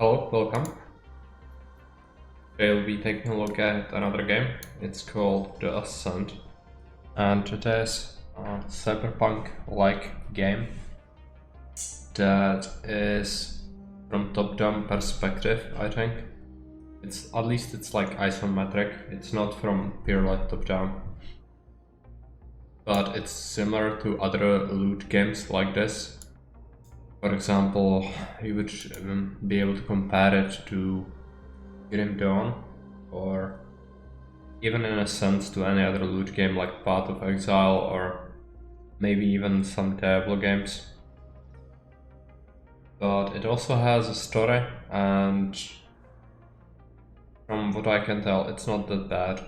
Hello, welcome. Today we'll be taking a look at another game. It's called the Ascent, and it is a cyberpunk-like game that is from top-down perspective, I think. It's at least it's like isometric. It's not from purely top-down, but it's similar to other loot games like this. For example, you would be able to compare it to Grim Dawn, or even in a sense to any other loot game like Path of Exile, or maybe even some Diablo games. But it also has a story, and from what I can tell, it's not that bad.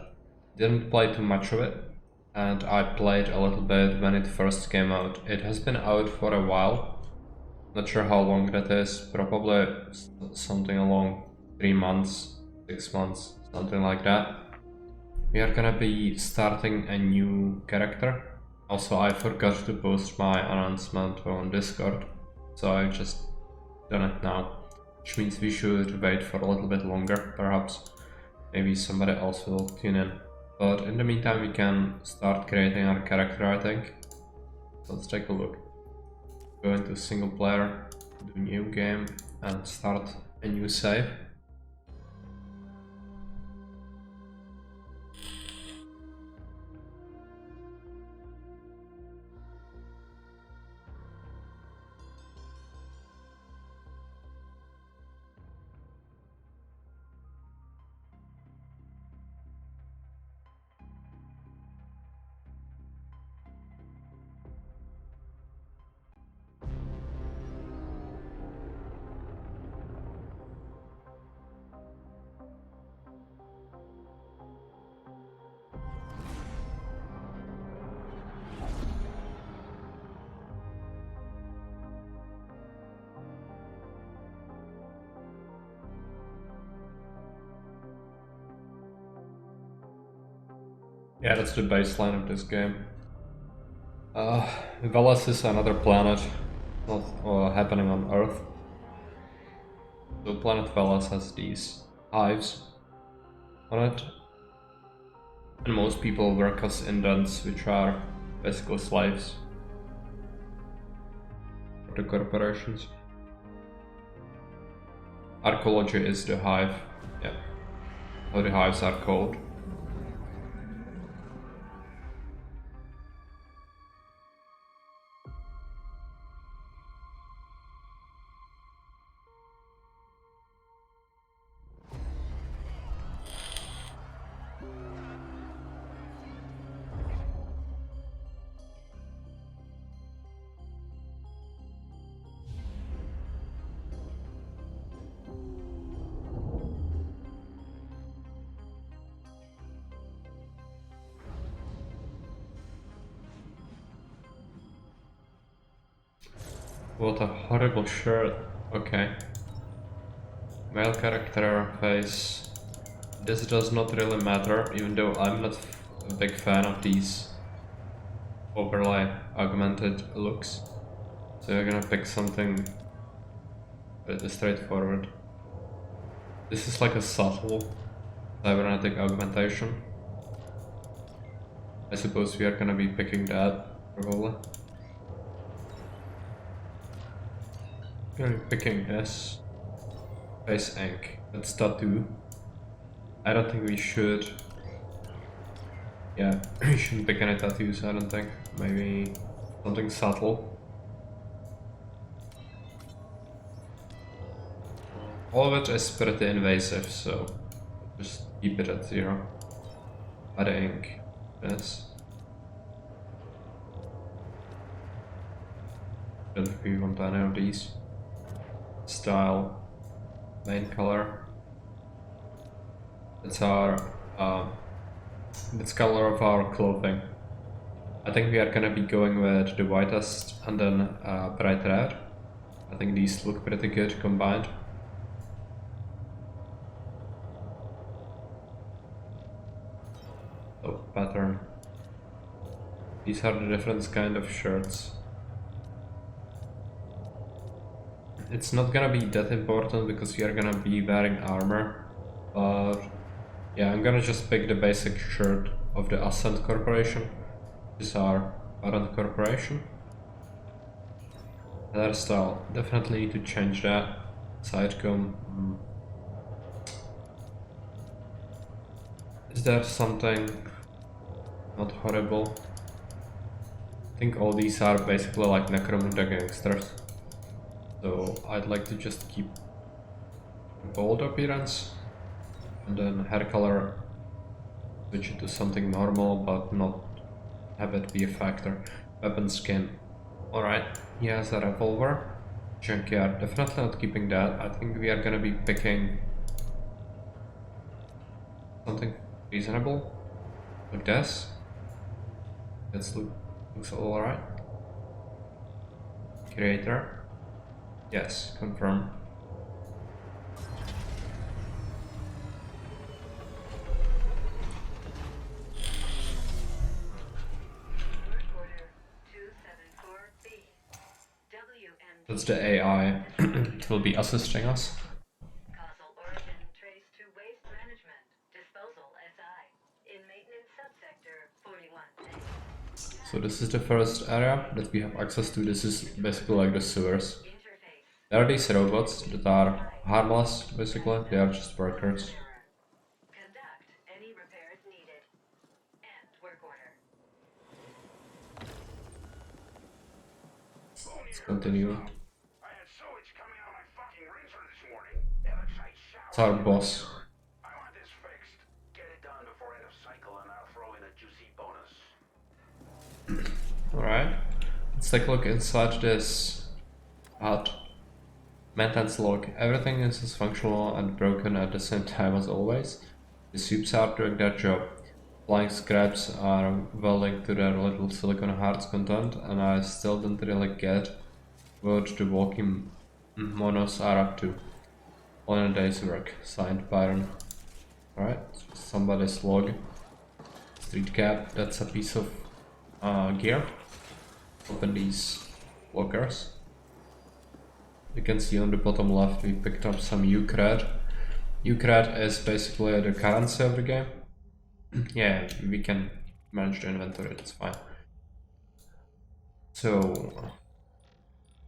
Didn't play too much of it, and I played a little bit when it first came out. It has been out for a while. Not sure how long that is, probably something along 3 months, 6 months, something like that. We are gonna be starting a new character. Also, I forgot to post my announcement on Discord, so I just done it now. Which means we should wait for a little bit longer, perhaps. Maybe somebody else will tune in. But in the meantime, we can start creating our character, I think. Let's take a look. Go into single player, do new game, and start a new save. Yeah, that's the baseline of this game. Velas is another planet, not happening on Earth. So planet Velas has these hives on it, and most people work as indents, which are basically slaves for the corporations. Archaeology is the hive, yeah, how the hives are called. What a horrible shirt. Okay. Male character face. This does not really matter, even though I'm not a big fan of these overlay augmented looks. So you're gonna pick something pretty straightforward. This is like a subtle cybernetic augmentation. I suppose we are gonna be picking that, probably. Gonna be picking this. Face ink. That's tattoo. I don't think we should. Yeah, we shouldn't pick any tattoos, I don't think. Maybe something subtle. All of it is pretty invasive, so just keep it at 0. Add ink. This. Don't think we want any of these. Style. Main color. It's our it's color of our clothing. I think we are gonna be going with the whitest and then bright red. I think these look pretty good combined. So pattern. These are the different kind of shirts. it's not gonna be that important because you're gonna be wearing armor, but yeah, I'm gonna just pick the basic shirt of the Ascent Corporation, which is our current corporation. Hairstyle, definitely need to change that. Sidecomb. Is there something not horrible? I think all these are basically like Necromunda gangsters. So I'd like to just keep a bold appearance and then hair color switch it to something normal but not have it be a factor. Weapon skin. Alright, he has a revolver. Junkyard, definitely not keeping that. I think we are gonna be picking something reasonable like this. Looks alright. Creator. Yes, confirm. That's the AI. It will be assisting us. Causal origin traced to waste management, disposal SI, in maintenance subsector 41A. So this is the first area that we have access to. This is basically like the sewers. Interface. There are these robots that are harmless, basically. They are just workers. Conduct any repairs needed. End work order. Let's continue. I had sewage coming out of my fucking rinser this morning. And a tight shower. It's our boss. I want this fixed. Get it done before end of cycle and I'll throw in a juicy bonus. Alright. Let's take a look inside this hut. Maintenance log. Everything is dysfunctional and broken at the same time as always. The soups are doing their job. Flying scraps are welding to their little silicon hearts content, and I still don't really get what the walking monos are up to. On a day's work. Signed Byron. Alright, somebody's log. Street cap, that's a piece of gear. Open these lockers. You can see on the bottom left we picked up some Ukrad. Ukrad is basically the currency of the game. Yeah, we can manage the inventory, that's fine. So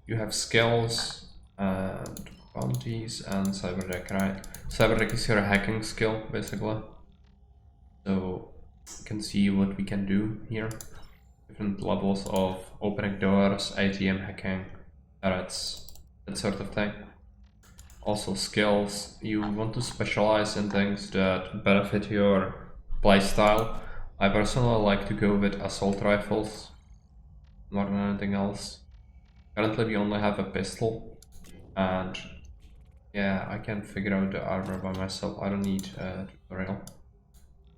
you have skills and bounties and cyberdeck, right? Cyberdeck is your hacking skill basically. So you can see what we can do here. Different levels of opening doors, ATM hacking, turrets, that sort of thing. Also skills, you want to specialize in things that benefit your playstyle. I personally like to go with assault rifles more than anything else. Currently we only have a pistol and yeah, I can figure out the armor by myself. I don't need a tutorial.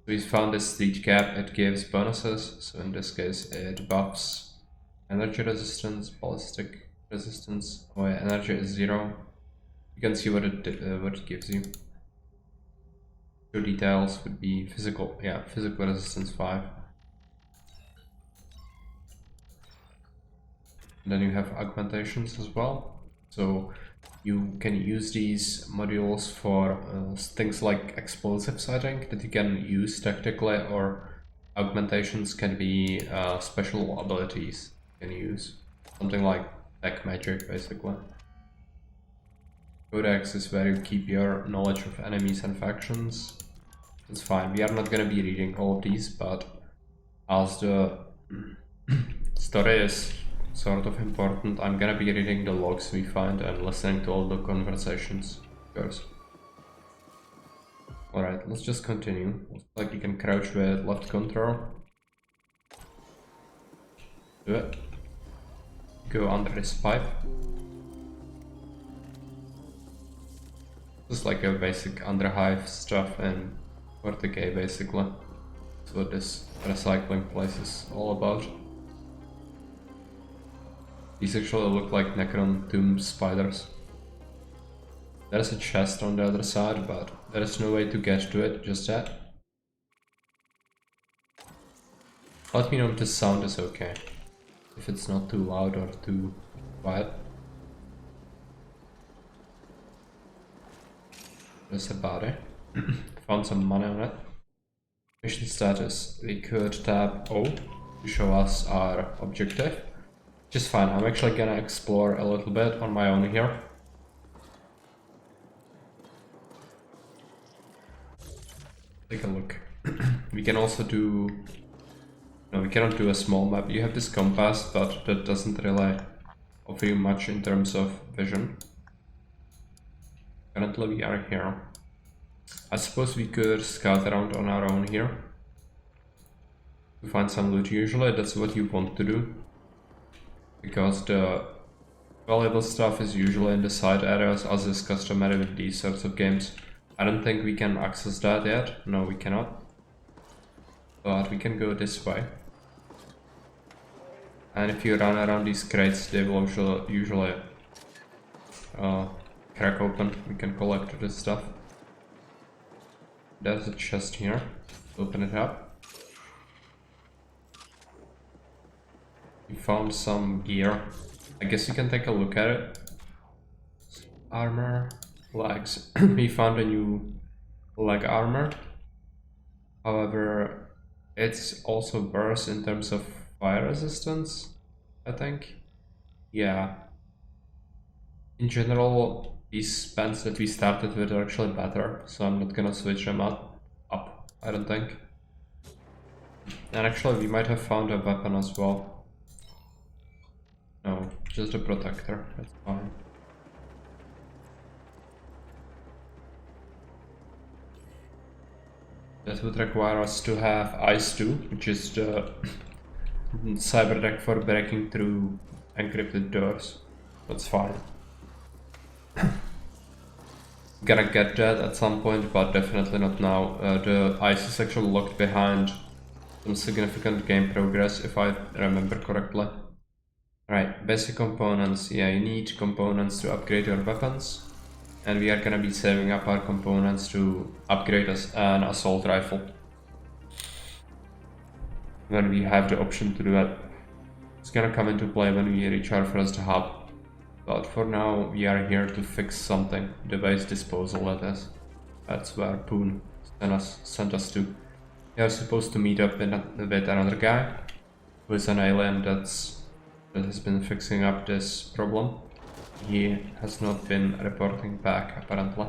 We found this street cap, it gives bonuses, so in this case it buffs energy resistance, ballistic resistance. Oh yeah, energy is 0. You can see what it gives you. Your details would be physical, yeah, physical resistance 5. And then you have augmentations as well. So you can use these modules for things like explosives, I think, that you can use tactically, or augmentations can be special abilities you can use. Something like tech magic, basically. Codex is where you keep your knowledge of enemies and factions. It's fine, we are not gonna be reading all of these, but as the story is sort of important, I'm gonna be reading the logs we find and listening to all the conversations, of course. Alright, let's just continue. Looks like you can crouch with left control. Do it. Go under this pipe. Just like a basic underhive stuff in 40k basically. That's what this recycling place is all about. These actually look like Necron tomb spiders. There's a chest on the other side, but there is no way to get to it just yet. Let me know if the sound is okay. If it's not too loud or too quiet. There's a body. Found some money on it. Mission status. We could tap O to show us our objective. Which is fine. I'm actually gonna explore a little bit on my own here. Take a look. We can also do... No, we cannot do a small map. You have this compass, but that doesn't really offer you much in terms of vision. Currently we are here. I suppose we could scout around on our own here to find some loot. Usually that's what you want to do, because the valuable stuff is usually in the side areas, as is customary with these sorts of games. I don't think we can access that yet. No, we cannot. But we can go this way. And if you run around these crates, they will usually crack open. We can collect this stuff. There's a chest here. Open it up. We found some gear. I guess you can take a look at it. Armor, legs. We found a new leg armor. However, it's also worse in terms of fire resistance, I think. Yeah. In general, these pants that we started with are actually better, so I'm not gonna switch them up, I don't think. And actually, we might have found a weapon as well. No, just a protector, that's fine. That would require us to have ICE 2, which is the cyber deck for breaking through encrypted doors. That's fine. Gonna get that at some point, but definitely not now. The ICE is actually locked behind some significant game progress, if I remember correctly. Right, basic components. Yeah, you need components to upgrade your weapons. And we are gonna be saving up our components to upgrade an assault rifle. When we have the option to do that. It's gonna come into play when we reach our first hub. But for now, we are here to fix something. The waste disposal, that is. That's where Poon sent us to. We are supposed to meet up with another guy, who is an alien that has been fixing up this problem. He has not been reporting back, apparently.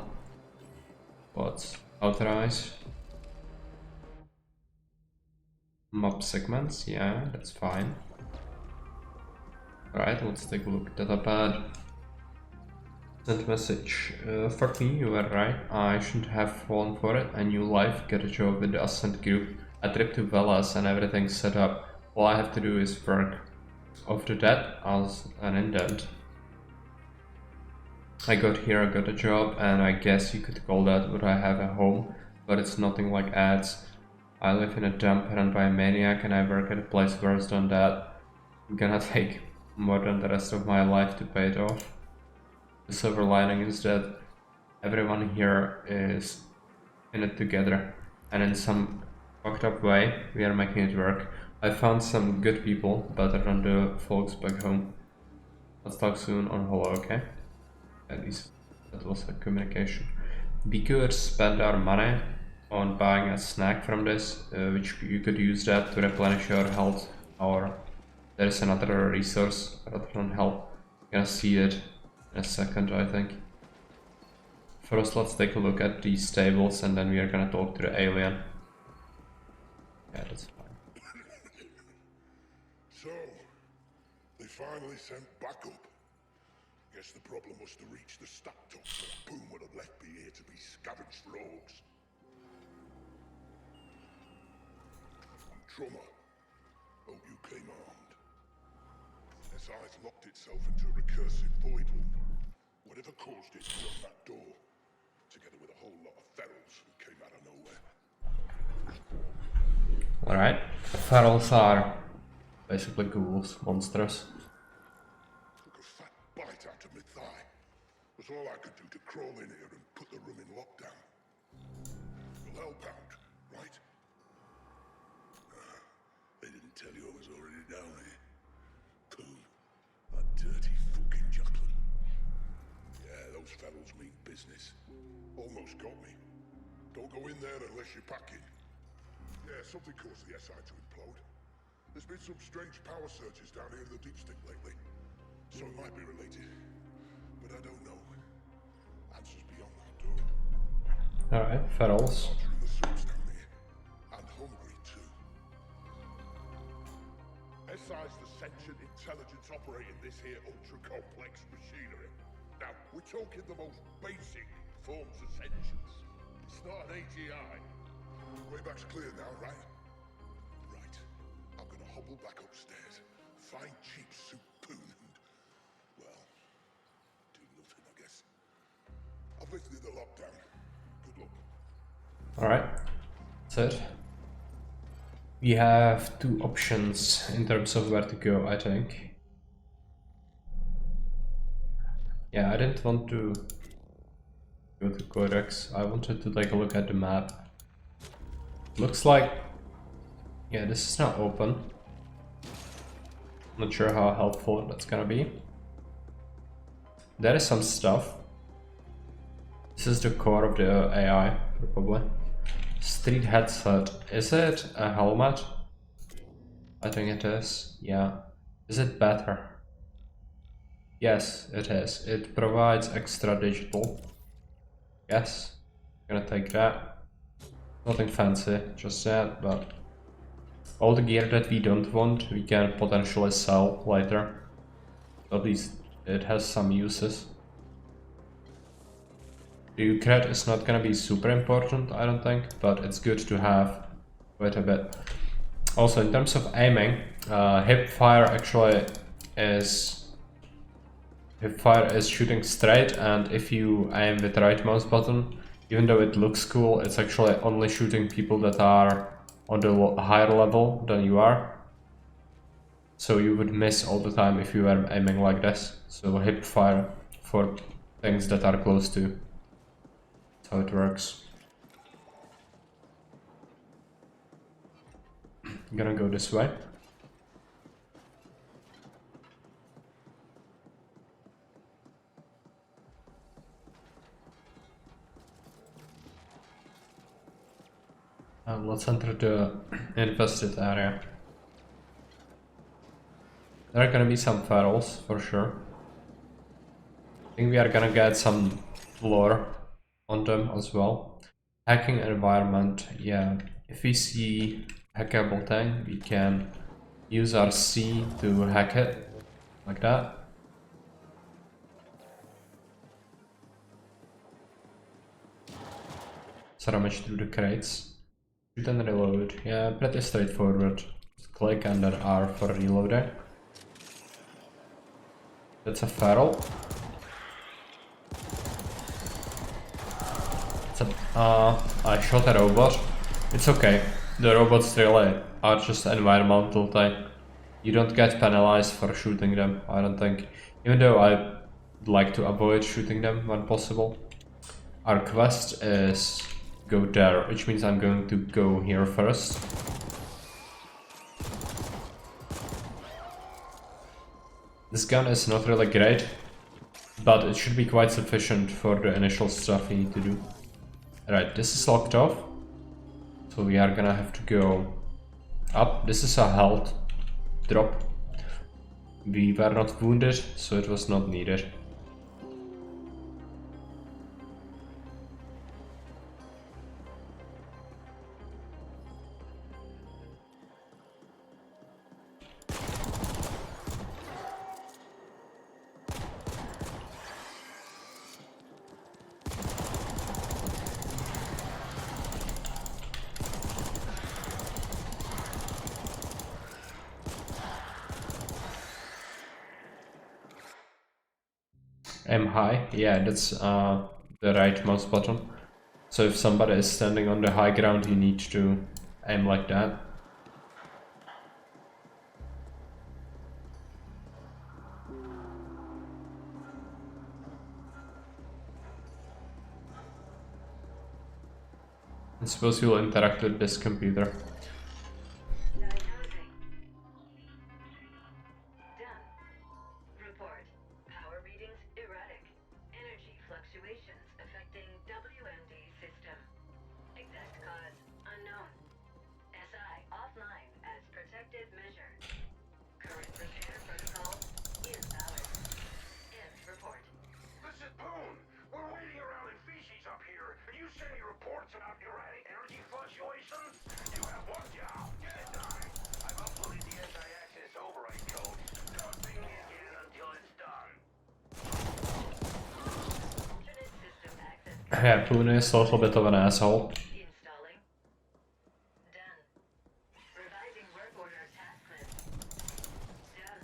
But authorize. Map segments, yeah, that's fine. Alright, let's take a look. Datapad. Send message. Fuck me, you were right. I shouldn't have fallen for it. A new life, get a job with the Ascent group, a trip to Velas and everything set up. All I have to do is work. After that, as an indent. I got here, I got a job, and I guess you could call that what I have a home, but it's nothing like ads. I live in a dump run by a maniac and I work at a place worse than that. I'm gonna take more than the rest of my life to pay it off. The silver lining is that everyone here is in it together, and in some fucked up way, we are making it work. I found some good people, better than the folks back home. Let's talk soon on Holo, okay? At least that was a communication. We could spend our money on buying a snack from this, which you could use that to replenish your health, or there is another resource rather than health. You're gonna see it in a second, I think. First, let's take a look at these tables and then we are gonna talk to the alien. Yeah, that's fine. So, they finally sent backup. Guess the problem was to reach the stack top that Boom would have left me here to be scavenged rogues. Trauma. Hope you came armed. SI's locked itself into a recursive void loop. Whatever caused it beyond that door, together with a whole lot of ferals who came out of nowhere. Alright, ferals are basically ghouls, monsters. Took a fat bite out of my thigh. Was all I could do to crawl in here and put the room in lockdown. You'll help out, right? They didn't tell you I was already down here. Cool. That dirty fucking Jacqueline. Yeah, those fellows mean business. All almost got me. Don't go in there unless you're packing. Yeah, something caused the SI to implode. There's been some strange power surges down here in the deep stick lately. So it might be related. But I don't know. Answers beyond that door. Alright, ferals. Roger in the suits down here. And hungry too. SI's the sentient intelligence operating this here ultra-complex machinery. Now, we're talking the most basic forms of sentience. It's not an AGI. Way back's clear now, right? Right. I'm gonna hobble back upstairs, find cheap soup poon and, well, do nothing, I guess. I've lifted the lockdown. Good luck. Alright, that's it. We have two options in terms of where to go, I think. Yeah, I didn't want to go to Codex. I wanted to take a look at the map. Looks like... yeah, this is not open. Not sure how helpful that's gonna be. There is some stuff. This is the core of the AI, probably. Street headset. Is it a helmet? I think it is. Yeah. Is it better? Yes, it is. It provides extra digital. Yes. Gonna take that. Nothing fancy, just that, but all the gear that we don't want, we can potentially sell later. At least it has some uses. The Ukret is not gonna be super important, I don't think, but it's good to have quite a bit. Also, in terms of aiming, hip fire actually is... hip fire is shooting straight, and if you aim with the right mouse button, even though it looks cool, it's actually only shooting people that are on the higher level than you are. So you would miss all the time if you were aiming like this. So hip fire for things that are close to. That's how it works. I'm gonna go this way. Let's enter the infested area. There are gonna be some ferals for sure. I think we are gonna get some lore on them as well. Hacking environment, yeah. If we see hackable thing, we can use our C to hack it, like that. So rummage through the crates. Shoot and reload, yeah, pretty straightforward. Just click and then R for reloading. That's a feral. I shot a robot. It's okay. The robots really are just environmental thing. You don't get penalized for shooting them, I don't think. Even though I like to avoid shooting them when possible. Our quest is go there, which means I'm going to go here first. This gun is not really great, but it should be quite sufficient for the initial stuff we need to do. Right, this is locked off, so we are gonna have to go up. This is a health drop. We were not wounded, so it was not needed. Aim high, yeah, that's the right mouse button. So if somebody is standing on the high ground, you need to aim like that. I suppose you'll interact with this computer. Diagnosing. Done. Report. Power readings erratic. Energy fluctuations affecting WM Yeah, Poon is a little bit of an asshole. Installing. Done. Revising work order task list. Done.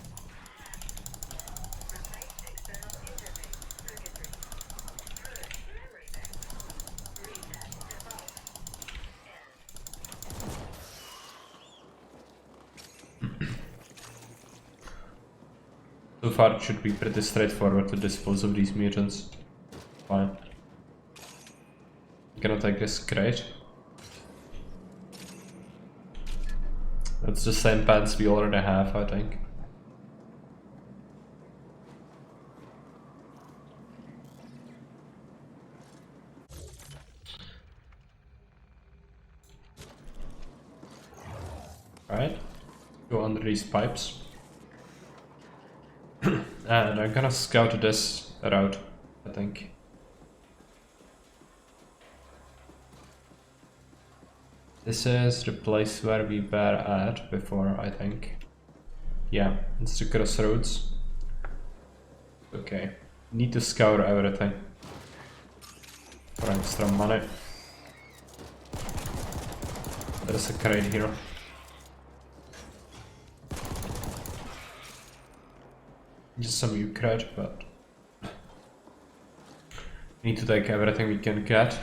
Replace external interface circuitry. Purge memory bank. Reset default. End. So far it should be pretty straightforward to dispose of these mutants. Fine. Gonna take this crate. It's the same pants we already have, I think. Alright. Go under these pipes. And I'm gonna scout this route, I think. This is the place where we were at before, I think. Yeah, it's the crossroads. Okay, need to scour everything for extra money. There's a crate here. Just some Ukraine, but need to take everything we can get.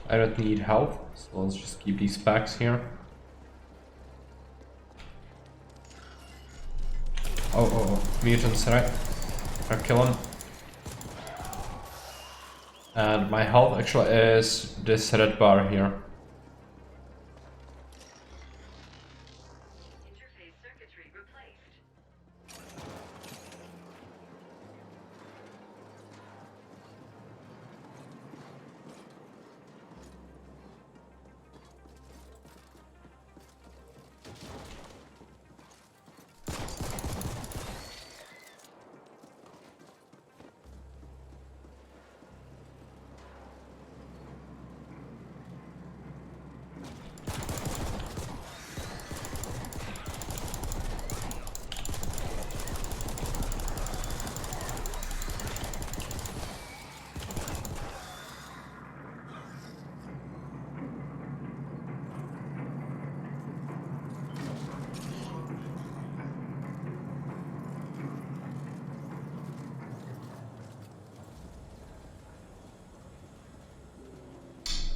I don't need health, so let's just keep these packs here. Oh, mutants, right? I'll kill them. And my health actually is this red bar here. Interface circuitry replaced.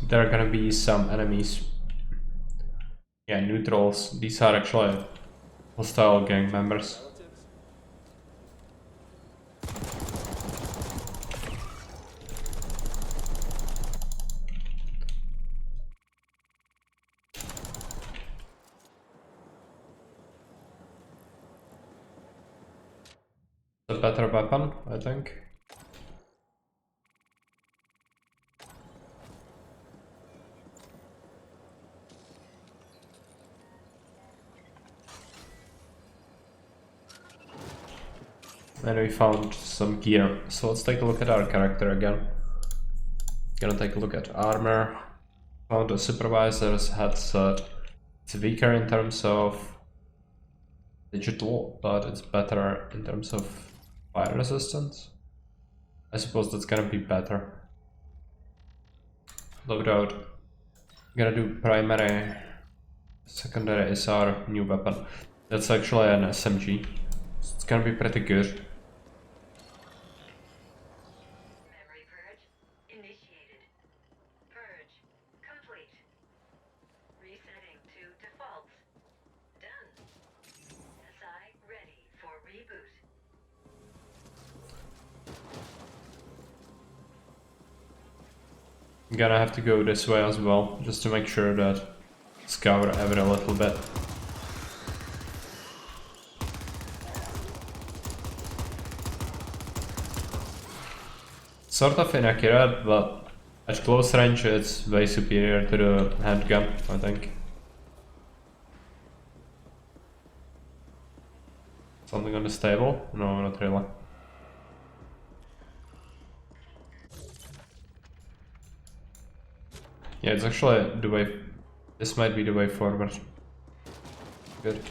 There are gonna be some enemies. Yeah, neutrals. These are actually hostile gang members. A better weapon, I think. And we found some gear. So let's take a look at our character again. Gonna take a look at armor. Found a supervisor's headset. It's weaker in terms of digital, but it's better in terms of fire resistance. I suppose that's gonna be better. Loadout. Gonna do primary. Secondary is our new weapon. That's actually an SMG. So it's gonna be pretty good. Memory purge initiated. Purge complete. Resetting to default. Done. SI ready for reboot. I'm gonna have to go this way as well, just to make sure that scour every little bit. Sort of inaccurate, but at close range it's way superior to the handgun, I think. Something on this table? No, not really. Yeah, it's actually the way This might be the way forward. Good.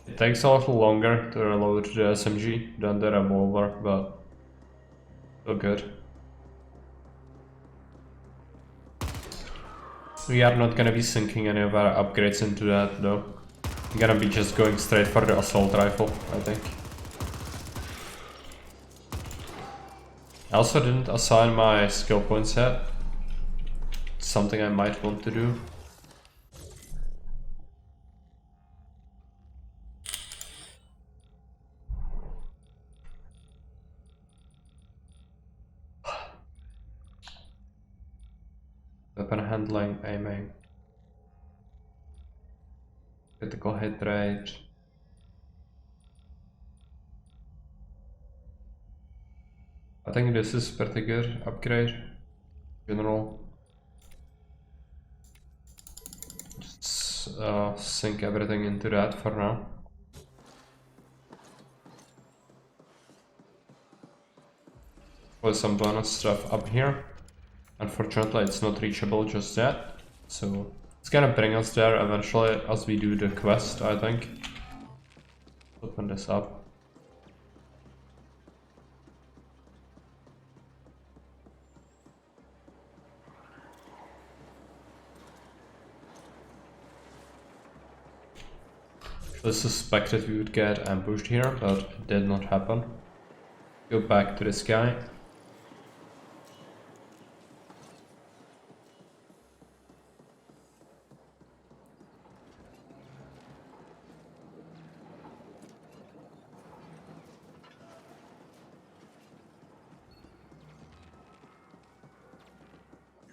It takes a little longer to reload the SMG than the revolver, but still good. We are not gonna be sinking any of our upgrades into that though. We're gonna be just going straight for the assault rifle, I think. I also didn't assign my skill points yet. It's something I might want to do. Weapon handling, aiming. Critical hit rate. I think this is pretty good upgrade. General. Just sink everything into that for now. With some bonus stuff up here. Unfortunately, it's not reachable just yet, so it's gonna bring us there eventually as we do the quest, I think. Open this up. I suspected we would get ambushed here, but it did not happen. Go back to this guy.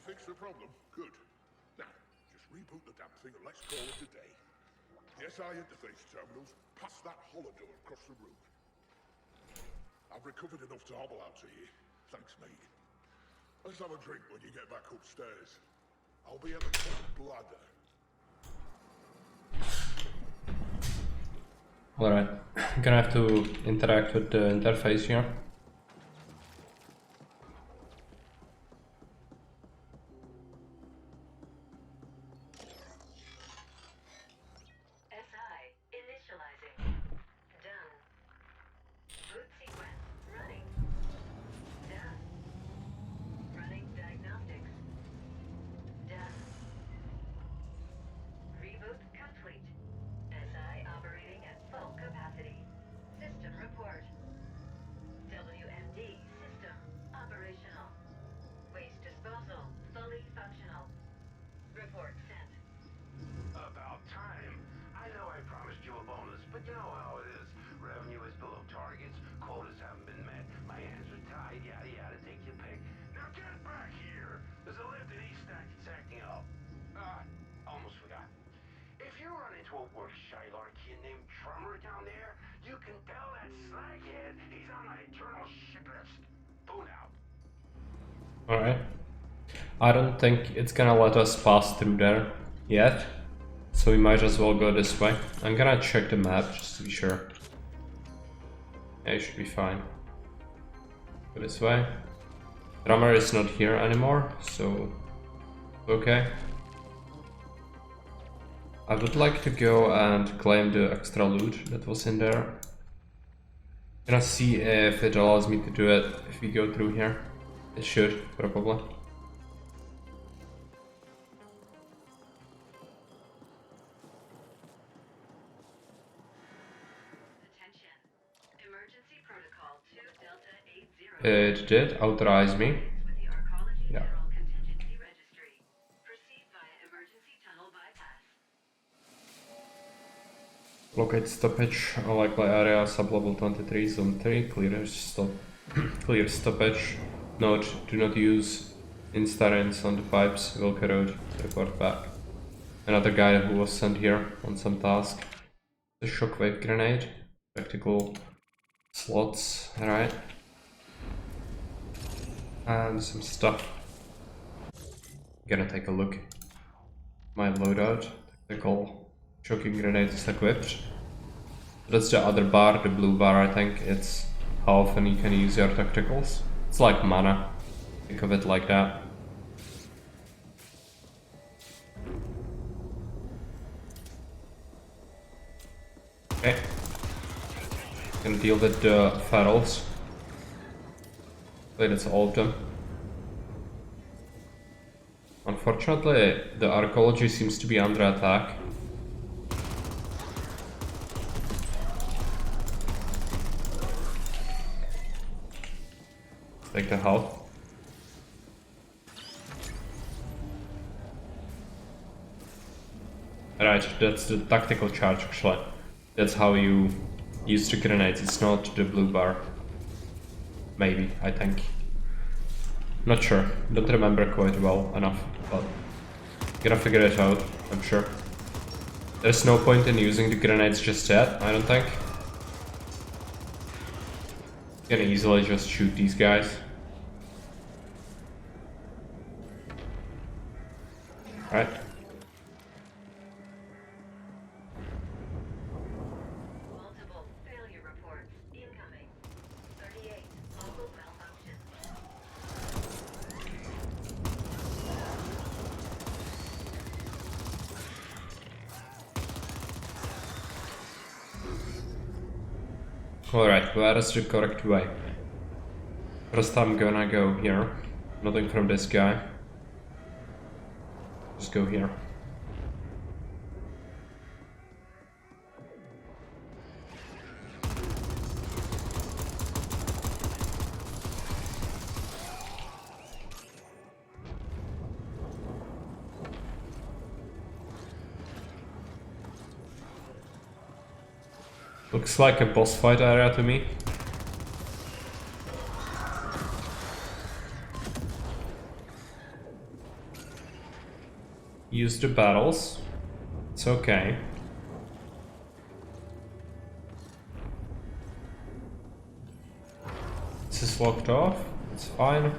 Fix the problem. Good. Now, just reboot the damn thing and let's call it a day. The SI interface terminals past that holodoor across the room. I've recovered enough to hobble out to you. Thanks, mate. Let's have a drink when you get back upstairs. I'll be at the top bladder. Alright, I'm gonna have to interact with the interface here. Alright. I don't think it's gonna let us pass through there yet, so we might as well go this way. I'm gonna check the map just to be sure. Yeah, it should be fine. Go this way. Drummer is not here anymore, so okay. I would like to go and claim the extra loot that was in there. Gonna see if it allows me to do it if we go through here. It should, probably. Attention. Emergency protocol 2 Delta 80. It did authorize me. With the Arcology Yeah. General Contingency Registry. Proceed via emergency tunnel bypass. Locate stoppage, likely area, sublevel 23, zone 3, clear stoppage. Note, do not use instarins on the pipes, will corrode, report back. Another guy who was sent here on some task. The shockwave grenade, practical slots, right? And some stuff. Gonna take a look. My loadout, tactical shocking grenade is equipped. That's the other bar, the blue bar, I think. It's how often you can use your tacticals. It's like mana. Think of it like that. Okay. Can deal with the ferals. Wait, that's all of them. Unfortunately, the archaeology seems to be under attack. Take the health. Right, that's the tactical charge actually. That's how you use the grenades, it's not the blue bar. Maybe, I think. Not sure, don't remember quite well enough, but gonna figure it out, I'm sure. There's no point in using the grenades just yet, I don't think. You can easily just shoot these guys. Right. Multiple failure reports incoming. 38 local malfunction. Alright, where is the correct way? First I'm gonna go here. Nothing from this guy. Just go here. Looks like a boss fight area to me. Use the battles. It's okay. This is locked off. It's fine.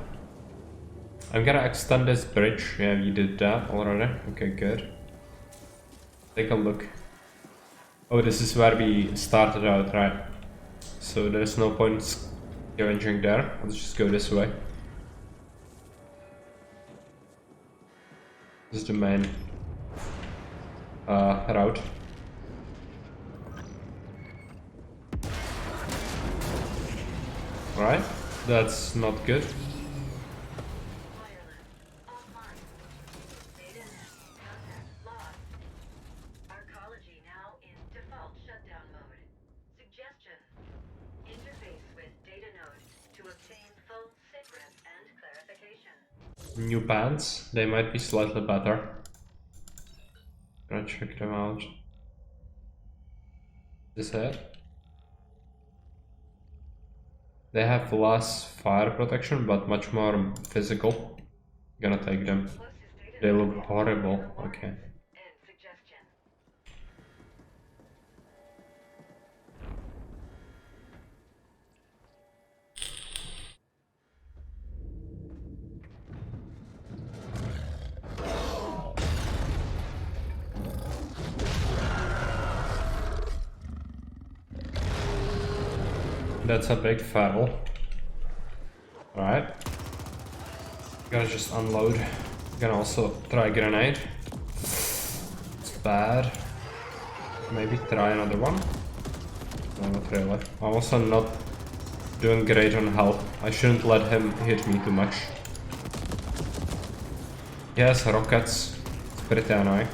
I'm gonna extend this bridge. Yeah, you did that already. Okay, good. Take a look. Oh, this is where we started out, right? So there's no point scavenging there. Let's just go this way. This is the main route. Alright, that's not good. Wireless offline. Data contact lost. Arcology now in default shutdown mode. Suggestion. Interface with data node to obtain full SIGRET and clarification. New pants, they might be slightly better. Gonna check them out. Is this it? They have less fire protection, but much more physical. Gonna take them. Closest data They node look is horrible. Warren. Okay. End suggestion. That's a big fail. Alright. Gonna just unload. Gonna also try grenade. It's bad. Maybe try another one. No, not really. I'm also not doing great on health. I shouldn't let him hit me too much. Yes, rockets. It's pretty annoying.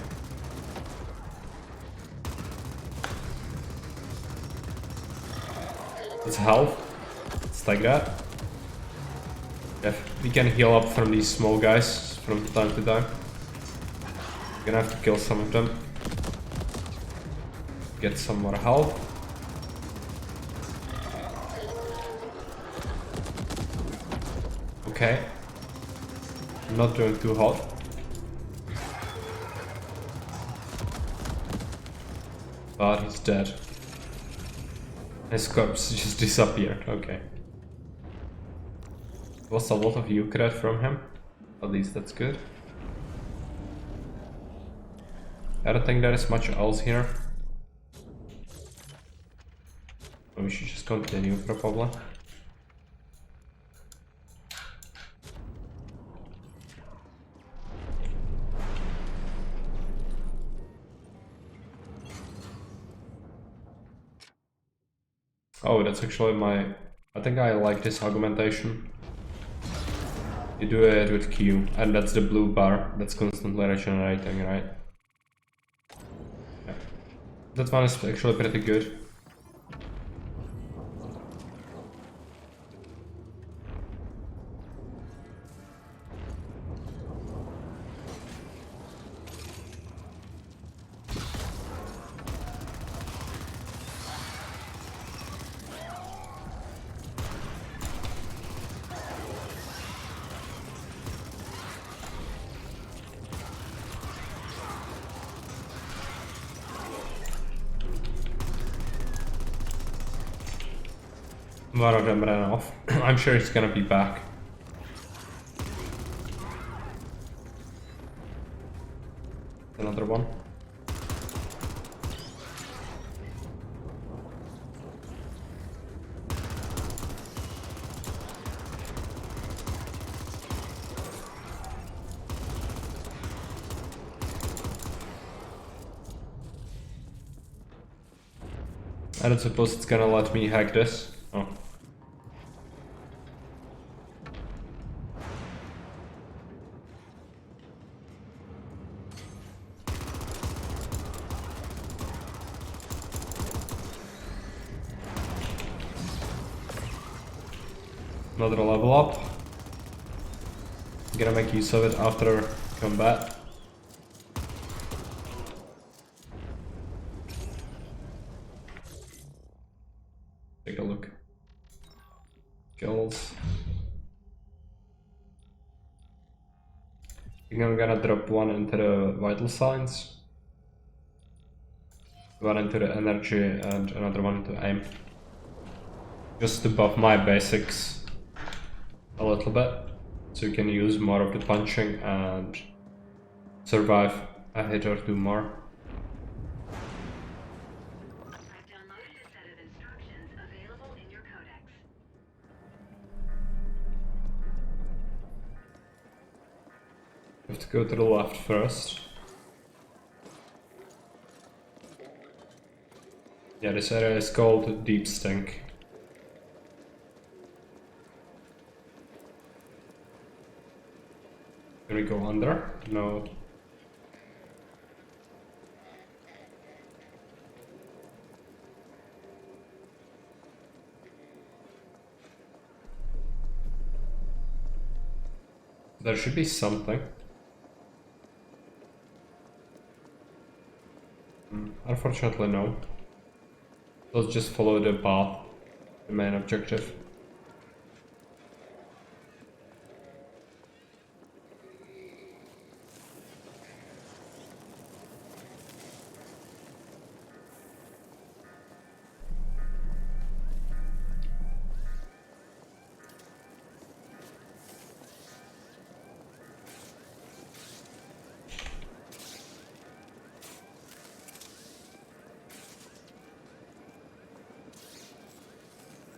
It's health. Let's take that. Yeah, we can heal up from these small guys from time to time. We're gonna have to kill some of them. Get some more health. Okay. Not doing too hot. But he's dead. His corpse just disappeared, okay. Was a lot of Eucred from him. At least that's good. I don't think there is much else here. We should just continue probably. Oh, that's actually my... I think I like this augmentation. You do it with Q, and that's the blue bar that's constantly regenerating, right? Yeah. That one is actually pretty good. One of them ran off. I'm sure he's gonna be back. Another one. I don't suppose it's gonna let me hack this. Oh. Another level up. Gonna make use of it after combat. Take a look. Skills. I think I'm gonna drop one into the vital signs, one into the energy, and another one into aim. Just to buff my basics a little bit, so you can use more of the punching and survive a hit or two more. I've downloaded a set of instructions available in your codex. You have to go to the left first. Yeah, this area is called Deep Stink. Can we go under? No. There should be something. Unfortunately, no. Let's just follow the path, the main objective.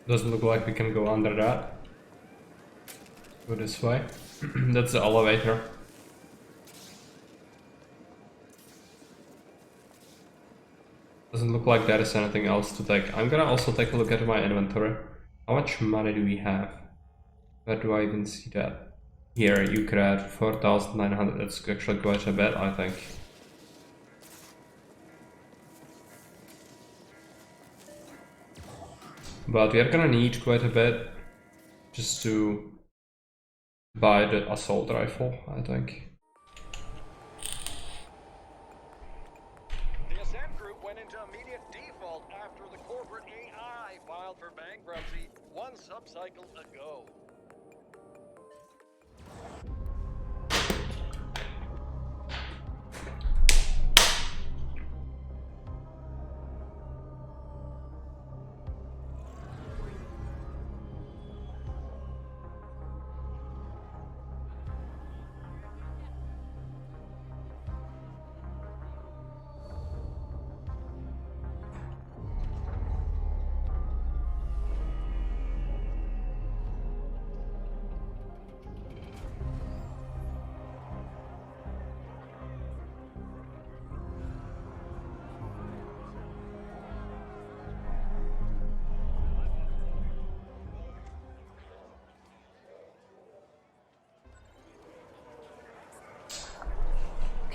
Doesn't look like we can go under that. Go this way. That's the elevator. Doesn't look like there is anything else to take. I'm gonna also take a look at my inventory. How much money do we have? Where do I even see that? Here, you could add 4,900. That's actually quite a bit, I think. But we are gonna need quite a bit just to buy the assault rifle, I think. The Ascent group went into immediate default after the corporate AI filed for bankruptcy one subcycle ago.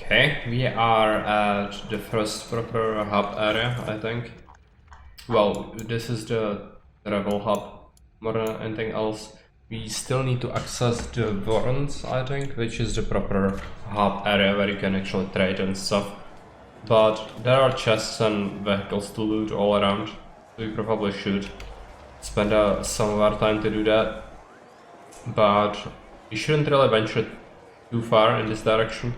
Okay, we are at the first proper hub area, I think. Well, this is the rebel hub. More than anything else, we still need to access the warrants, I think, which is the proper hub area where you can actually trade and stuff. But there are chests and vehicles to loot all around, so we probably should spend some of our time to do that. But we shouldn't really venture too far in this direction,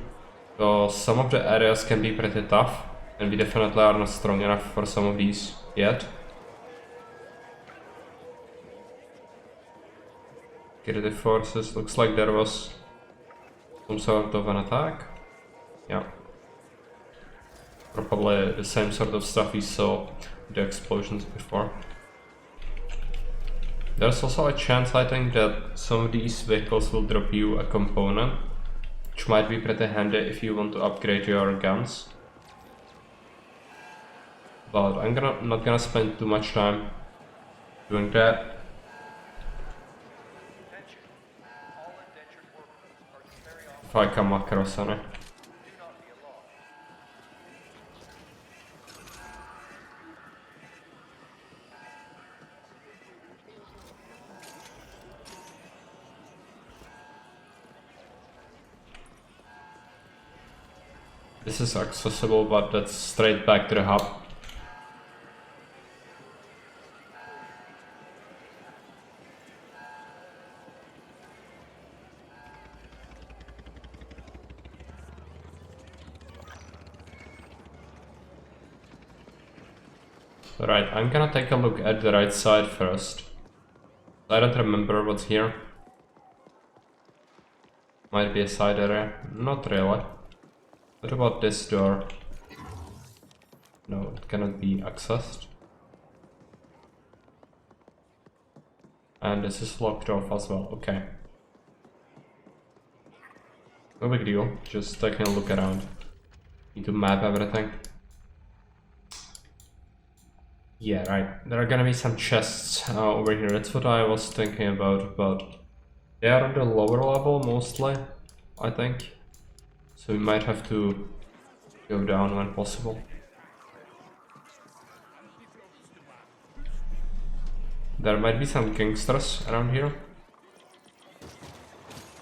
because some of the areas can be pretty tough, and we definitely are not strong enough for some of these yet. Security forces, looks like there was some sort of an attack. Yeah. Probably the same sort of stuff we saw with the explosions before. There's also a chance, I think, that some of these vehicles will drop you a component, which might be pretty handy if you want to upgrade your guns. But I'm not gonna spend too much time doing that. If I come across any. This is accessible, but that's straight back to the hub. Right, I'm gonna take a look at the right side first. I don't remember what's here. Might be a side area. Not really. What about this door? No, it cannot be accessed. And this is locked off as well, okay. No big deal, just taking a look around. Need to map everything. Yeah, right. There are gonna be some chests over here. That's what I was thinking about, but they are on the lower level mostly, I think. So we might have to go down when possible. There might be some gangsters around here,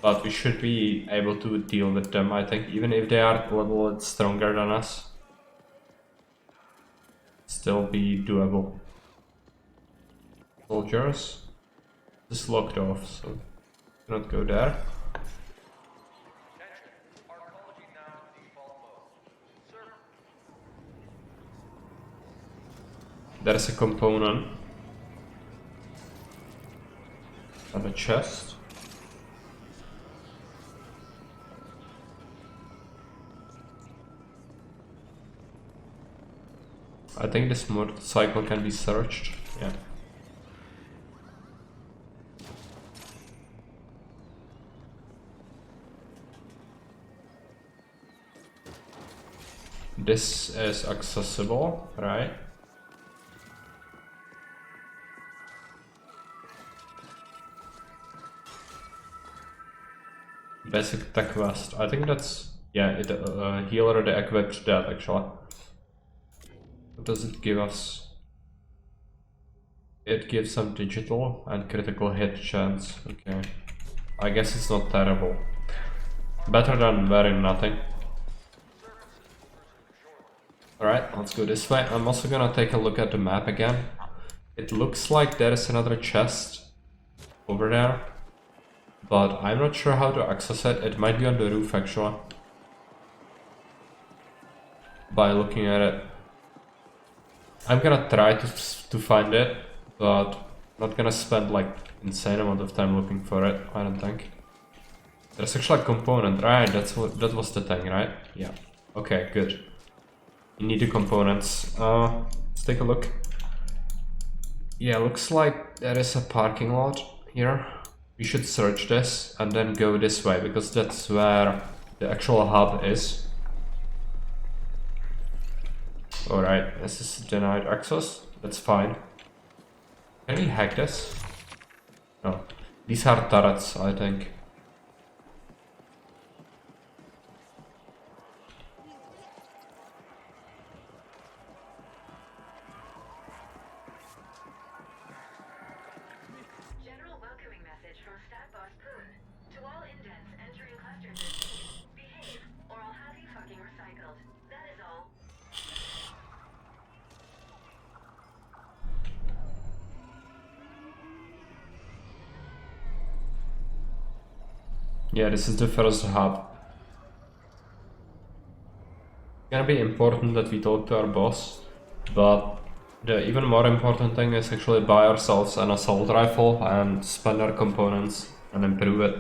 but we should be able to deal with them, I think, even if they are a little bit stronger than us. Still be doable. Soldiers. This is locked off, so cannot go there. There's a component and a chest. I think this motorcycle can be searched. Yeah. This is accessible, right? Basic tech vest. I think that's, yeah, it he already equipped that actually. What does it give us? It gives some digital and critical hit chance. Okay. I guess it's not terrible. Better than wearing nothing. Alright, let's go this way. I'm also gonna take a look at the map again. It looks like there is another chest over there, but I'm not sure how to access it. It might be on the roof actually, by looking at it. I'm gonna try to find it, but not gonna spend like insane amount of time looking for it, I don't think. There's actually a component, right? That was the thing, right? Yeah. Okay, good. You need the components. Let's take a look. Yeah, looks like there is a parking lot here. We should search this and then go this way, because that's where the actual hub is. Alright, this is denied access. That's fine. Can we hack this? No. These are turrets, I think. Yeah, this is the first hub. It's gonna be important that we talk to our boss, but the even more important thing is actually buy ourselves an assault rifle and spend our components and improve it.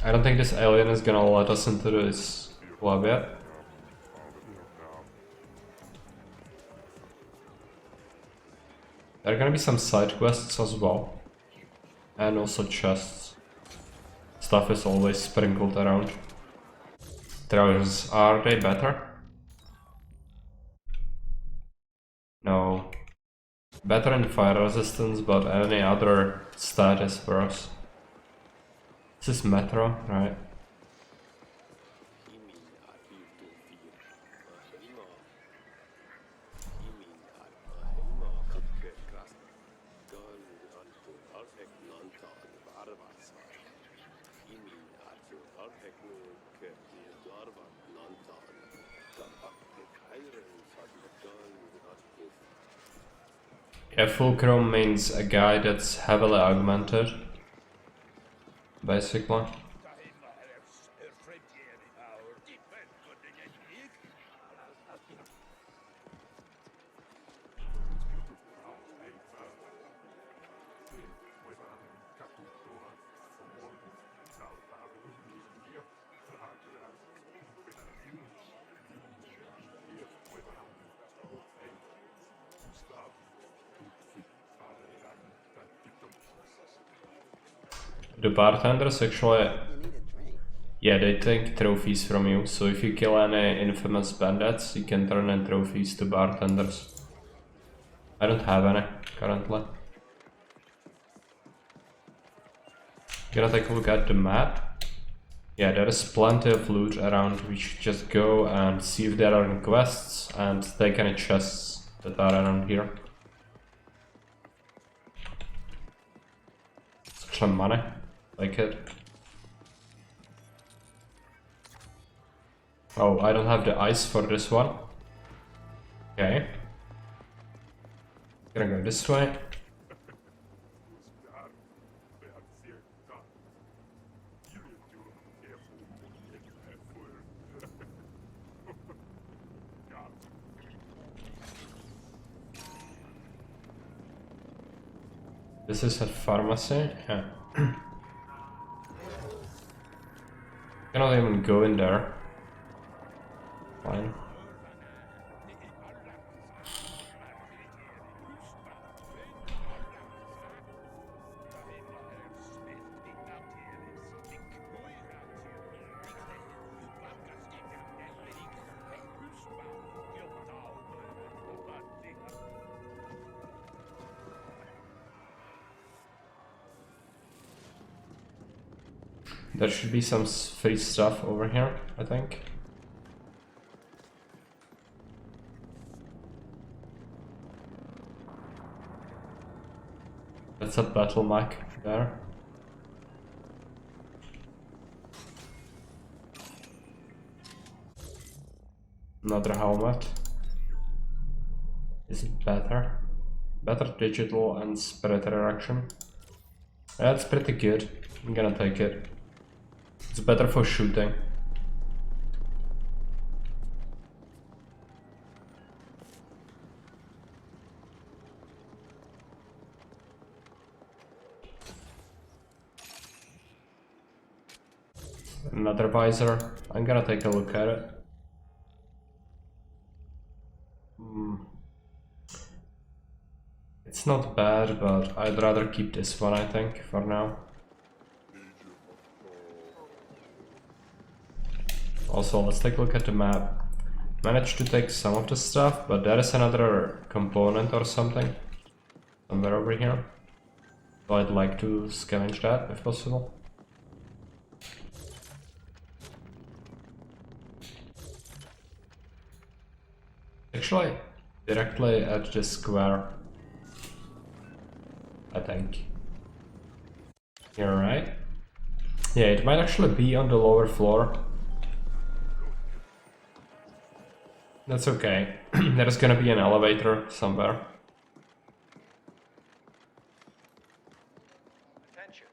I don't think this alien is gonna let us into this lab yet. There are gonna be some side quests as well. And also chests. Stuff is always sprinkled around. Trousers, are they better? No. Better in fire resistance, but any other stat is worse. This is Metro, right? Yeah, full chrome means a guy that's heavily augmented, basically. The bartenders actually, yeah, they take trophies from you, so if you kill any infamous bandits, you can turn in trophies to bartenders. I don't have any, currently. Gonna take a look at the map. Yeah, there is plenty of loot around. We should just go and see if there are any quests and take any chests that are around here. Such a money. Like it. Oh, I don't have the ice for this one. Okay. Gonna go this way. This is a pharmacy. Yeah. Cannot even go in there. Fine. There should be some free stuff over here, I think. That's a battle mech there. Another helmet. Is it better? Better digital and spirit reaction. That's pretty good. I'm gonna take it. It's better for shooting. Another visor. I'm gonna take a look at it. It's not bad, but I'd rather keep this one, I think, for now. Also, let's take a look at the map. Managed to take some of the stuff, but there is another component or something somewhere over here. So I'd like to scavenge that if possible. Actually, directly at the square, I think. You're right. Yeah, it might actually be on the lower floor. That's okay. There's gonna be an elevator somewhere. Attention.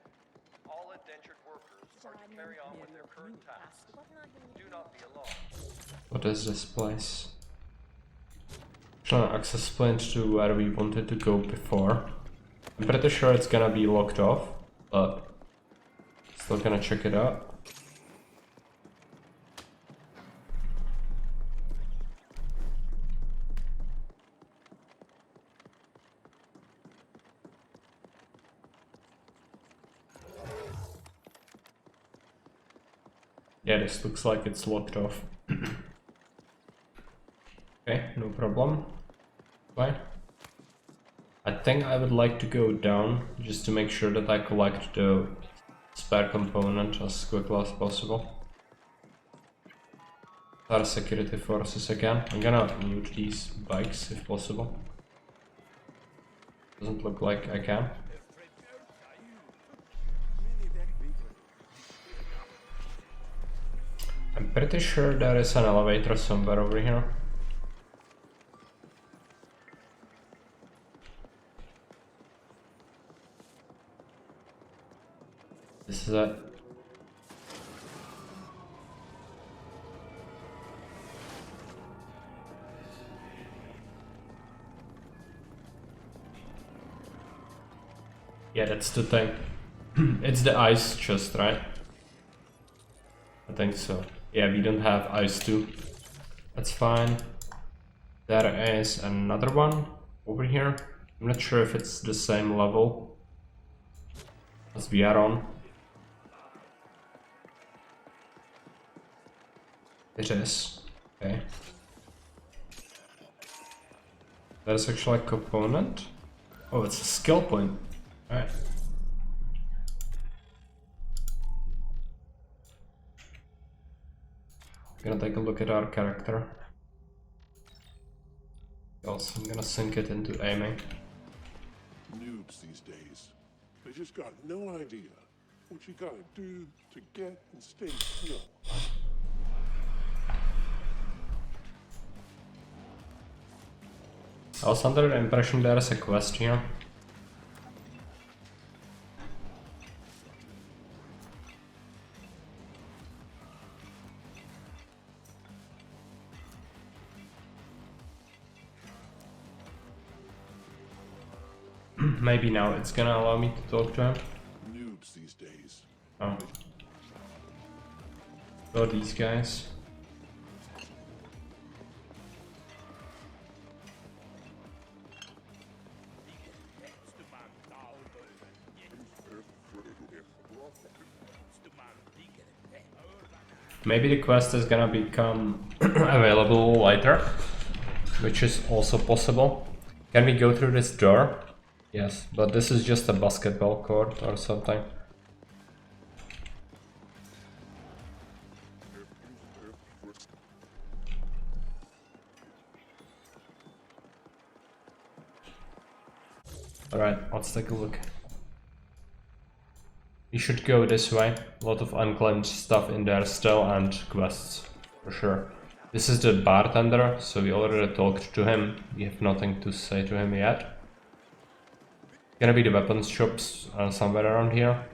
what is this place? Access point to where we wanted to go before. I'm pretty sure it's gonna be locked off, but still gonna check it out. Yeah, this looks like it's locked off. Okay, no problem. Fine. I think I would like to go down just to make sure that I collect the spare component as quickly as possible. Our security forces again. I'm gonna loot these bikes if possible. Doesn't look like I can. I'm pretty sure there is an elevator somewhere over here. This is it. Yeah, that's the thing. It's the ice chest, right? I think so. Yeah, we don't have ice too. That's fine. There is another one over here. I'm not sure if it's the same level as we are on. It is. Okay. There's actually a component. Oh, it's a skill point. Alright. Gonna take a look at our character. Also, I'm gonna sink it into aiming. Noobs these days. They just got no idea what you gotta do to get and stay still. I was under the impression there is a quest here. Maybe now it's gonna allow me to talk to him. Noobs these days. Oh. Oh, these guys. Maybe the quest is gonna become available later, which is also possible. Can we go through this door? Yes, but this is just a basketball court or something. Alright, let's take a look. We should go this way. A lot of unclaimed stuff in there still and quests, for sure. This is the bartender, so we already talked to him. We have nothing to say to him yet. Gonna be the weapons shops somewhere around here,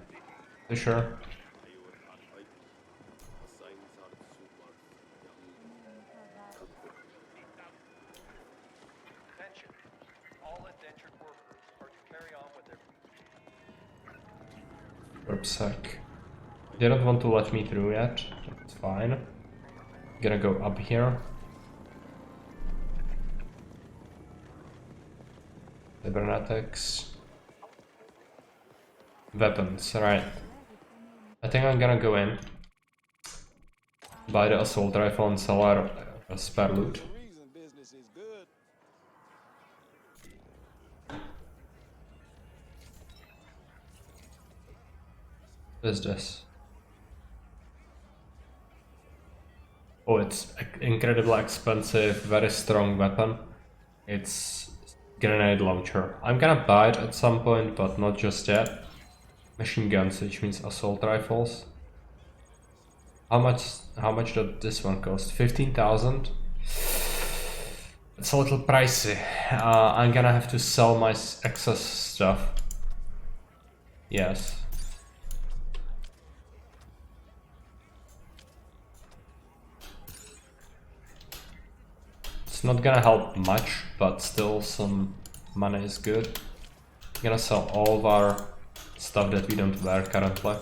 for sure. Attention. All indentured workers are to carry on with their Rucksack. They don't want to let me through yet. That's fine. Gonna go up here. Cybernetics. Weapons, right. I think I'm gonna go in. Buy the assault rifle and sell our spare loot. What is this? Oh, it's incredibly expensive, very strong weapon. It's grenade launcher. I'm gonna buy it at some point, but not just yet. Machine guns, which means assault rifles. How much did this one cost? 15,000? It's a little pricey. I'm gonna have to sell my excess stuff. Yes. It's not gonna help much, but still some money is good. I'm gonna sell all of our stuff that we don't wear currently.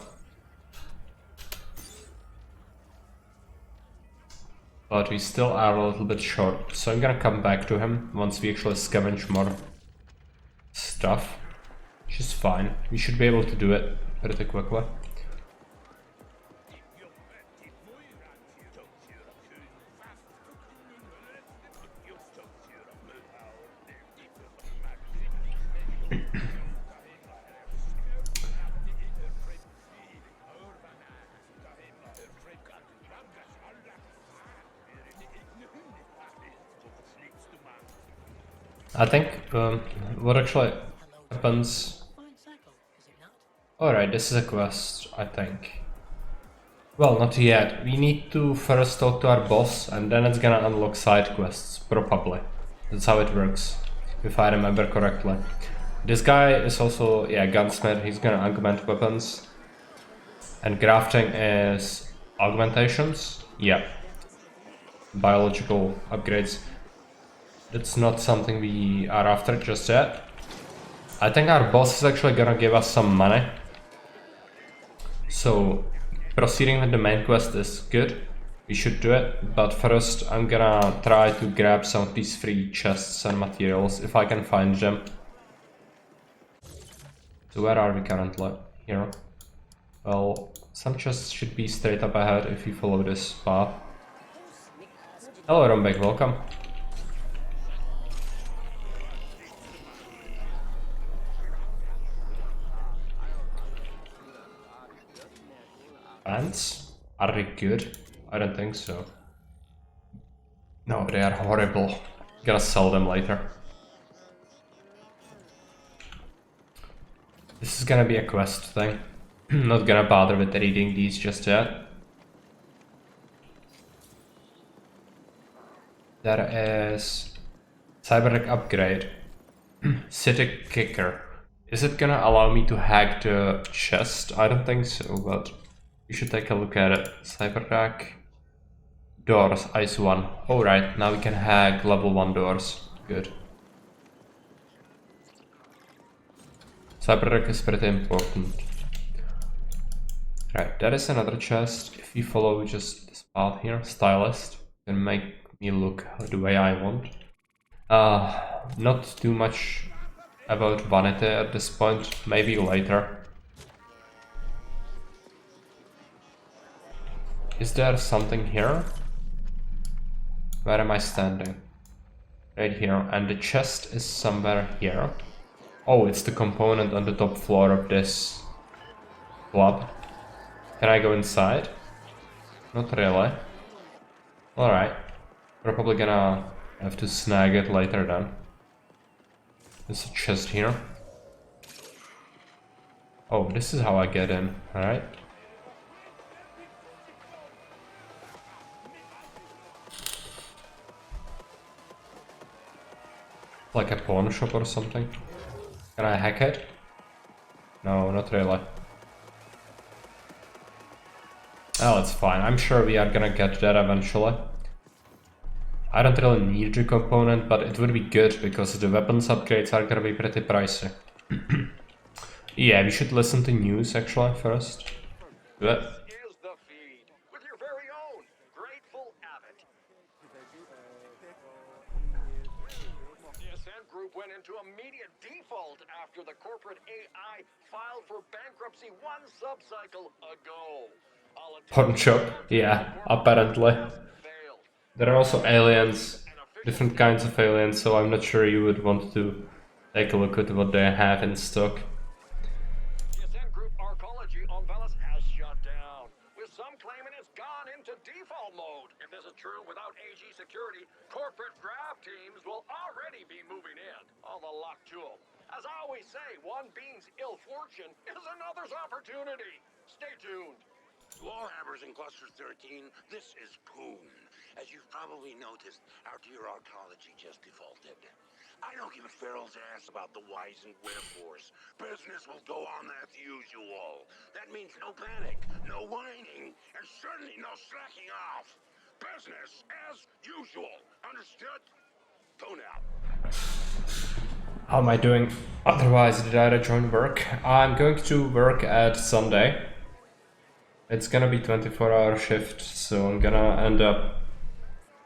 But we still are a little bit short, so I'm gonna come back to him once we actually scavenge more stuff. Which is fine. We should be able to do it pretty quickly. I think what actually happens. Alright, this is a quest, I think. Well, not yet. We need to first talk to our boss, and then it's gonna unlock side quests, probably. That's how it works, if I remember correctly. This guy is also, yeah, gunsmith. He's gonna augment weapons. And crafting is augmentations. Yeah. Biological upgrades. That's not something we are after just yet. I think our boss is actually gonna give us some money. So, proceeding with the main quest is good. We should do it, but first I'm gonna try to grab some of these free chests and materials if I can find them. So where are we currently? Here. Well, some chests should be straight up ahead if you follow this path. Hello Rombek, welcome. Pants? Are they good? I don't think so. No, they are horrible. Gonna sell them later. This is gonna be a quest thing. Not gonna bother with reading these just yet. There is Cyberpunk upgrade. City kicker. Is it gonna allow me to hack the chest? I don't think so, but you should take a look at it. Cyberpunk doors, ice 1. Alright, now we can hack level 1 doors. Good. Cyberpunk is pretty important. Right, that is another chest. If you follow just this path here, stylist, can make me look the way I want. Not too much about vanity at this point, maybe later. Is there something here? Where am I standing? Right here, and the chest is somewhere here. Oh, it's the component on the top floor of this club. Can I go inside? Not really. Alright. Probably gonna have to snag it later then. There's a chest here. Oh, this is how I get in. Alright. Like a pawn shop or something. Can I hack it? No, not really. Oh, it's fine. I'm sure we are gonna get that eventually. I don't really need the component, but it would be good because the weapons upgrades are gonna be pretty pricey. Yeah, we should listen to news actually first. Do it. Is the feed with your very own Grateful Abbott. The Ascent Group went into immediate default after the corporate AI filed for bankruptcy one subcycle ago. Pawn shop. Yeah, apparently. Failed. There are also aliens, different kinds of aliens, so I'm not sure you would want to take a look at what they have in stock. The Ascent Group arcology on Velas has shut down, with some claiming it's gone into default mode. If this is true, without AG security, corporate grab teams will already be moving in. All the luck to them. As I always say, one being's ill fortune is another's opportunity. Stay tuned. To all hammers in Cluster 13, this is Poon. As you've probably noticed, our dear arcology just defaulted. I don't give a feral's ass about the whys and wherefores. Business will go on as usual. That means no panic, no whining, and certainly no slacking off. Business as usual. Understood? Go now. How am I doing? Otherwise, did I rejoin work? I'm going to work at Sunday. It's gonna be 24-hour shift, so I'm gonna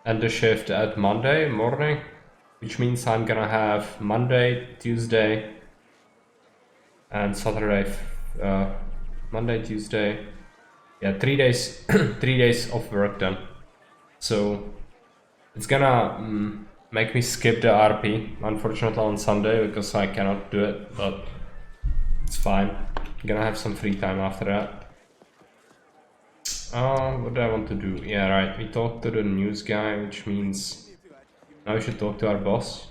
end the shift at Monday morning, which means I'm gonna have Monday, Tuesday, and Saturday. Monday, Tuesday. Yeah, 3 days, 3 days of work then. So it's gonna make me skip the RP, unfortunately, on Sunday because I cannot do it, but it's fine. I'm gonna have some free time after that. What do I want to do? Yeah, right. We talked to the news guy, which means now we should talk to our boss.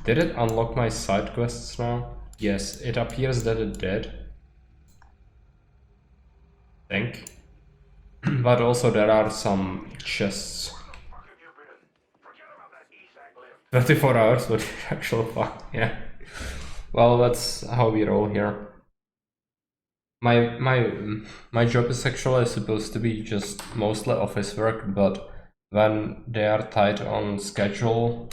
Did it unlock my side quests now? Yes, it appears that it did. Think. But also there are some chests. 24 hours, but actual fun, yeah. Well, that's how we roll here. My job is actually supposed to be just mostly office work, but when they are tight on schedule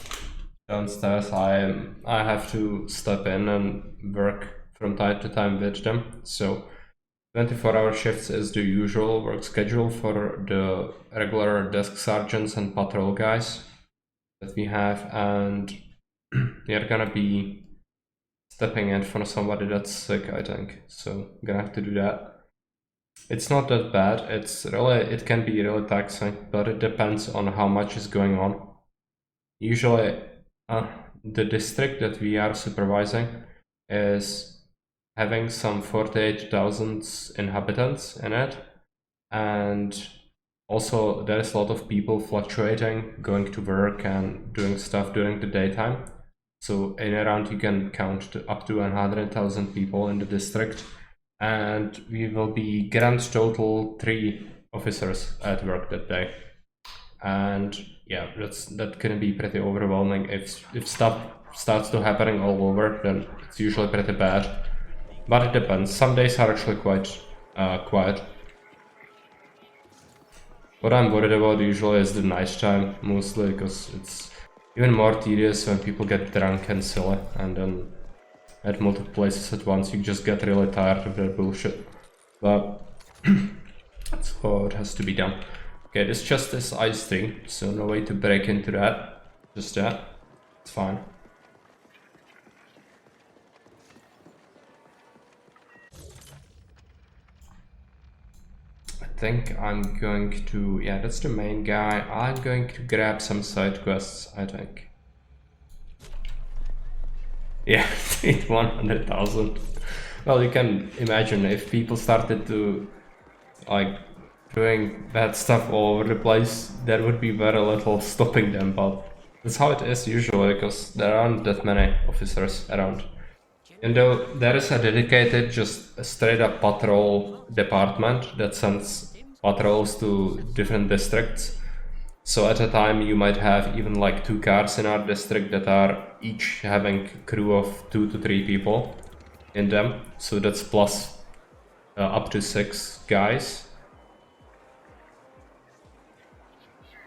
downstairs, I have to step in and work from time to time with them. So 24-hour shifts is the usual work schedule for the regular desk sergeants and patrol guys that we have, and we are gonna be stepping in for somebody that's sick, I think. So I'm gonna have to do that. It's not that bad. It can be really taxing, but it depends on how much is going on. Usually, the district that we are supervising is having some 48,000 inhabitants in it, and also there is a lot of people fluctuating, going to work and doing stuff during the daytime. So in around you can count up to 100,000 people in the district, and we will be grand total 3 officers at work that day. And yeah, that can be pretty overwhelming. If stuff starts to happening all over, then it's usually pretty bad. But it depends. Some days are actually quite quiet. What I'm worried about usually is the nighttime, mostly because it's even more tedious when people get drunk and silly, and then at multiple places at once you just get really tired of their bullshit. But that's how it has to be done. Okay, this chest is ice 3, so no way to break into that. Just that. It's fine. I think I'm going to... yeah, that's the main guy. I'm going to grab some side quests, I think. Yeah, 100,000. Well, you can imagine if people started to, like, doing bad stuff all over the place, there would be very little stopping them, but that's how it is usually, because there aren't that many officers around. And though there is a dedicated, just a straight up patrol department that sends patrols to different districts. So at a time you might have even like 2 cars in our district that are each having a crew of 2 to 3 people in them. So that's plus up to 6 guys.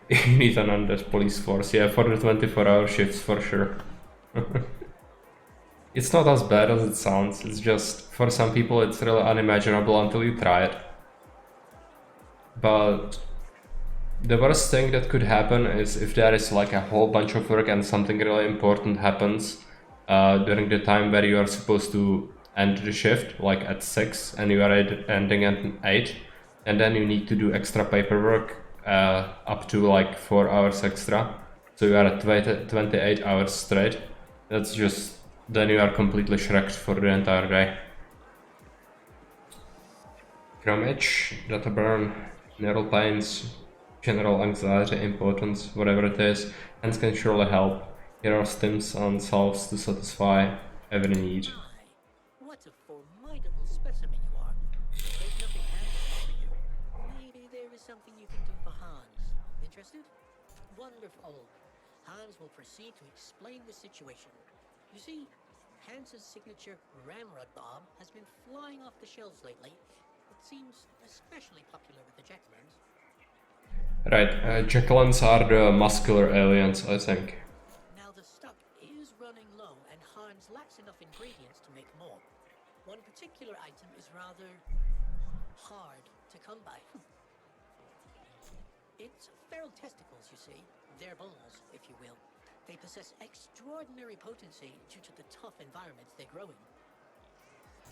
You need an undead police force, yeah, for the 24-hour shifts for sure. It's not as bad as it sounds, it's just, for some people it's really unimaginable until you try it. But the worst thing that could happen is if there is like a whole bunch of work and something really important happens during the time where you are supposed to end the shift, like at 6, and you are ending at 8, and then you need to do extra paperwork up to like 4 hours extra, so you are at 28 hours straight. That's just, then you are completely shreked for the entire day. Chromage, data burn, neural pains, general anxiety, impotence, whatever it is, hands can surely help. Here are stims and salves to satisfy every need. What a formidable specimen you are. There's nothing Hans can offer you. Maybe there is something you can do for Hans. Interested? Wonderful. Hans will proceed to explain the situation. You see, Hans's signature ramrod bomb has been flying off the shelves lately. It seems especially popular with the Jackburns. Right, Jackalans are the muscular aliens, I think. Now the stock is running low, and Hans lacks enough ingredients to make more. One particular item is rather hard to come by. It's feral testicles, you see. They're balls, if you will. They possess extraordinary potency due to the tough environments they grow in.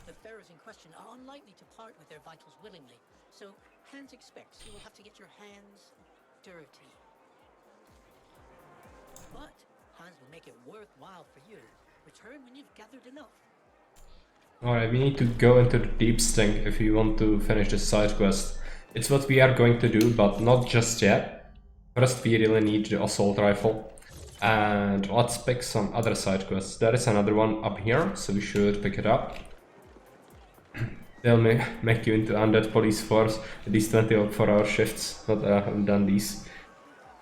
The pharaohs in question are unlikely to part with their vitals willingly, so Hans expects you will have to get your hands dirty. But Hans will make it worthwhile for you. Return when you've gathered enough. Alright, we need to go into the deep stink if we want to finish this side quest. It's what we are going to do, but not just yet. First we really need the assault rifle. And let's pick some other side quests. There is another one up here, so we should pick it up. They'll make you into undead police force with these 24-hour shifts. Not haven't done these.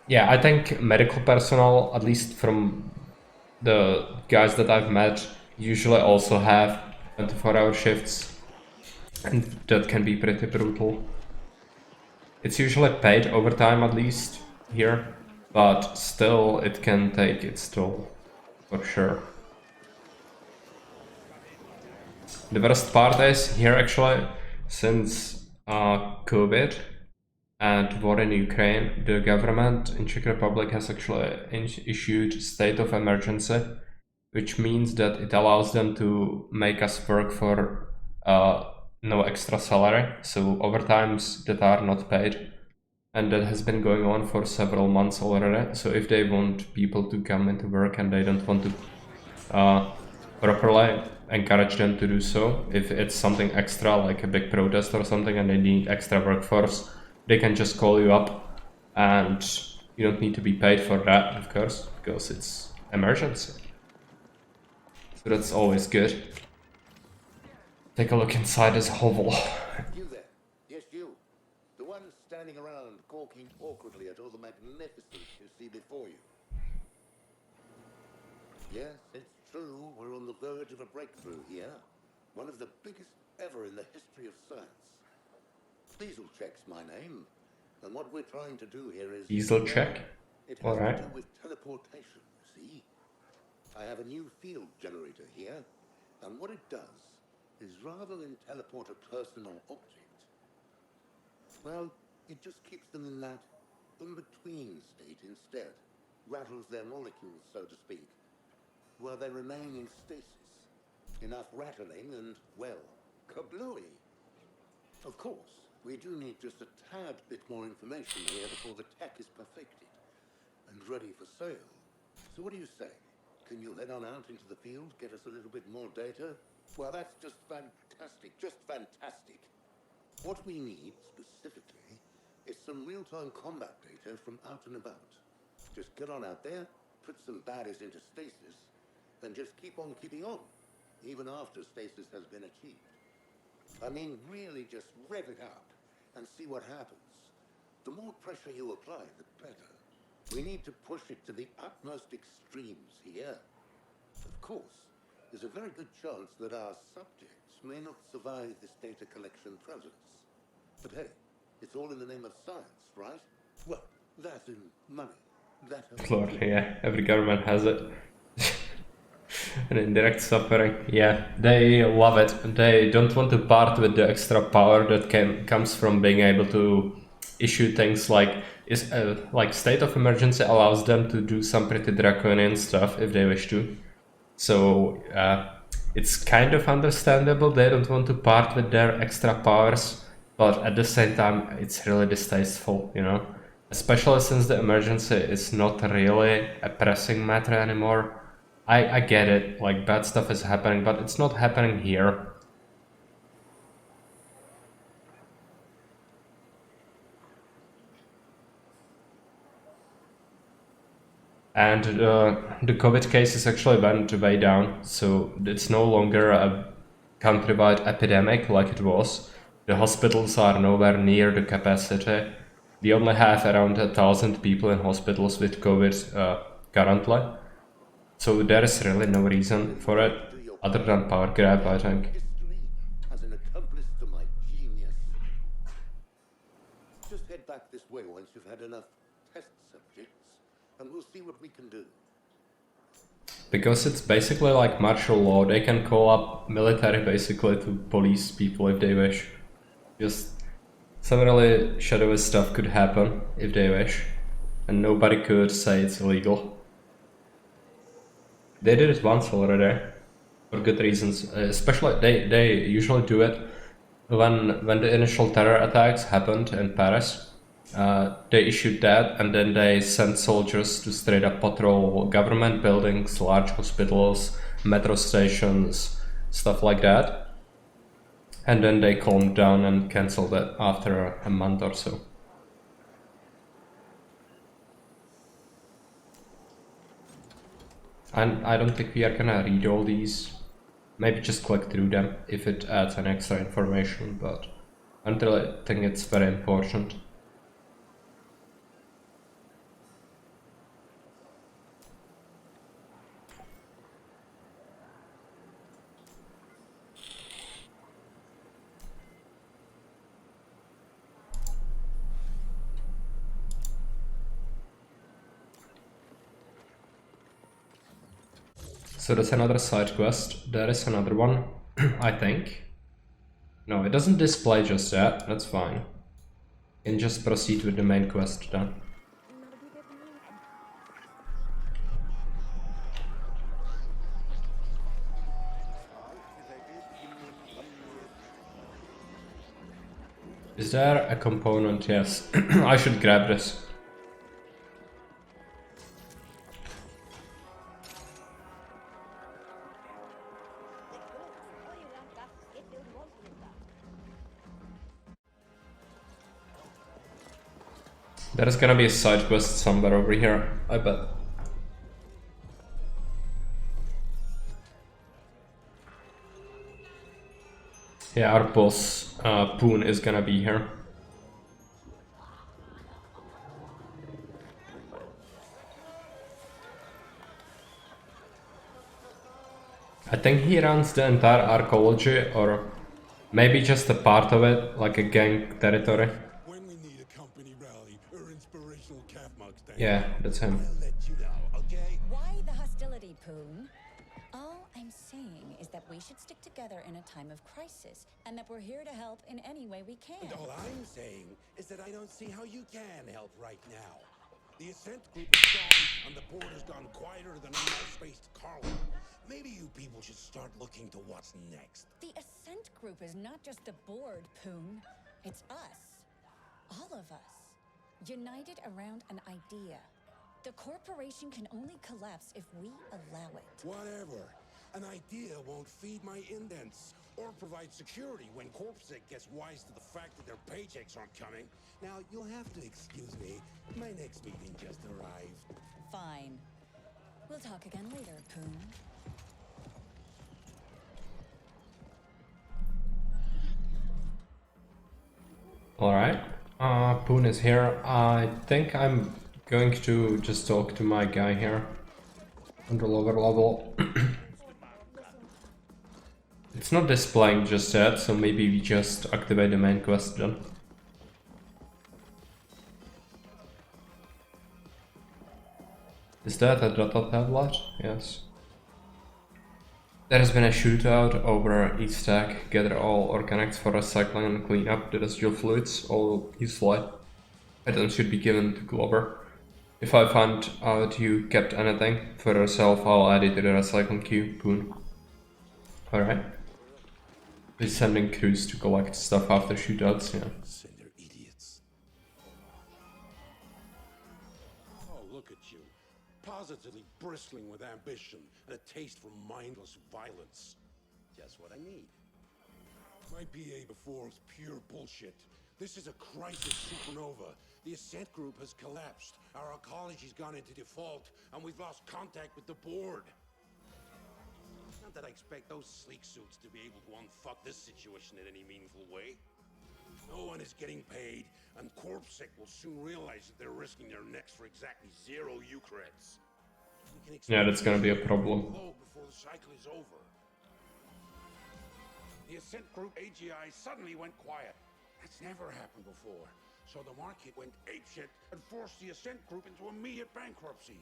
Yeah, I think medical personnel, at least from the guys that I've met, usually also have 24-hour shifts. And that can be pretty brutal. It's usually paid overtime, at least here, but still it can take its toll, for sure. The worst part is here actually, since COVID and war in Ukraine, the government in Czech Republic has actually issued state of emergency, which means that it allows them to make us work for no extra salary, so overtimes that are not paid. And that has been going on for several months already. So if they want people to come into work and they don't want to properly encourage them to do so, if it's something extra like a big protest or something and they need extra workforce, they can just call you up and you don't need to be paid for that, of course, because it's emergency. So that's always good. Take a look inside this hovel. You there? Yes, you. The one standing around gawking awkwardly at all the magnificence you see before you. Yes, it's true. We're on the verge of a breakthrough here. One of the biggest ever in the history of science. Dieselcheck's my name. And what we're trying to do here is... Dieselcheck? It has Alright. to do with teleportation, see? I have a new field generator here. And what it does is rather than teleport a person or object, well, it just keeps them in that in-between state instead. Rattles their molecules, so to speak, where they remain in stasis. Enough rattling and, well, kablooey. Of course, we do need just a tad bit more information here before the tech is perfected and ready for sale. So what do you say? Can you head on out into the field, get us a little bit more data? Well, that's just fantastic, just fantastic. What we need, specifically, is some real-time combat data from out and about. Just get on out there, put some baddies into stasis, and just keep on keeping on, even after stasis has been achieved. I mean, really just rev it up and see what happens. The more pressure you apply, the better. We need to push it to the utmost extremes here. Of course, there's a very good chance that our subjects may not survive this data collection process. But hey, it's all in the name of science, right? Well, that and money. That and Lord, yeah, every government has it. An indirect suffering. Yeah, they love it. They don't want to part with the extra power that comes from being able to issue things like state of emergency allows them to do some pretty draconian stuff if they wish to. So it's kind of understandable they don't want to part with their extra powers, but at the same time it's really distasteful, you know? Especially since the emergency is not really a pressing matter anymore. I get it, like bad stuff is happening, but it's not happening here. And the COVID cases actually went way down, so it's no longer a countrywide epidemic like it was. The hospitals are nowhere near the capacity. We only have around 1,000 people in hospitals with COVID currently. So there is really no reason for it, other than power grab, I think. history as an accomplice to my genius. Just head back this way once you've had enough test subjects, and we'll see what we can do. Because it's basically like martial law, they can call up military basically to police people if they wish. Just some really shadowy stuff could happen if they wish, and nobody could say it's illegal. They did it once already, for good reasons. Especially they usually do it when the initial terror attacks happened in Paris. They issued that, and then they sent soldiers to straight up patrol government buildings, large hospitals, metro stations, stuff like that. And then they calmed down and cancelled it after a month or so. And I don't think we are gonna read all these. Maybe just click through them if it adds an extra information, but I don't really think it's very important. So that's another side quest. There is another one, I think. No, it doesn't display just yet. That's fine. You can just proceed with the main quest then. Is there a component? Yes. I should grab this. There's gonna be a side quest somewhere over here, I bet. Yeah, our boss, Poon, is gonna be here. I think he runs the entire archaeology, or maybe just a part of it, like a gang territory. When we need a company rally or inspirational calf mugs, Yeah, that's him. I'll let you know, okay? Why the hostility, Poon? All I'm saying is that we should stick together in a time of crisis, and that we're here to help in any way we can. And all I'm saying is that I don't see how you can help right now. The Ascent group is gone, and the board has gone quieter than a mouse-faced collar. Maybe you people should start looking to what's next. The Ascent group is not just the board, Poon. It's us. All of us. United around an idea. The corporation can only collapse if we allow it. Whatever. An idea won't feed my indents or provide security when Corpsec gets wise to the fact that their paychecks aren't coming. Now, you'll have to excuse me. My next meeting just arrived. Fine. We'll talk again later, Poon. Alright, Poon is here. I think I'm going to just talk to my guy here on the lower level. It's not displaying just yet, so maybe we just activate the main quest then. Is that a data tablet? Yes. There has been a shootout over each stack. Gather all organics for recycling and clean up the residual fluids. All useful items should be given to Glover. If I find out you kept anything for yourself, I'll add it to the recycling queue. Poon. Alright. We're sending crews to collect stuff after shootouts, yeah. Send their idiots. Oh, look at you. Positively bristling with ambition and a taste for mindless violence. Just what I need. My PA before was pure bullshit. This is a crisis supernova. The Ascent group has collapsed. Our ecology's gone into default, and we've lost contact with the board. Not that I expect those sleek suits to be able to unfuck this situation in any meaningful way. No one is getting paid, and Corpsec will soon realize that they're risking their necks for exactly 0 Eucreds. Yeah, that's gonna be a problem. Before the cycle is over. The Ascent Group AGI suddenly went quiet. That's never happened before. So the market went apeshit and forced the Ascent group into immediate bankruptcy.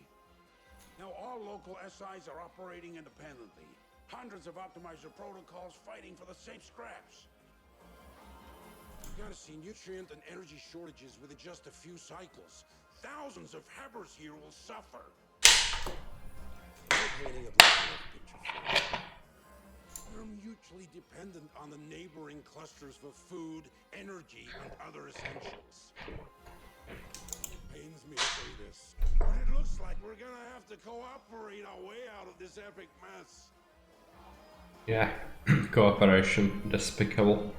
Now all local SIs are operating independently. Hundreds of optimizer protocols fighting for the same scraps. You gotta see nutrient and energy shortages within just a few cycles. Thousands of Habbers here will suffer. I'm painting a black and white picture for you. We're mutually dependent on the neighboring clusters for food, energy, and other essentials. It pains me to say this, but it looks like we're gonna have to cooperate our way out of this epic mess. Yeah, cooperation, despicable.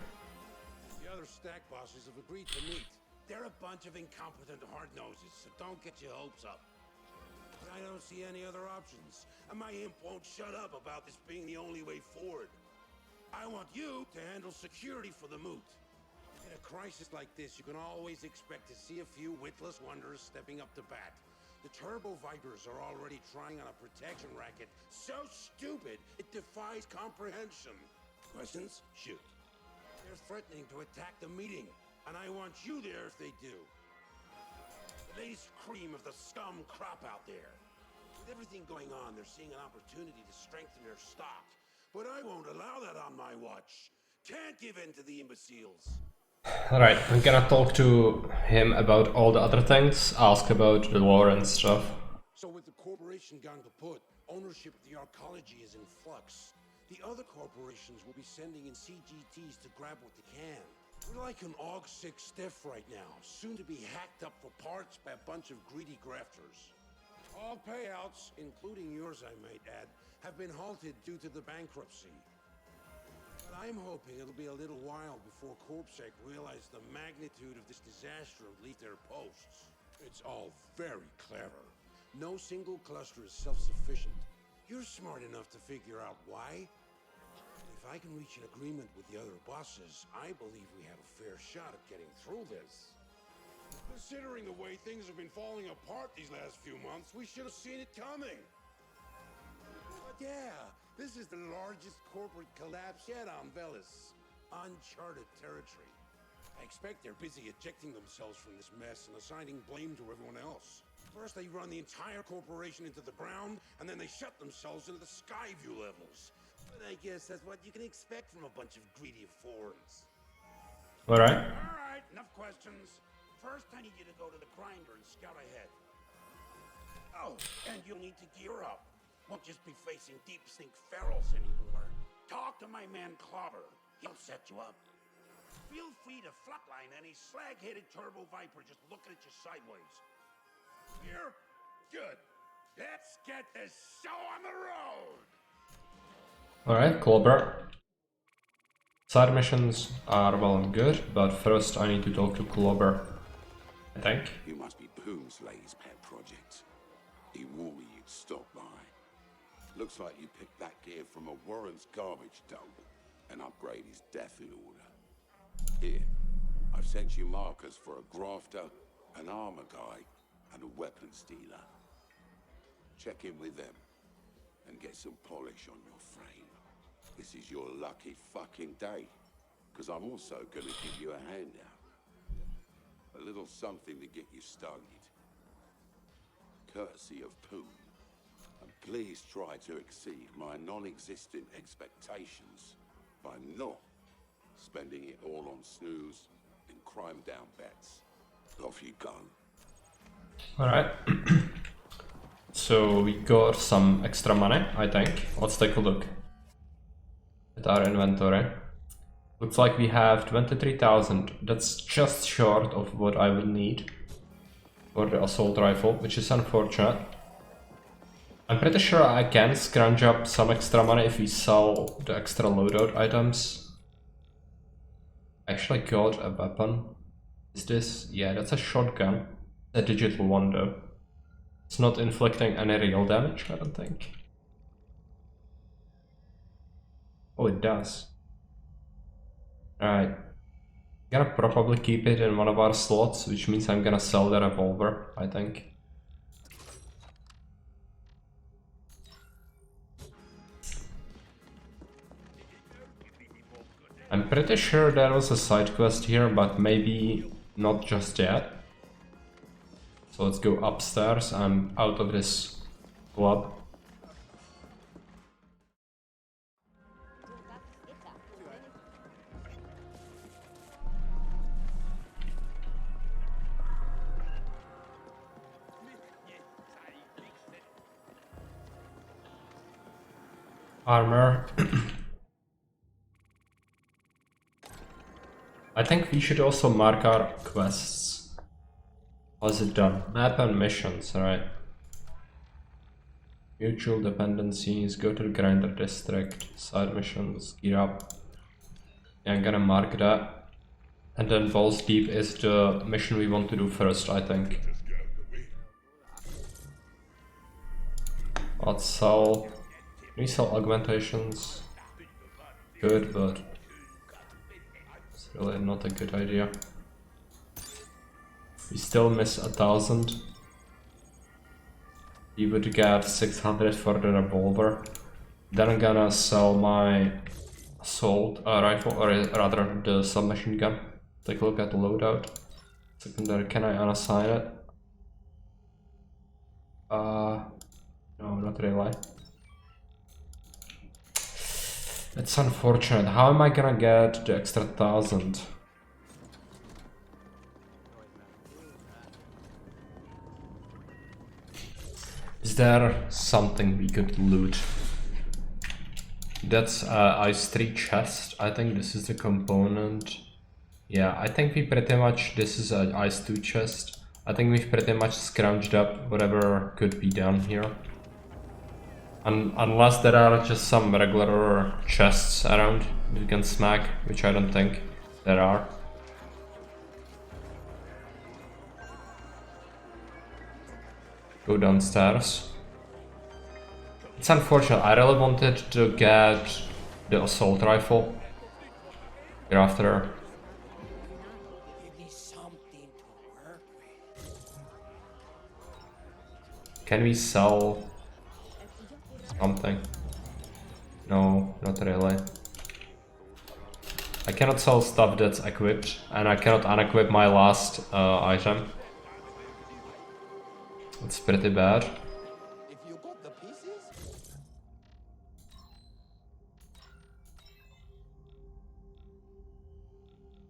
The other stack bosses have agreed to meet. They're a bunch of incompetent hard-noses, so don't get your hopes up. But I don't see any other options, and my imp won't shut up about this being the only way forward. I want you to handle security for the moot. In a crisis like this, you can always expect to see a few witless wonders stepping up to bat. The Turbo Vipers are already trying on a protection racket so stupid it defies comprehension. Questions? Shoot. They're threatening to attack the meeting, and I want you there if they do. The latest cream of the scum crop out there. With everything going on, they're seeing an opportunity to strengthen their stock. But I won't allow that on my watch. Can't give in to the imbeciles. Alright, I'm gonna talk to him about all the other things, ask about the lore and stuff. So with the corporation gone kaput, ownership of the arcology is in flux. The other corporations will be sending in CGTs to grab what they can. We're like an AUG-6 stiff right now, soon to be hacked up for parts by a bunch of greedy grafters. All payouts, including yours I might add, have been halted due to the bankruptcy. But I'm hoping it'll be a little while before CorpSec realize the magnitude of this disaster and leave their posts. It's all very clever. No single cluster is self-sufficient. You're smart enough to figure out why. If I can reach an agreement with the other bosses, I believe we have a fair shot at getting through this. Considering the way things have been falling apart these last few months, we should have seen it coming. But yeah, this is the largest corporate collapse yet on Velis. Uncharted territory. I expect they're busy ejecting themselves from this mess and assigning blame to everyone else. First they run the entire corporation into the ground, and then they shut themselves into the Skyview levels. But I guess that's what you can expect from a bunch of greedy foreigners. Alright. Alright, enough questions. First, I need you to go to the grinder and scout ahead. Oh, and you'll need to gear up. Won't just be facing deep sink ferals anymore. Talk to my man Clobber. He'll set you up. Feel free to flatline any slag-headed Turbo Viper just looking at you sideways. Here? Good. Let's get this show on the road! Alright, Clobber. Side missions are well and good, but first I need to talk to Clobber, I think. You must be Boomslay's pet project. He warned me you'd stop by. Looks like you picked that gear from a Warren's garbage dump and upgrade his death in order. Here, I've sent you markers for a grafter, an armor guy, and a weapons dealer. Check in with them and get some polish on your frame. This is your lucky fucking day, because I'm also gonna give you a handout. A little something to get you started. Courtesy of Poon. And please try to exceed my non-existent expectations by not spending it all on snooze and crime-down bets. Off you go. Alright. So we got some extra money, I think. Let's take a look at our inventory. Looks like we have 23,000. That's just short of what I will need for the assault rifle, which is unfortunate. I'm pretty sure I can scrounge up some extra money if we sell the extra loadout items. I actually got a weapon. Is this? Yeah, that's a shotgun. A digital one though. It's not inflicting any real damage, I don't think. Oh, it does. Alright. Gonna probably keep it in one of our slots, which means I'm gonna sell the revolver, I think. I'm pretty sure there was a side quest here, but maybe not just yet. So let's go upstairs and out of this club. Armor. I think we should also mark our quests. How's it done? Map and missions, right? Mutual dependencies, go to the grinder district, side missions, gear up. Yeah, I'm gonna mark that. And then Balls Deep is the mission we want to do first, I think. Let's sell... Can we sell augmentations? Good, but... it's really not a good idea. We still miss 1,000. We would get 600 for the revolver. Then I'm gonna sell my assault rifle, or rather the submachine gun. Take a look at the loadout. Secondary, can I unassign it? No, not really. It's unfortunate. How am I gonna get the extra 1,000? Is there something we could loot? That's Ice 3 chest. I think this is the component. Yeah, I think we pretty much... this is an Ice 2 chest. I think we've pretty much scrounged up whatever could be done here. Unless there are just some regular chests around we can smack, which I don't think there are. Go downstairs. It's unfortunate, I really wanted to get the assault rifle. Hereafter. Can we sell something? No, not really. I cannot sell stuff that's equipped, and I cannot unequip my last item. It's pretty bad.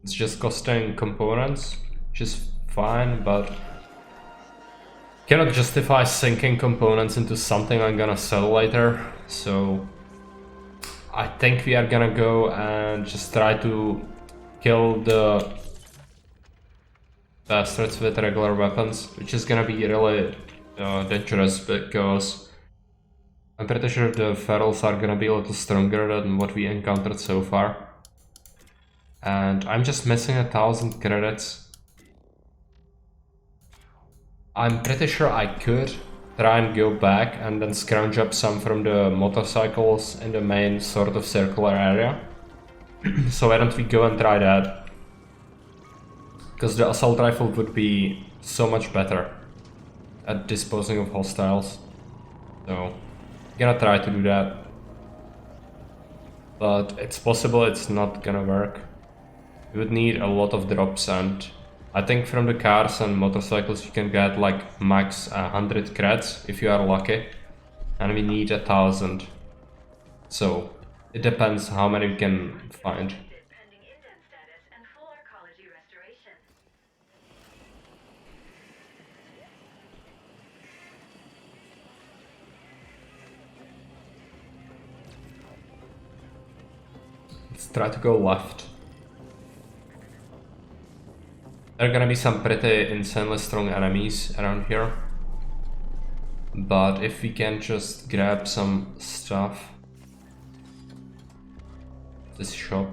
It's just costing components, which is fine, but cannot justify sinking components into something I'm gonna sell later. So I think we are gonna go and just try to kill the bastards with regular weapons, which is gonna be really dangerous because I'm pretty sure the ferals are gonna be a little stronger than what we encountered so far. And I'm just missing 1,000 credits. I'm pretty sure I could try and go back and then scrounge up some from the motorcycles in the main sort of circular area. So why don't we go and try that? Because the assault rifle would be so much better at disposing of hostiles. So I'm gonna try to do that. But it's possible it's not gonna work. You would need a lot of drops, and I think from the cars and motorcycles you can get like max 100 creds if you are lucky, and we need 1,000. So it depends how many we can find. Pending indent status and full arcology restoration. Let's try to go left. There are gonna be some pretty insanely strong enemies around here. But if we can just grab some stuff. This shop.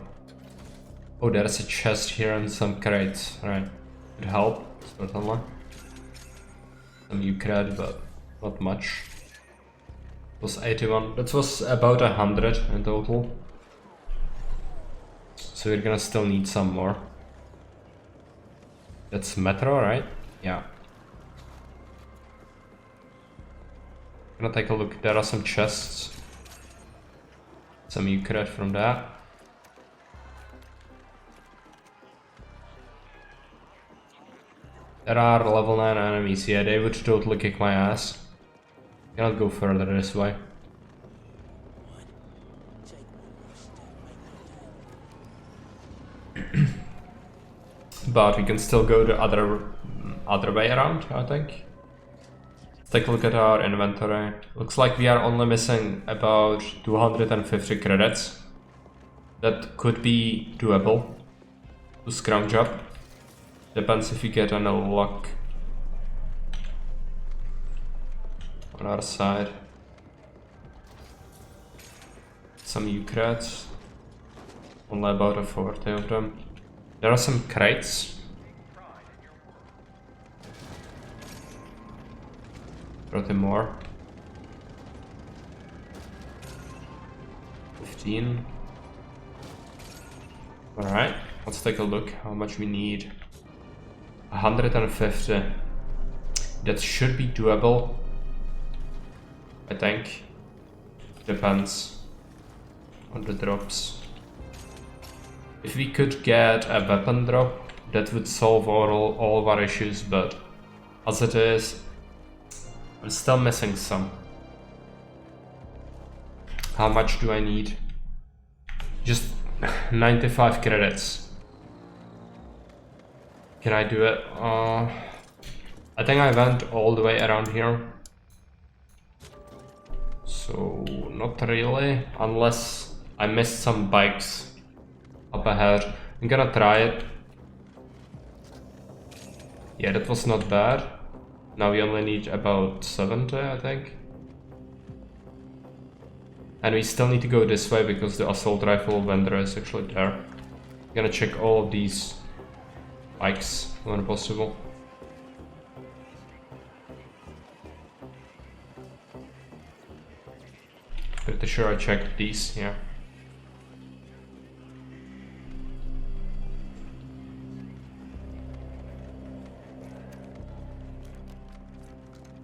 Oh, there's a chest here and some crates. Right. Could help, certainly. Some Ukraine, but not much. It was 81. That was about 100 in total. So we're gonna still need some more. That's metro, right? Yeah. Gonna take a look. There are some chests. Some Ukraine from that. There are level 9 enemies, yeah, they would totally kick my ass. Cannot go further this way. But we can still go the other way around, I think. Let's take a look at our inventory. Looks like we are only missing about 250 credits. That could be doable to scrounge up. Depends if you get any luck on our side. Some U-crates. Only about 40 of them. There are some crates. Pretty more. 15. Alright, let's take a look how much we need. 150. That should be doable, I think. Depends on the drops. If we could get a weapon drop, that would solve all of our issues, but as it is, I'm still missing some. How much do I need? Just 95 credits. Can I do it? I think I went all the way around here. So, not really, unless I missed some bikes up ahead. I'm gonna try it. Yeah, that was not bad. Now we only need about 70, I think. And we still need to go this way because the assault rifle vendor is actually there. I'm gonna check all of these bikes when possible. Pretty sure I checked these, yeah.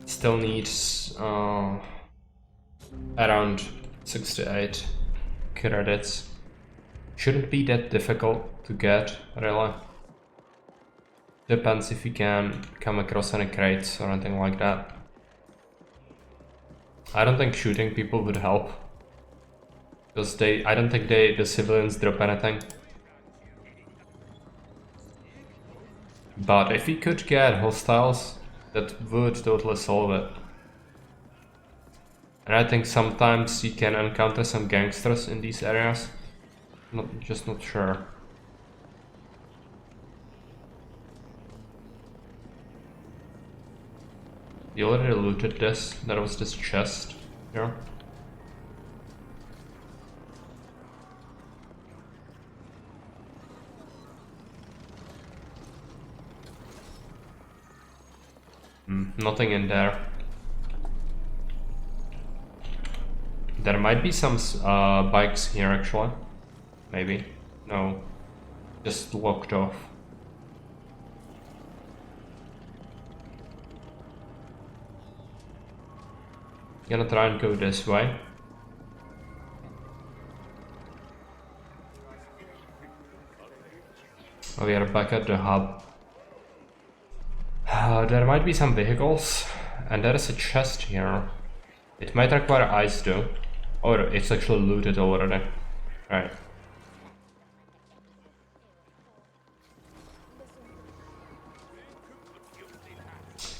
Still needs around 68 credits. Shouldn't be that difficult to get, really. Depends if you can come across any crates or anything like that. I don't think shooting people would help, because I don't think the civilians drop anything. But if we could get hostiles, that would totally solve it. And I think sometimes you can encounter some gangsters in these areas. Just not sure. We already looted this. There was this chest here. Nothing in there. There might be some bikes here actually. Maybe. No. Just locked off. Gonna try and go this way. Oh, we are back at the hub. There might be some vehicles, and there is a chest here. It might require ice though, or it's actually looted already. Right.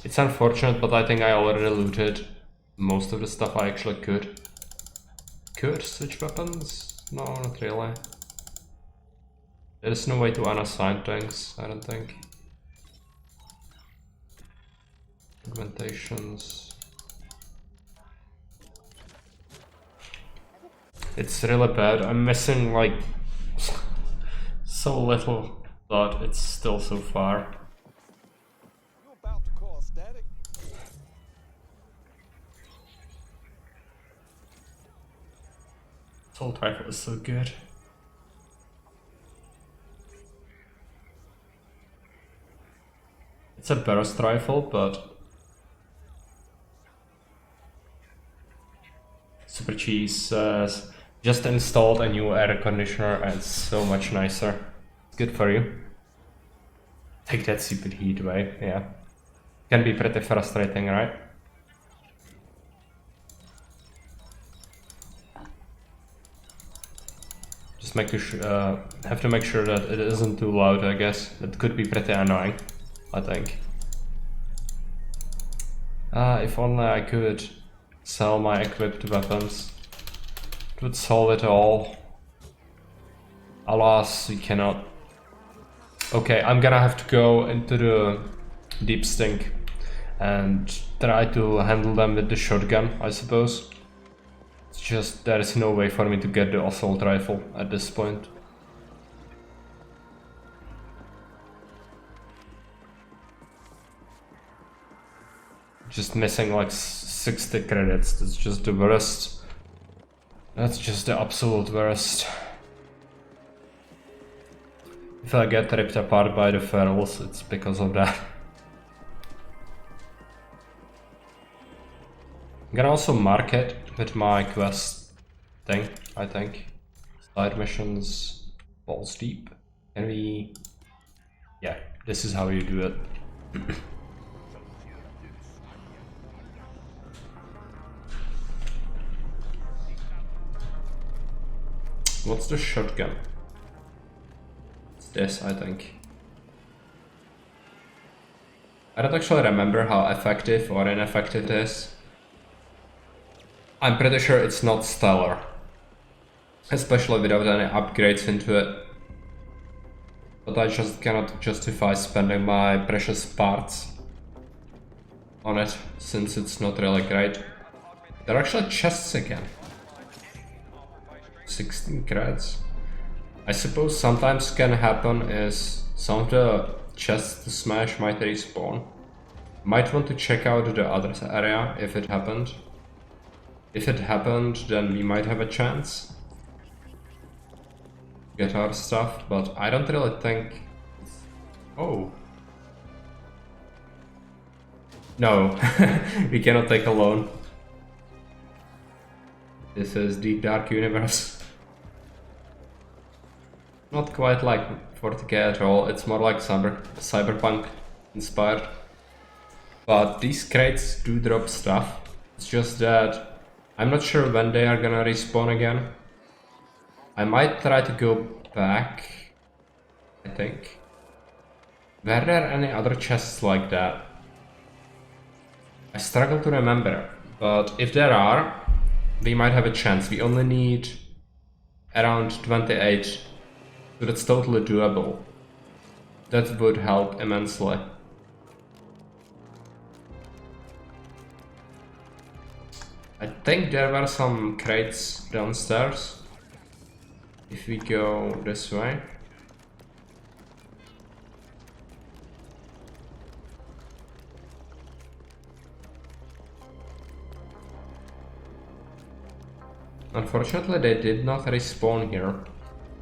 It's unfortunate, but I think I already looted most of the stuff I actually could. Could switch weapons? No, not really. There's no way to unassign things, I don't think. Augmentations. It's really bad. I'm missing like so little, but it's still so far. You about to cause static? Assault rifle is so good. It's a burst rifle, but Super Cheese says, just installed a new air conditioner and it's so much nicer. It's good for you. Take that stupid heat away, yeah. Can be pretty frustrating, right? Just have to make sure that it isn't too loud, I guess. It could be pretty annoying, I think. If only I could sell my equipped weapons. It would solve it all. Alas, we cannot. Okay, I'm gonna have to go into the deep stink and try to handle them with the shotgun, I suppose. It's just there is no way for me to get the assault rifle at this point. Just missing like 60 credits, that's just the worst. That's just the absolute worst. If I get ripped apart by the ferals, it's because of that. I'm gonna also mark it with my quest thing, I think. Side missions, balls deep. Can we... Yeah, this is how you do it. What's the shotgun? It's this, I think. I don't actually remember how effective or ineffective it is. I'm pretty sure it's not stellar. Especially without any upgrades into it. But I just cannot justify spending my precious parts on it, since it's not really great. There are actually chests again. 16 creds. I suppose sometimes can happen is some of the chests to smash might respawn. Might want to check out the other area if it happened. If it happened, then we might have a chance to get our stuff, but I don't really think... Oh. No, we cannot take a loan. This is Deep Dark Universe. Not quite like 40k at all, it's more like Cyberpunk inspired. But these crates do drop stuff, it's just that I'm not sure when they are gonna respawn again. I might try to go back, I think. Were there any other chests like that? I struggle to remember, but if there are, we might have a chance. We only need around 28, so that's totally doable. That would help immensely. I think there were some crates downstairs. If we go this way. Unfortunately, they did not respawn here.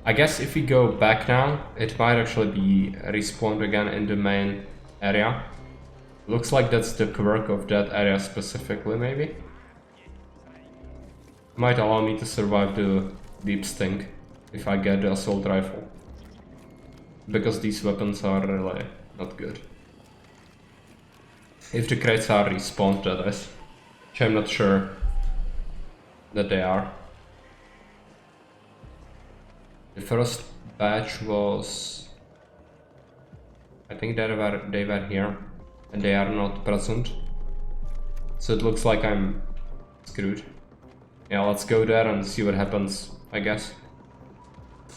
I guess if we go back now, it might actually be respawned again in the main area. Looks like that's the quirk of that area specifically, maybe. Might allow me to survive the deep stink if I get the assault rifle. Because these weapons are really not good. If the crates are respawned, that is. Which I'm not sure that they are. The first batch was... I think they were here. And they are not present. So it looks like I'm screwed. Yeah, let's go there and see what happens, I guess.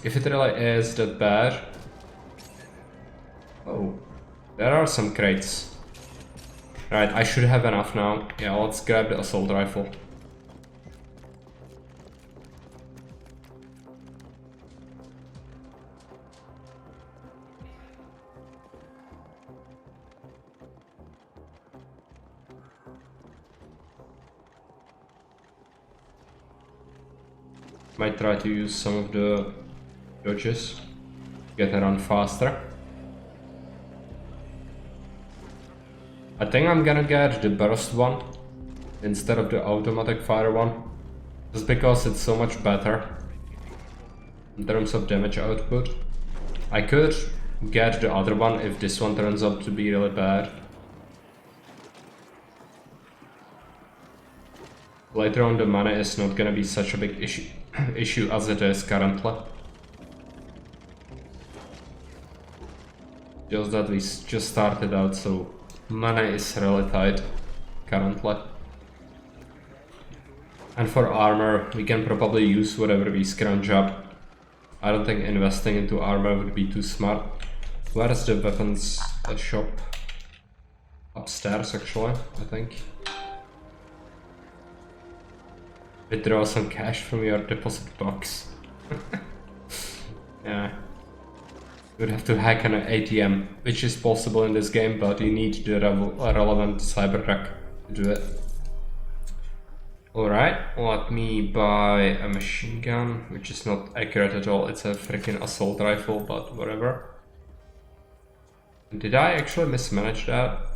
If it really is that bad... Oh, there are some crates. Right, I should have enough now. Yeah, let's grab the assault rifle. Might try to use some of the dodges, get around faster. I think I'm gonna get the burst one instead of the automatic fire one, just because it's so much better in terms of damage output. I could get the other one if this one turns out to be really bad. Later on the money is not gonna be such a big issue as it is currently. Just that we just started out, so money is really tight currently. And for armor, we can probably use whatever we scrounge up. I don't think investing into armor would be too smart. Where is the weapons shop? Upstairs, actually, I think. Withdraw some cash from your deposit box. Yeah. You would have to hack an ATM, which is possible in this game, but you need the relevant cybertech to do it. Alright, let me buy a machine gun, which is not accurate at all. It's a freaking assault rifle, but whatever. Did I actually mismanage that?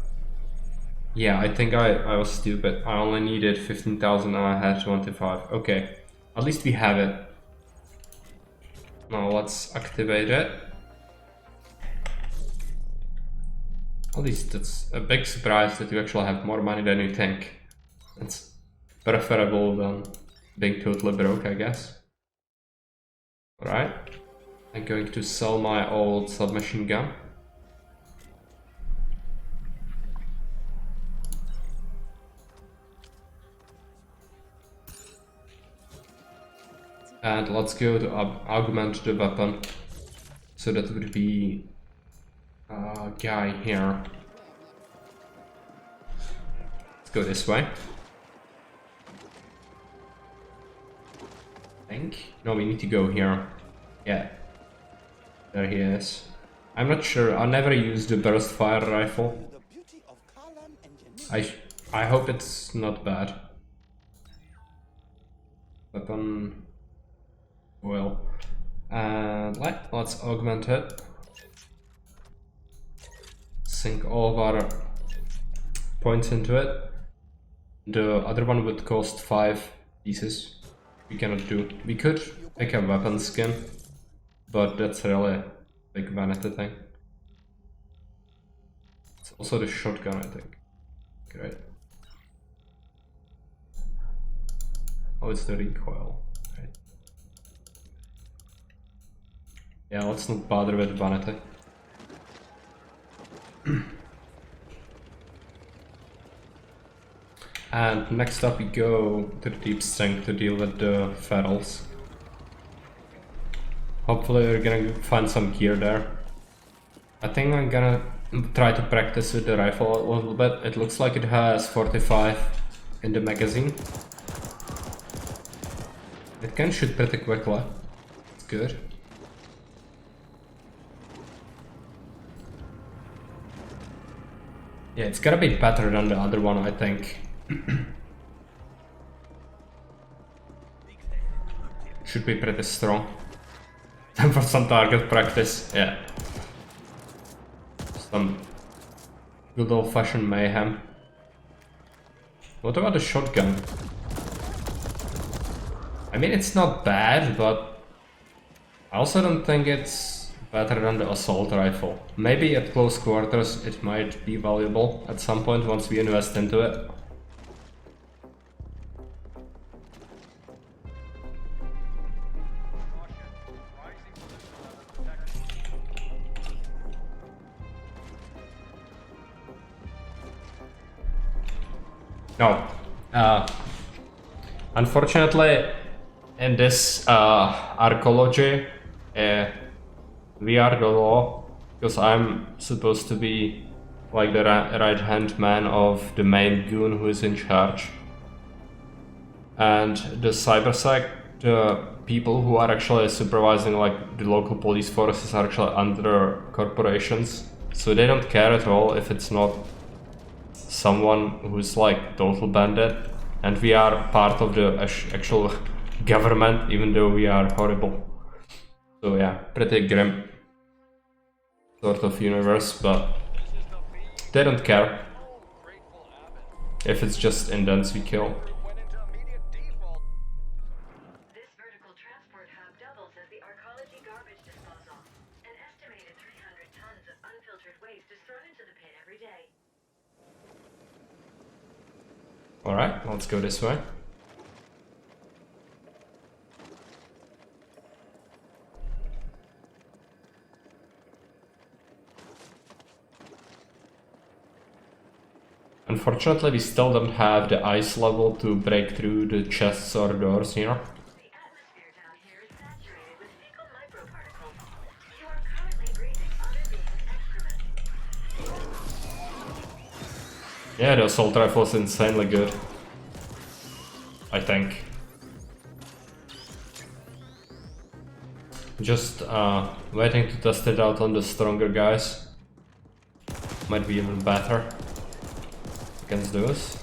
Yeah, I think I was stupid. I only needed 15,000 and I had 25. Okay, at least we have it. Now let's activate it. At least it's a big surprise that you actually have more money than you think. That's preferable than being totally broke, I guess. Alright. I'm going to sell my old submachine gun. And let's go to augment the weapon. So that would be a guy here. Let's go this way. I think. No, we need to go here. Yeah. There he is. I'm not sure. I never used the burst fire rifle. I hope it's not bad. Weapon. Well, and let's augment it. Sink all of our points into it. The other one would cost 5 pieces. We cannot do. We could pick a weapon skin, but that's really a big vanity thing. It's also the shotgun, I think. Great. Oh, it's the recoil. Right. Yeah, let's not bother with vanity. And next up we go to the deep strength to deal with the ferals. Hopefully we're gonna find some gear there. I think I'm gonna try to practice with the rifle a little bit. It looks like it has 45 in the magazine. It can shoot pretty quickly. It's good. Yeah, it's gotta be better than the other one, I think. Should be pretty strong. Time for some target practice, yeah. Some good old-fashioned mayhem. What about the shotgun? I mean, it's not bad, but I also don't think it's better than the assault rifle. Maybe at close quarters it might be valuable at some point once we invest into it. No. Unfortunately, in this archaeology, we are the law, because I'm supposed to be like the right-hand man of the main goon who is in charge. And the cybersec, the people who are actually supervising like the local police forces are actually under corporations, so they don't care at all if it's not someone who's like total bandit, and we are part of the actual government, even though we are horrible. So yeah, pretty grim sort of universe, but they don't care if it's just indents we kill. This vertical transport hub doubles as the arcology garbage disposal. An estimated 300 tons. Alright, let's go this way. Unfortunately, we still don't have the ice level to break through the chests or doors here. The atmosphere down here is saturated with fecal microparticles. You are currently breathing other beings' excrement. Yeah, the assault rifle is insanely good. I think. Just waiting to test it out on the stronger guys. Might be even better against those.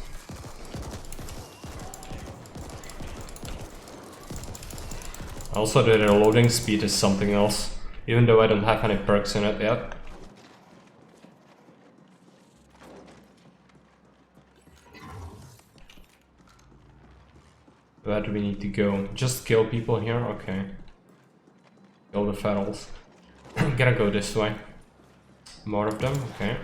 Also, the reloading speed is something else, even though I don't have any perks in it yet. Where do we need to go? Just kill people here? Okay. Kill the ferals. Gotta go this way. More of them? Okay.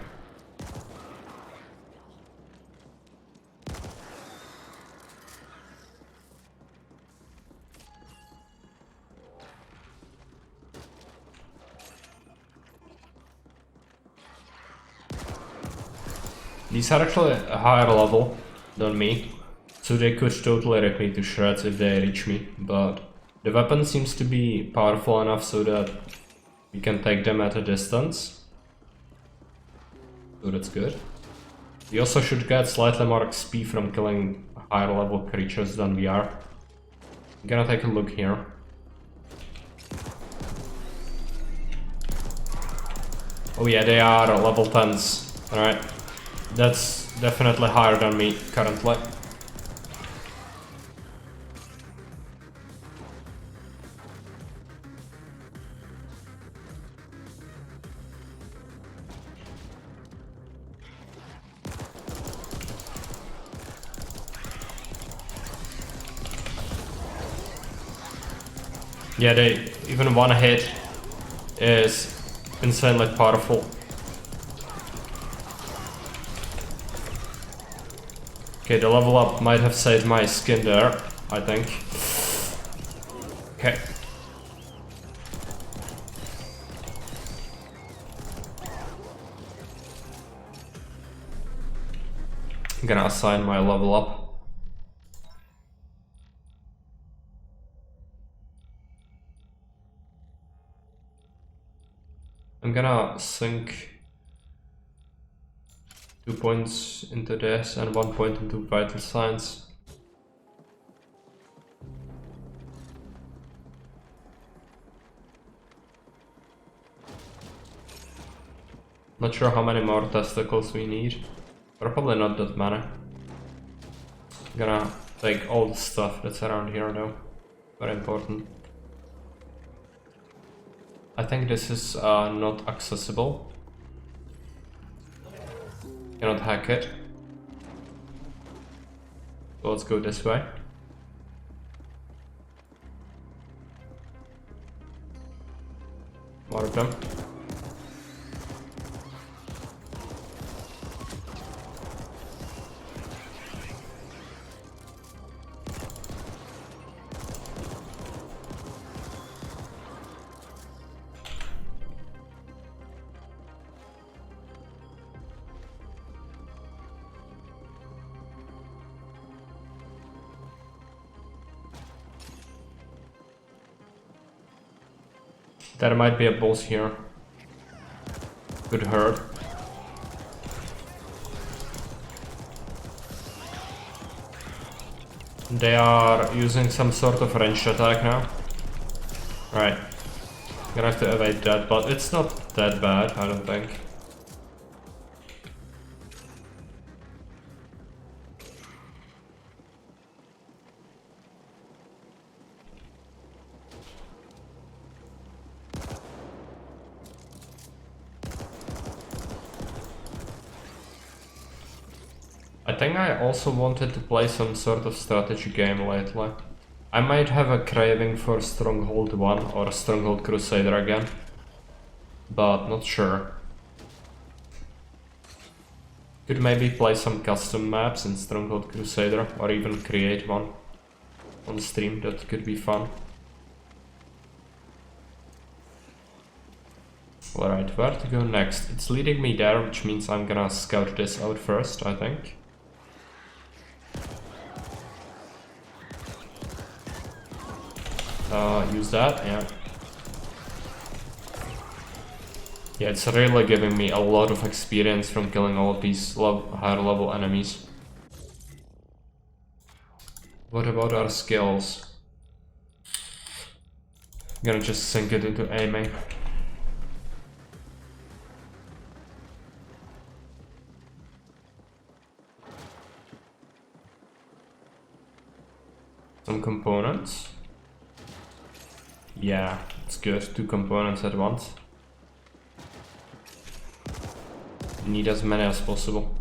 These are actually a higher level than me, so they could totally rip me to shreds if they reach me, but the weapon seems to be powerful enough so that we can take them at a distance. So that's good. We also should get slightly more XP from killing higher level creatures than we are. I'm gonna take a look here. Oh yeah, they are level 10s. Alright. That's definitely higher than me currently. Yeah, they even one hit is insanely powerful. Okay, the level up might have saved my skin there, I think. Okay. I'm gonna assign my level up. I'm gonna sink 2 points into this and 1 point into vital signs. Not sure how many more testicles we need. Probably not that many. I'm gonna take all the stuff that's around here though. Very important. I think this is not accessible. Cannot hack it. So let's go this way. More of them. There might be a boss here. Could hurt. They are using some sort of ranged attack now. Right. Gonna have to evade that, but it's not that bad, I don't think. I think I also wanted to play some sort of strategy game lately. I might have a craving for Stronghold 1 or Stronghold Crusader again, but not sure. Could maybe play some custom maps in Stronghold Crusader, or even create one on stream. That could be fun. Alright, where to go next? It's leading me there, which means I'm gonna scout this out first, I think. Use that, yeah. Yeah, it's really giving me a lot of experience from killing all of these higher level enemies. What about our skills? I'm gonna just sink it into aiming. Some components. Yeah, it's good. 2 components at once. Need as many as possible.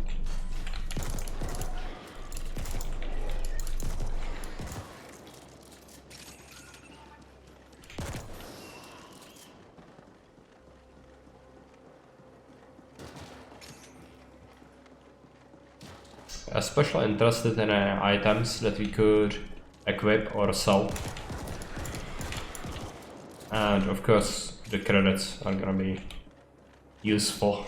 Especially interested in items that we could equip or sell. And of course, the credits are gonna be useful.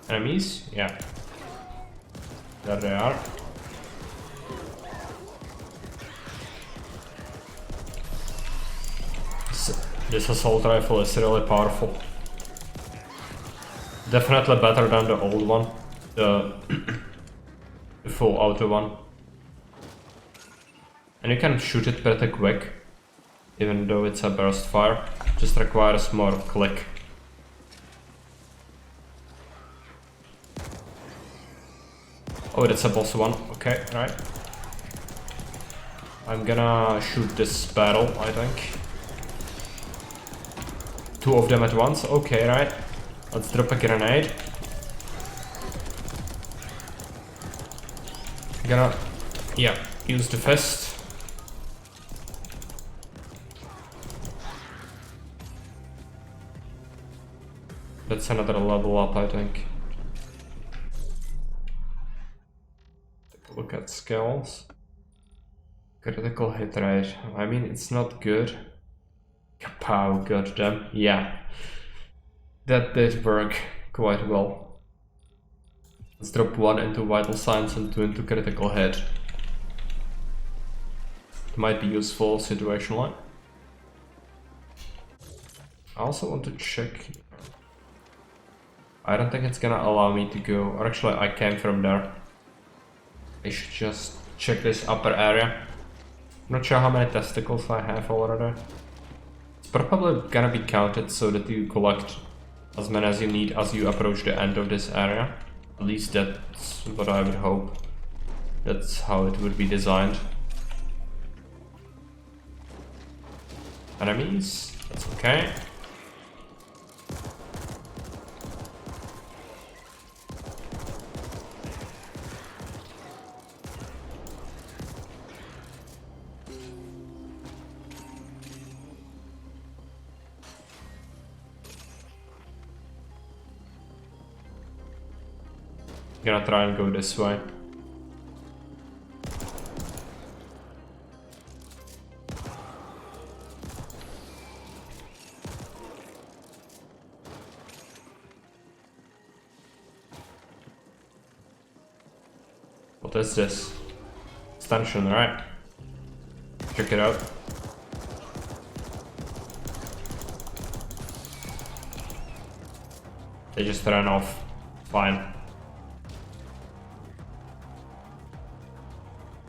Enemies? Yeah. There they are. This assault rifle is really powerful. Definitely better than the old one. The full auto one. And you can shoot it pretty quick. Even though it's a burst fire. Just requires more click. Oh, that's a boss one. Okay, right. I'm gonna shoot this battle, I think. 2 of them at once. Okay, right. Let's drop a grenade. Gonna, yeah, use the fist. That's another level up, I think. Look at skills. Critical hit rate. I mean, it's not good. Kapow, goddamn. Yeah. That did work quite well. Let's drop 1 into vital signs and 2 into critical hit. It might be useful situationally. I also want to check. I don't think it's gonna allow me to go. Or actually, I came from there. I should just check this upper area. I'm not sure how many testicles I have already. It's probably gonna be counted so that you collect as many as you need as you approach the end of this area. At least that's what I would hope. That's how it would be designed. Enemies? That's okay. Gonna try and go this way. What is this? Stanchion, right? Check it out. They just ran off. Fine.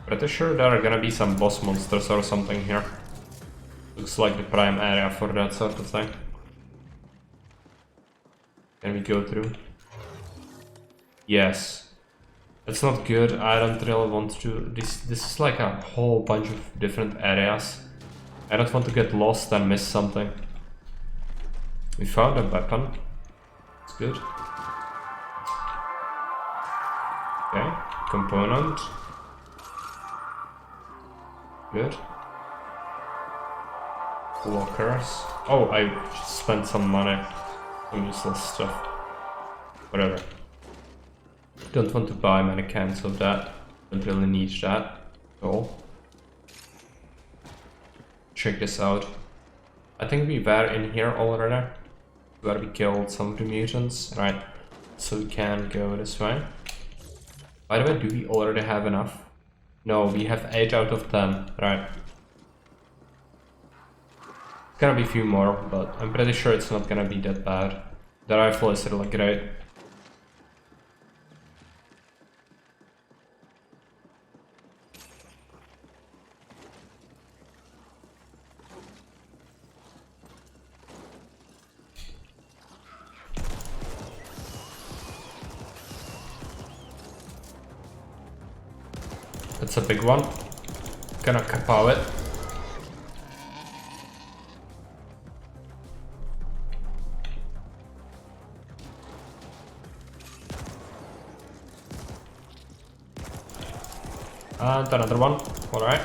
Pretty sure there are gonna be some boss monsters or something here. Looks like the prime area for that sort of thing. Can we go through? Yes. That's not good. I don't really want to. This is like a whole bunch of different areas. I don't want to get lost and miss something. We found a weapon. It's good. Okay, component. Good. Lockers. Oh, I just spent some money on useless stuff. Whatever. Don't want to buy many cans of that. Don't really need that at all. Check this out. I think we were in here already, where we killed some of the mutants, right? So we can go this way. By the way, do we already have enough? No, we have 8 out of 10, right? It's gonna be a few more, but I'm pretty sure it's not gonna be that bad. The rifle is really great. That's a big one. Gonna kapow it. And another one. Alright.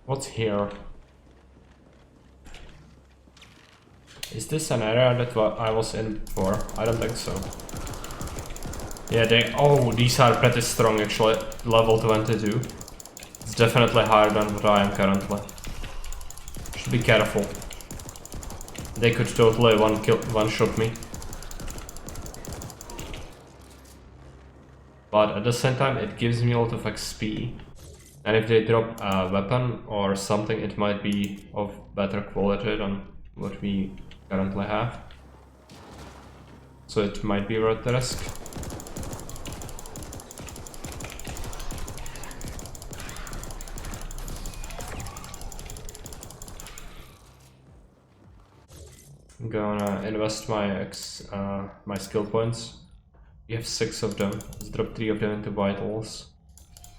What's here? Is this an area that I was in before? I don't think so. Yeah, oh, these are pretty strong actually. Level 22. It's definitely higher than what I am currently. Should be careful. They could totally one-shot me. But at the same time, it gives me a lot of XP. And if they drop a weapon or something, it might be of better quality than what we currently have. So it might be worth the risk. I'm gonna invest my skill points. We have 6 of them. Let's drop 3 of them into vitals,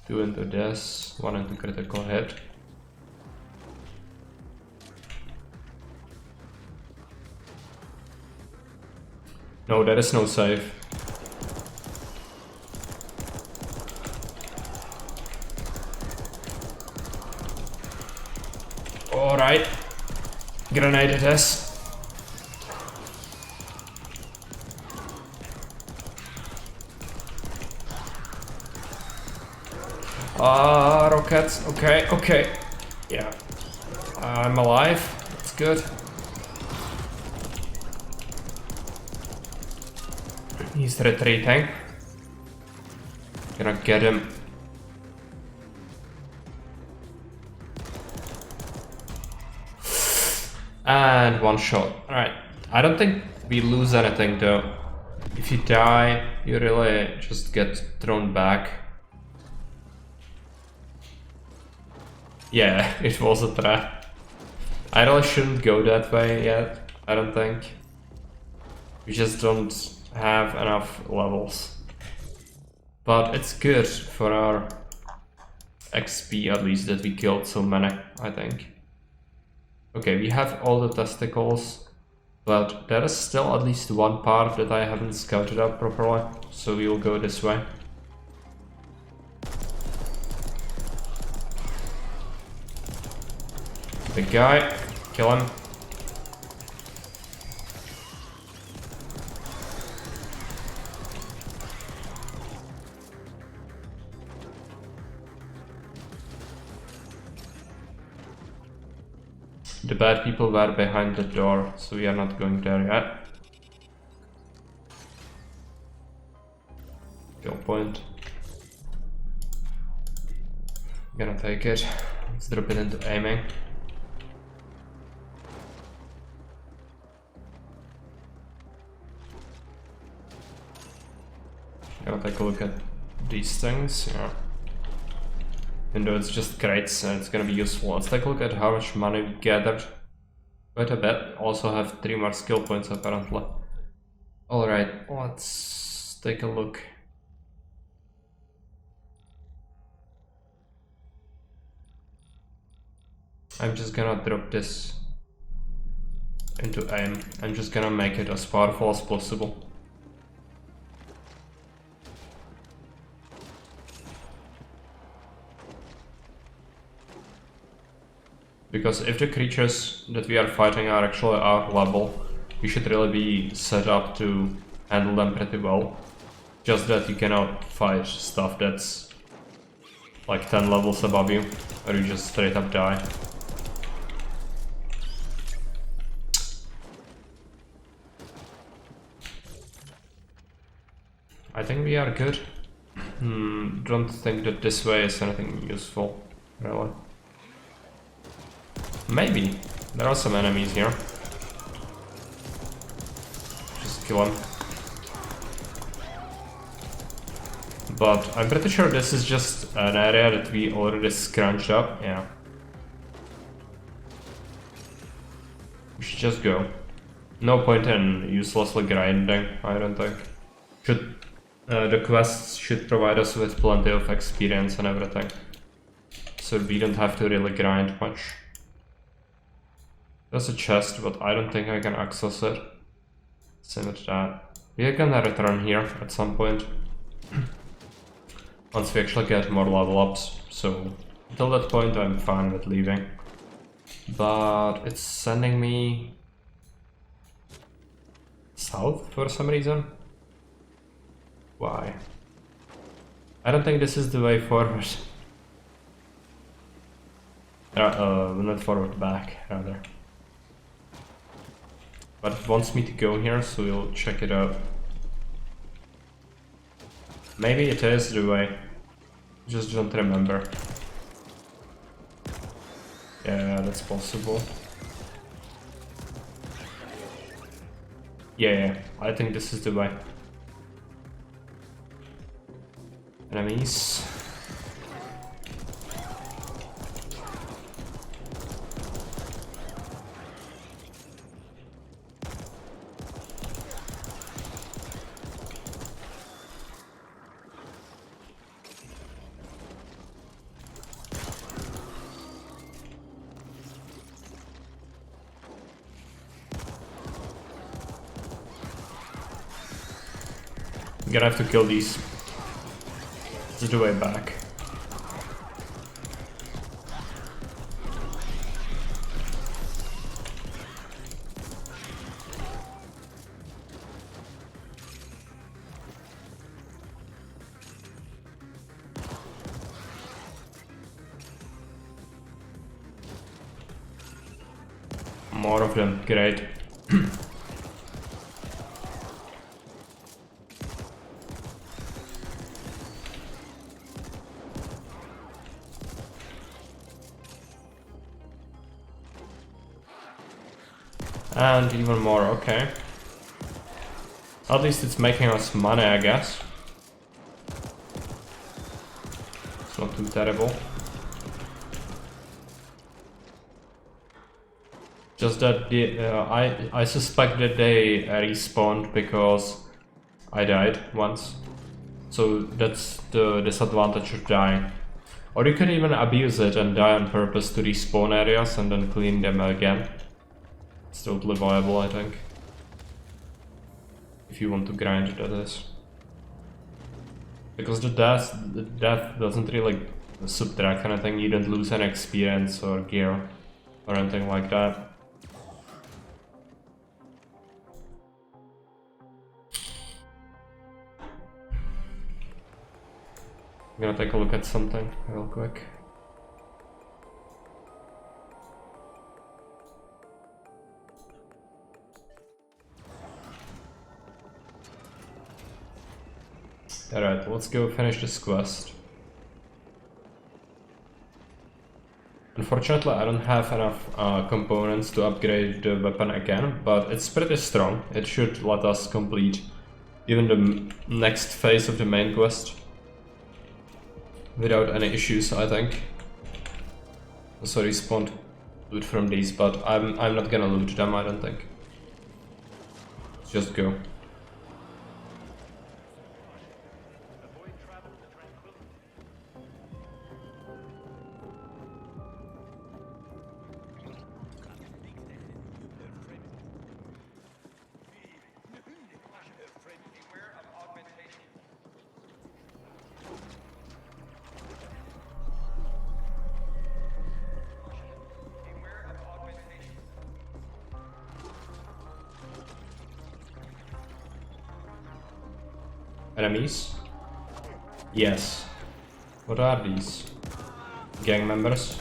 2 into this, 1 into critical hit. No, there is no save. Alright. Grenade it is. Rockets. Okay, okay. Yeah. I'm alive. That's good. He's retreating. Gonna get him. And 1 shot. Alright. I don't think we lose anything though. If you die, you really just get thrown back. Yeah, it was a trap. I really shouldn't go that way yet, I don't think. We just don't have enough levels. But it's good for our XP at least that we killed so many, I think. Okay, we have all the testicles, but there is still at least one part that I haven't scouted up properly, so we will go this way. The guy, kill him. The bad people were behind the door, so we are not going there yet. Kill point. Gonna take it. Let's drop it into aiming. Gonna take a look at these things, yeah. Even though it's just crates, it's gonna be useful. Let's take a look at how much money we gathered. Quite a bit. Also have 3 more skill points apparently. Alright, let's Let's take a look. I'm just gonna drop this into aim. I'm just gonna make it as powerful as possible. Because if the creatures that we are fighting are actually our level, we should really be set up to handle them pretty well. Just that you cannot fight stuff that's like 10 levels above you, or you just straight up die. I think we are good. Don't think that this way is anything useful, really. Maybe. There are some enemies here. Just kill them. But I'm pretty sure this is just an area that we already scrunched up. Yeah. We should just go. No point in uselessly grinding, I don't think. The quests should provide us with plenty of experience and everything. So we don't have to really grind much. There's a chest, but I don't think I can access it. Same with that. We are gonna return here at some point. Once we actually get more level ups. So until that point I'm fine with leaving. But it's sending me south for some reason. Why? I don't think this is the way forward. Not forward, back, rather. But it wants me to go here, so we'll check it out. Maybe it is the way. Just don't remember. Yeah, that's possible. Yeah, I think this is the way. Enemies. I'm gonna have to kill these. This is the way back. More of them, great. And even more, okay. At least it's making us money, I guess. It's not too terrible. Just that I suspect that they respawned because I died once. So that's the disadvantage of dying. Or you can even abuse it and die on purpose to respawn areas and then clean them again. It's totally viable, I think. If you want to grind, that is. Because the death doesn't really subtract anything, you don't lose any experience or gear or anything like that. I'm gonna take a look at something real quick. Alright, let's go finish this quest. Unfortunately, I don't have enough components to upgrade the weapon again, but it's pretty strong. It should let us complete even the next phase of the main quest without any issues, I think. Also respawned loot from these, but I'm not gonna loot them, I don't think. Let's just go. enemies? Yes. What are these? Gang members?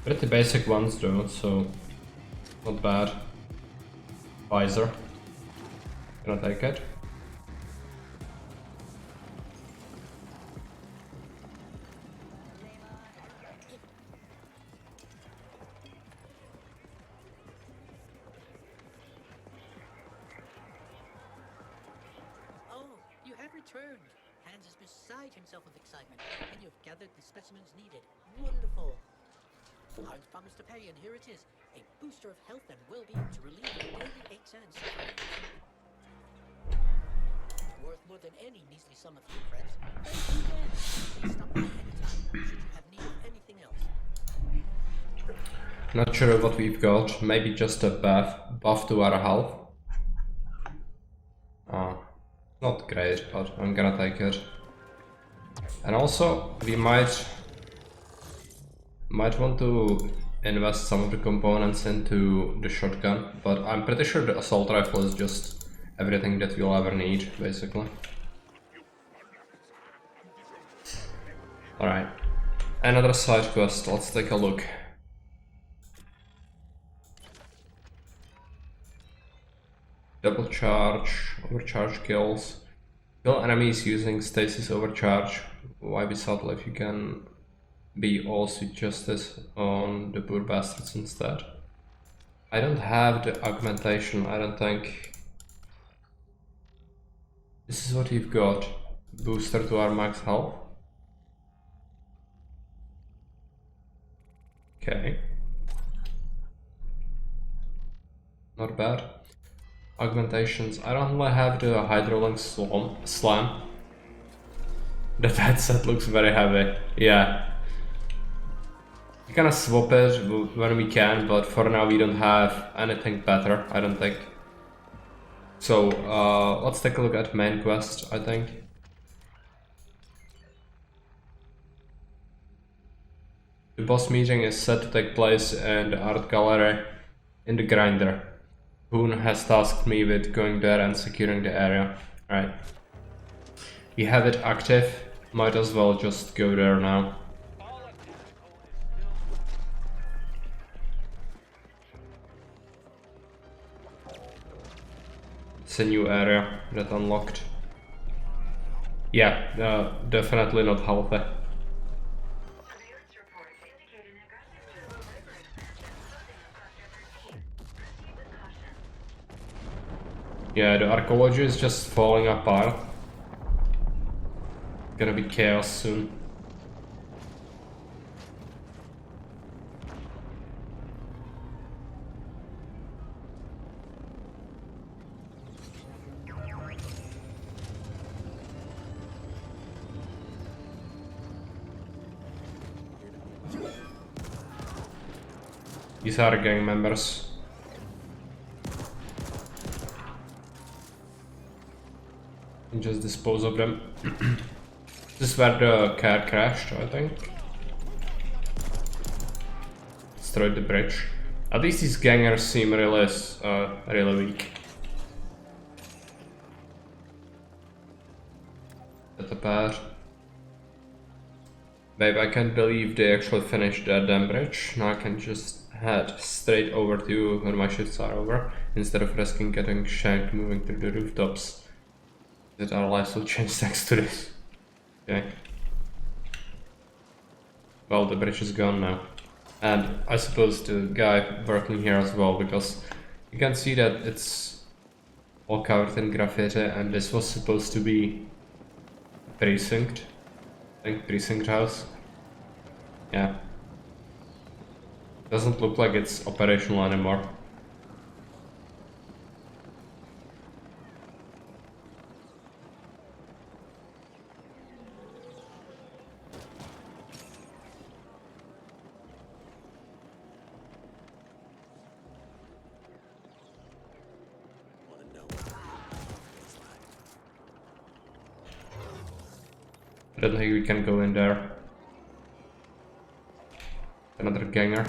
Pretty basic ones though, so not bad. Visor. Gonna take it. Oh, you have returned. Hans is beside himself with excitement, and you've gathered the specimens needed. Wonderful. Hans promised to pay, and here it is. A booster of health and well-being to relieve your daily aches and sufferings. Worth more than any measly sum of your friends. Thank you again. Please stop by anytime, should you have need of anything else. Not sure what we've got. Maybe just a buff to our health. Not great, but I'm gonna take it. And also, we might want to invest some of the components into the shotgun, but I'm pretty sure the assault rifle is just everything that we'll ever need, basically. Alright, another side quest, let's take a look. Double charge, overcharge kills. Kill enemies using stasis overcharge. Why be subtle if you can be all sweet justice on the poor bastards instead? I don't have the augmentation, I don't think. This is what you've got. Booster to our max health. Okay. Not bad. Augmentations. I don't really have the Hydrolink Slam. The headset looks very heavy. Yeah. We can swap it when we can, but for now we don't have anything better, I don't think. So, let's take a look at main quest, I think. The boss meeting is set to take place in the art gallery in the grinder. Boone has tasked me with going there and securing the area. Right. We have it active, might as well just go there now. It's a new area that unlocked. Yeah, definitely not healthy. Surveillance reports indicate an aggressive turbo labor expansion closing across Sector 13. Proceed with caution. Yeah, the archaeology is just falling apart. Gonna be chaos soon. These are gang members. And just dispose of them. This is where the car crashed, I think. Destroyed the bridge. At least these gangers seem really weak. That's bad. Babe, I can't believe they actually finished that damn bridge. Now I can just head straight over to you when my shifts are over, instead of risking getting shanked moving through the rooftops. That our lives will change thanks to this. Okay. Well, the bridge is gone now. And I suppose the guy working here as well, because you can see that it's all covered in graffiti, and this was supposed to be precinct. I think precinct house. Yeah. Doesn't look like it's operational anymore. I don't think we can go in there. Another ganger.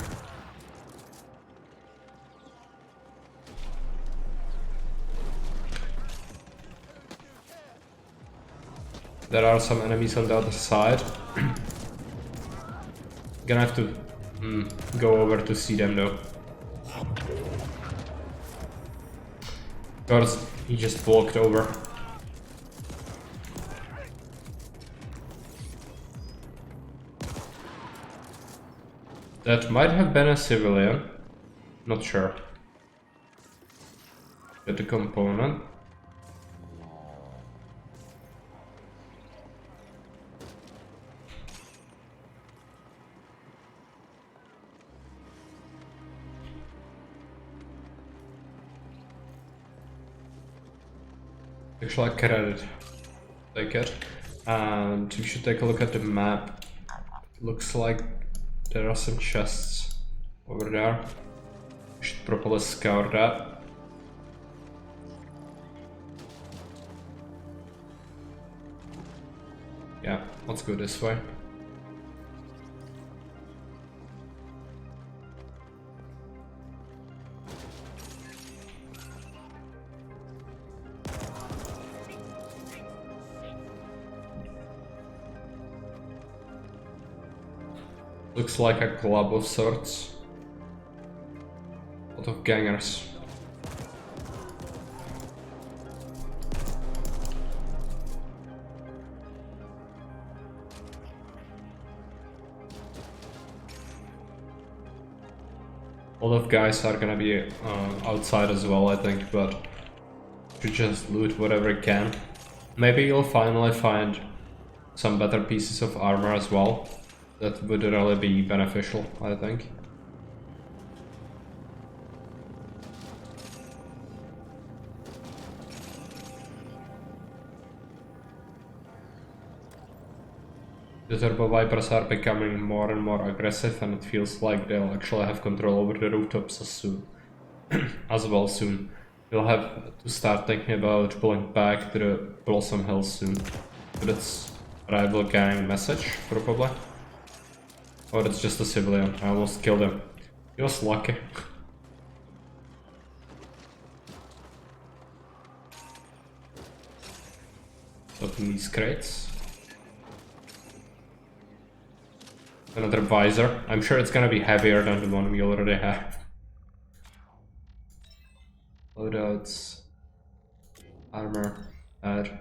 There are some enemies on the other side. Gonna have to go over to see them though. Of course, he just walked over. That might have been a civilian. Not sure. Get the component. Actually, credit. Take it. And we should take a look at the map. Looks like there are some chests over there. We should probably scour that. Yeah, let's go this way. Looks like a club of sorts. A lot of gangers. A lot of guys are gonna be outside as well, I think, but you just loot whatever you can. Maybe you'll finally find some better pieces of armor as well. That would really be beneficial, I think. The Turbo Vipers are becoming more and more aggressive, and it feels like they'll actually have control over the rooftops as well soon. We'll have to start thinking about pulling back to the Blossom Hills soon. But it's a rival gang message, probably. Or it's just a civilian. I almost killed him. He was lucky. Open these crates. Another visor. I'm sure it's gonna be heavier than the one we already have. Loadouts. Armor. Add.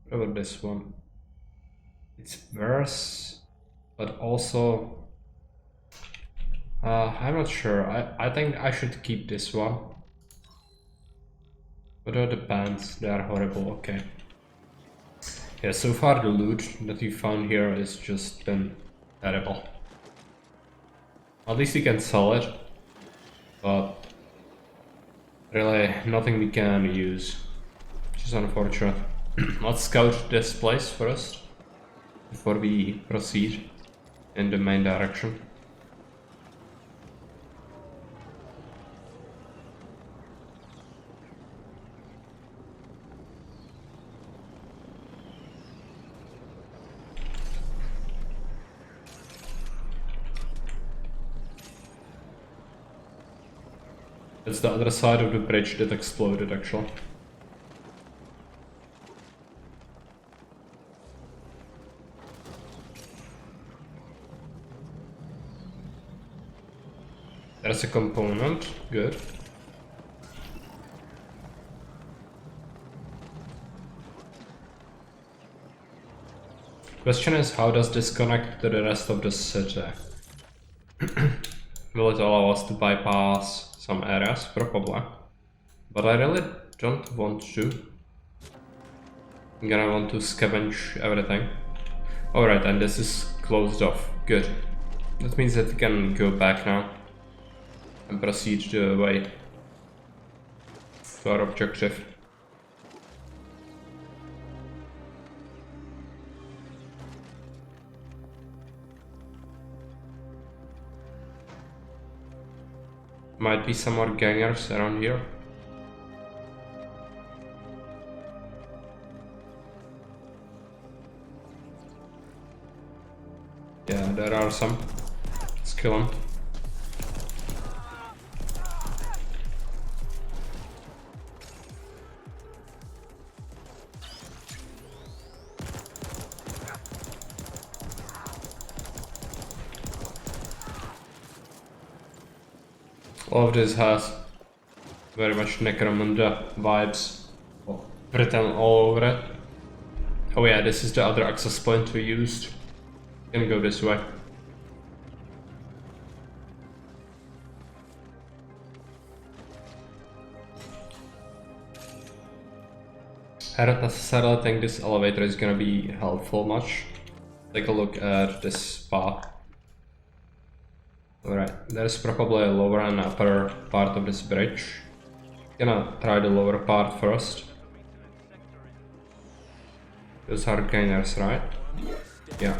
What about this one? It's worse, but also I'm not sure. I think I should keep this one. What are the pants? They are horrible. Okay. Yeah, so far the loot that we found here has just been terrible. At least we can sell it, but really nothing we can use, which is unfortunate. Let's scout this place first, before we proceed in the main direction. It's the other side of the bridge that exploded, actually. There's a component, good. Question is, how does this connect to the rest of the city? Will it allow us to bypass some areas? Probably. But I really don't want to. I'm gonna want to scavenge everything. Alright, and this is closed off. Good. That means that we can go back now and proceed the way to our objective. Might be some more gangers around here. Yeah, there are some. Let's kill them. All of this has very much Necromunda vibes written all over it. Oh yeah, this is the other access point we used. Can go this way. I don't necessarily think this elevator is gonna be helpful much. Take a look at this path. Alright, there's probably a lower and upper part of this bridge. Gonna try the lower part first. Those are gainers, right? Yeah.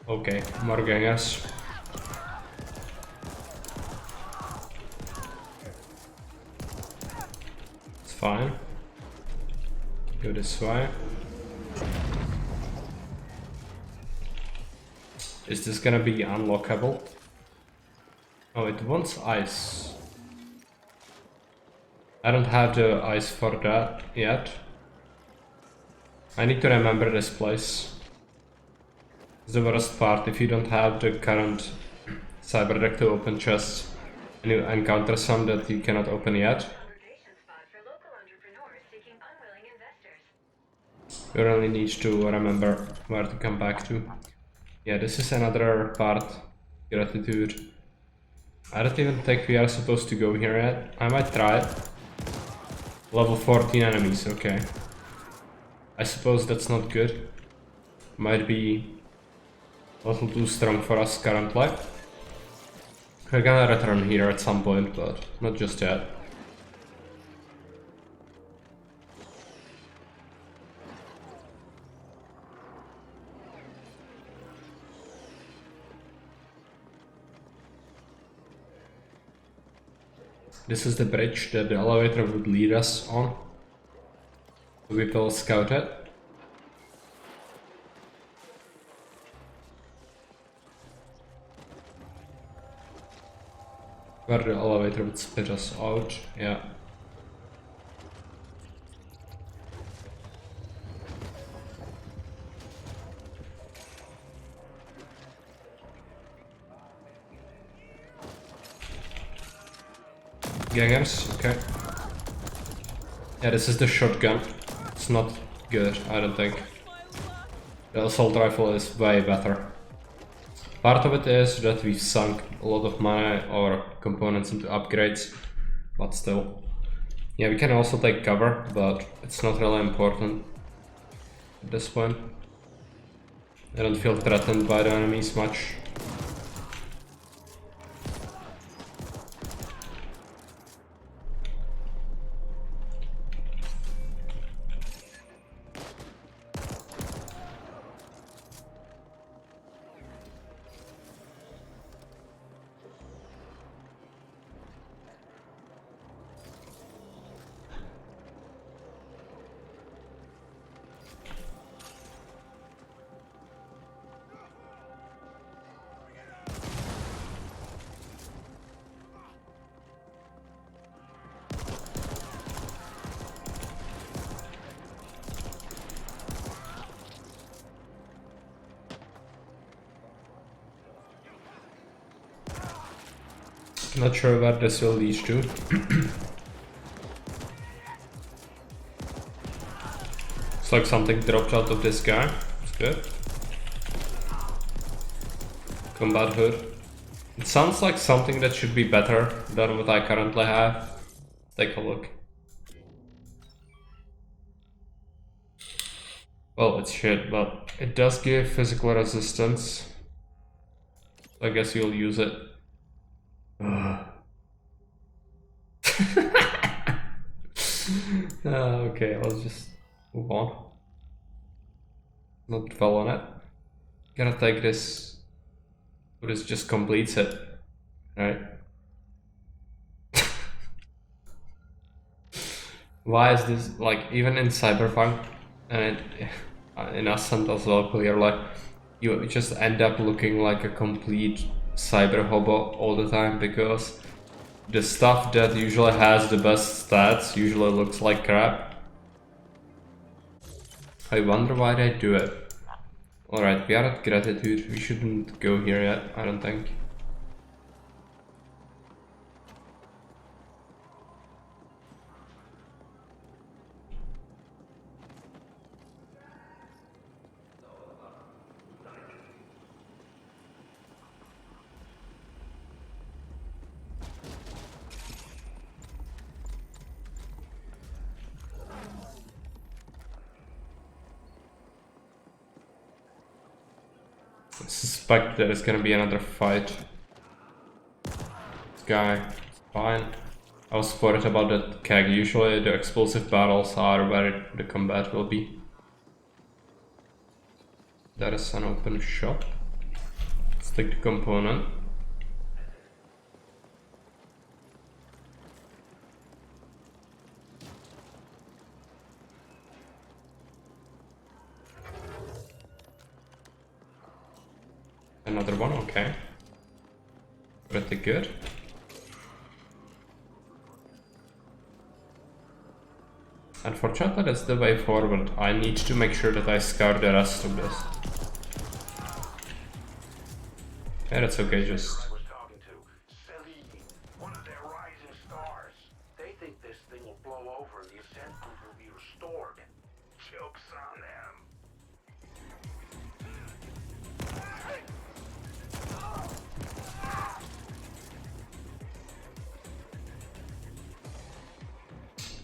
Okay, more gangers. It's fine. Go this way. Is this gonna be unlockable? Oh, it wants ice. I don't have the ice for that yet. I need to remember this place. It's the worst part if you don't have the current cyber deck to open chests and you encounter some that you cannot open yet. Congregation spot for local entrepreneurs seeking unwilling investors. You really need to remember where to come back to. Yeah, this is another part. Gratitude. I don't even think we are supposed to go here yet. I might try it. Level 14 enemies, okay. I suppose that's not good. Might be a little too strong for us currently. We're gonna return here at some point, but not just yet. This is the bridge that the elevator would lead us on. We will scout it. Where the elevator would spit us out, yeah. Gangers, okay. Yeah, this is the shotgun. It's not good, I don't think. The assault rifle is way better. Part of it is that we've sunk a lot of money or components into upgrades, but still. Yeah, we can also take cover, but it's not really important at this point. I don't feel threatened by the enemies much. Not sure where this will lead to. It's like something dropped out of this guy. It's good. Combat hood. It sounds like something that should be better than what I currently have. Take a look. Well, it's shit, but it does give physical resistance. I guess you'll use it. Okay, let's just move on. Not dwell on it. Gonna take this. This just completes it. Right? Why is this like even in Cyberpunk and in Ascent as well clearly you just end up looking like a complete cyber hobo all the time because the stuff that usually has the best stats usually looks like crap. I wonder why they do it. Alright, we are at Gratitude. We shouldn't go here yet, I don't think. I suspect there is gonna be another fight. This guy is fine. I was worried about that keg. Usually the explosive battles are where the combat will be. That is an open shop. Let's take the component. Another one, okay. Pretty good. Unfortunately, that's the way forward. I need to make sure that I scour the rest of this. Yeah, that's okay, just... I was talking to Celine, one of their rising stars. They think this thing will blow over and the Ascent group will be restored. Joke's on them.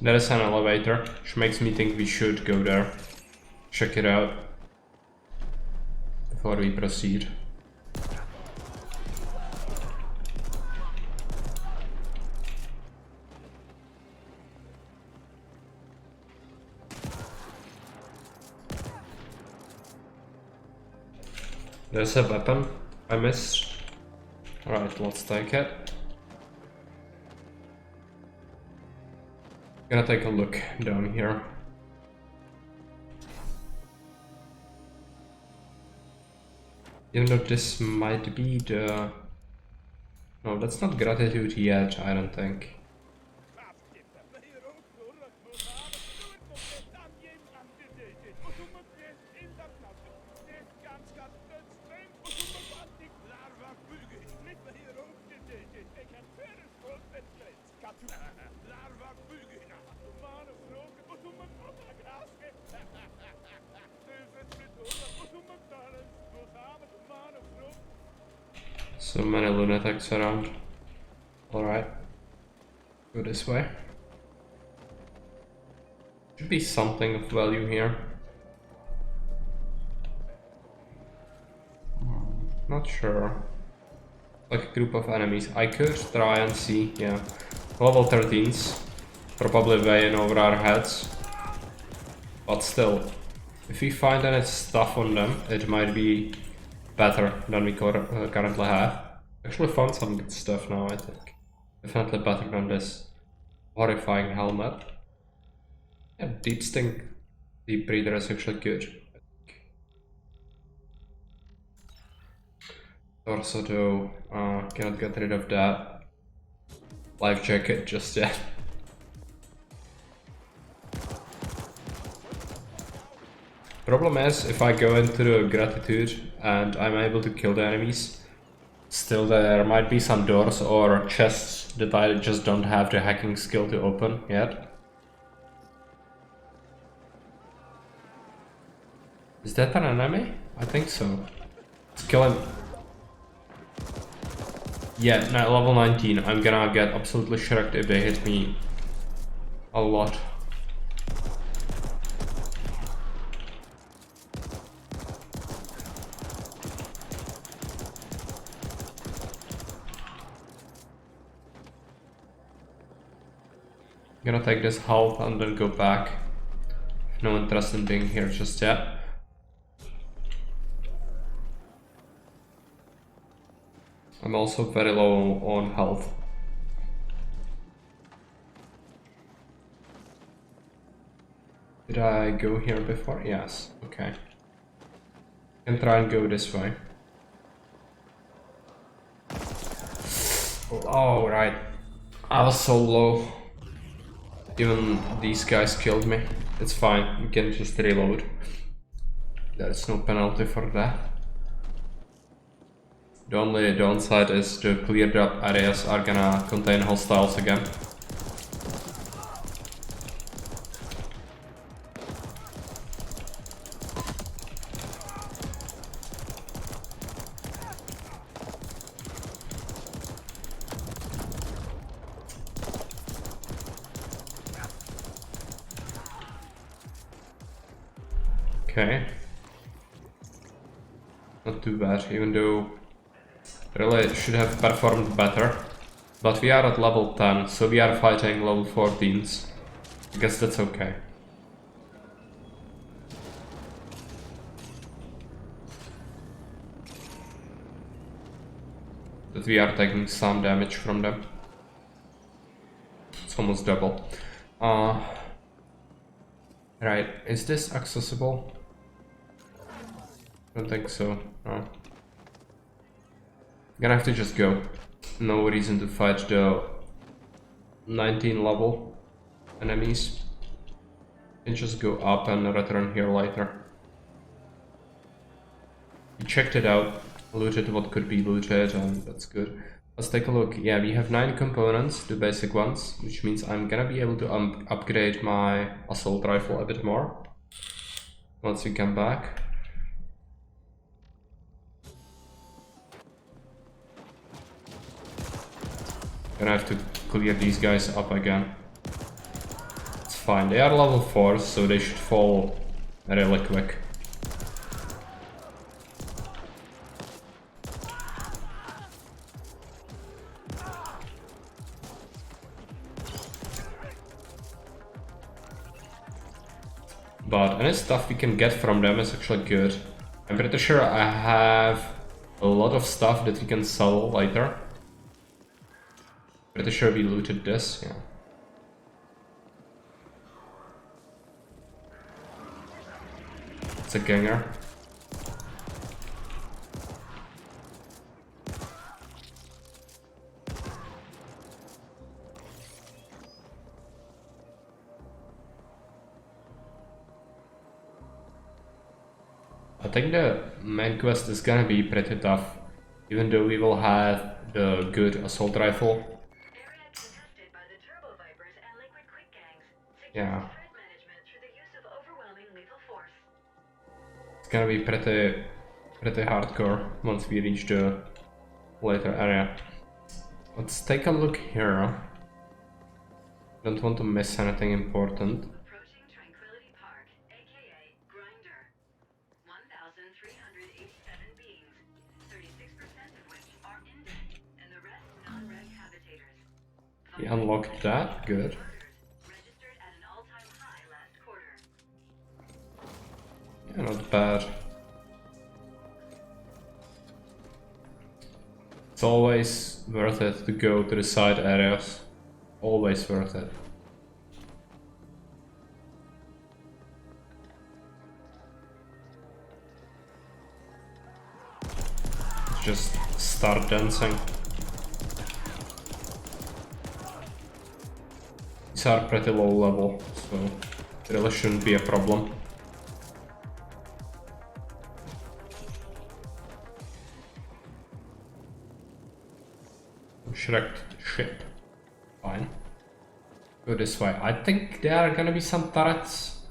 There is an elevator, which makes me think we should go there. Check it out before we proceed. There's a weapon I missed. Alright, let's take it. Gonna take a look down here. Even though this might be the... No, that's not Gratitude yet, I don't think. So many lunatics around. Alright. Go this way. Should be something of value here. Not sure. Like a group of enemies. I could try and see, yeah. Level 13s. Probably way in over our heads. But still. If we find any stuff on them, it might be better than we currently have. Actually found some good stuff now, I think. Definitely better than this horrifying helmet. Yeah, Deep Stink Deep Breather is actually good. Torso though, cannot get rid of that. Life jacket just yet. Problem is, if I go into the Gratitude and I'm able to kill the enemies, still there might be some doors or chests that I just don't have the hacking skill to open yet. Is that an enemy? I think so. Let's kill him. Yeah, level 19. I'm gonna get absolutely shreked if they hit me a lot. Gonna take this health and then go back. No interest in being here just yet. I'm also very low on health. Did I go here before? Yes, okay. Can try and go this way. Oh, right. I was so low. Even these guys killed me. It's fine, we can just reload. There's no penalty for that. The only downside is the cleared up areas are gonna contain hostiles again. Okay. Not too bad, even though really should have performed better. But we are at level 10, so we are fighting level 14s. I guess that's okay. But we are taking some damage from them. It's almost double. Right, is this accessible? Don't think so. No. Gonna have to just go. No reason to fight the 19 level enemies. And just go up and return here later. We checked it out, looted what could be looted, and that's good. Let's take a look. Yeah, we have 9 components, the basic ones, which means I'm gonna be able to upgrade my assault rifle a bit more once we come back. Gonna have to clear these guys up again. It's fine, they are level 4, so they should fall really quick. But any stuff we can get from them is actually good. I'm pretty sure I have a lot of stuff that we can sell later. Pretty sure we looted this, yeah. It's a ganger. I think the main quest is gonna be pretty tough, even though we will have the good assault rifle. Area contested by the Turbo Vipers and Liquid Quick Gangs. Yeah. Threat management through the use of overwhelming lethal force. It's gonna be pretty hardcore once we reach the later area. Let's take a look here. Don't want to miss anything important. Approaching Tranquility Park, aka Grinder. 1,387 beings, 36% of which are indexed, and the rest non-reg habitators. We unlocked that, good. Registered at an all-time high last quarter. Yeah, not bad. It's always worth it to go to the side areas. Always worth it. Just start dancing. These are pretty low level, so it really shouldn't be a problem. Shrek'd ship. Fine. Go this way. I think there are gonna be some turrets.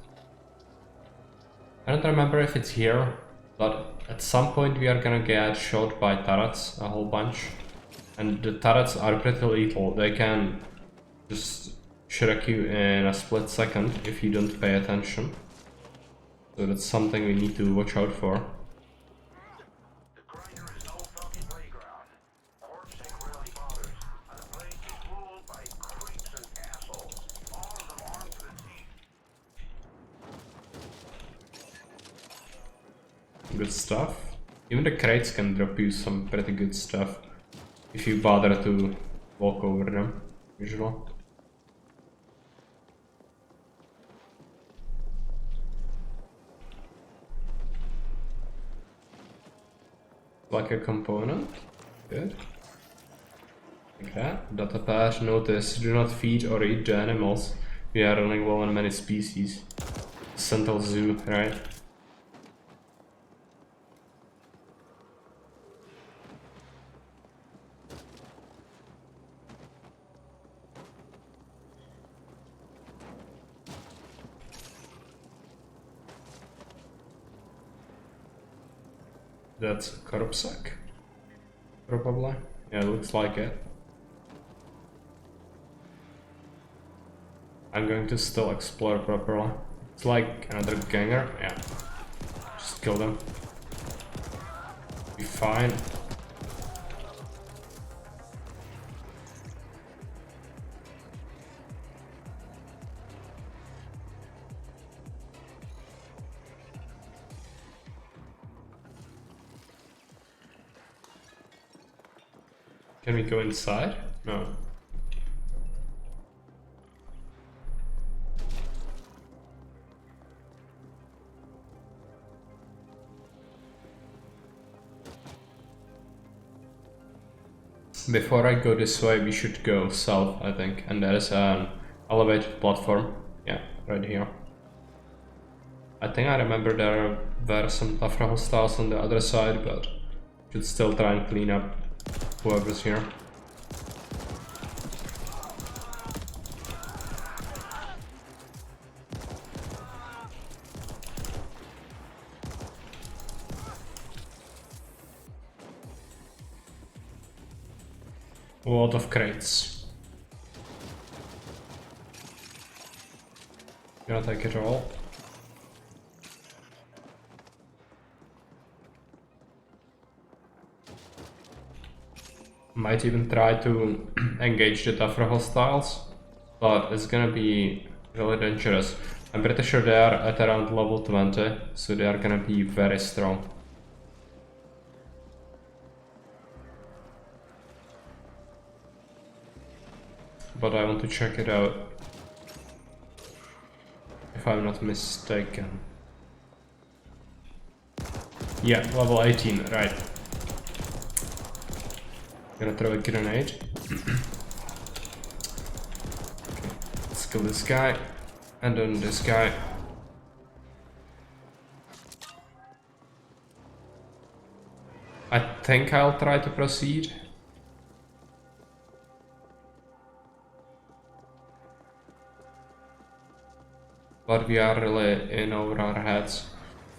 I don't remember if it's here, but at some point we are gonna get shot by turrets, a whole bunch. And the turrets are pretty lethal. They can just Shrek you in a split second if you don't pay attention. So that's something we need to watch out for. The grinder is no funky playground. Horse really bothers. And the place is ruled by creeps and assholes. All of them armed to the teeth. Good stuff. Even the crates can drop you some pretty good stuff. if you bother to walk over them, usually. Like a component. Good. Like that. Data patch. Notice, do not feed or eat the animals. We are running low on many species. Central Zoo, right? That's a corpse sack. Probably. Yeah, it looks like it. I'm going to still explore properly. It's like another ganger. Yeah. Just kill them. Be fine. Can we go inside? No. Before I go this way, we should go south, I think. And there is an elevated platform. Yeah, right here. I think I remember there were some tougher hostiles on the other side, but should still try and clean up whoever's here. A lot of crates. Gonna take it all. Might even try to engage the tougher hostiles, but it's gonna be really dangerous. I'm pretty sure they are at around level 20, so they are gonna be very strong. But I want to check it out, if I'm not mistaken. Yeah, level 18, right. Gonna throw a grenade. Okay. Let's kill this guy, and then this guy. I think I'll try to proceed. But we are really in over our heads.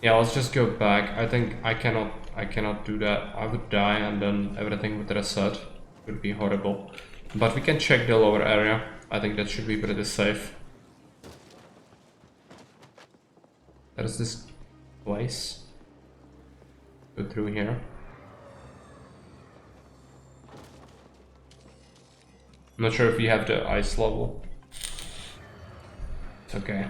Yeah, let's just go back. I think I cannot do that. I would die and then everything would reset. It would be horrible. But we can check the lower area. I think that should be pretty safe. There's this place. Go through here. I'm not sure if we have the ice level. It's okay.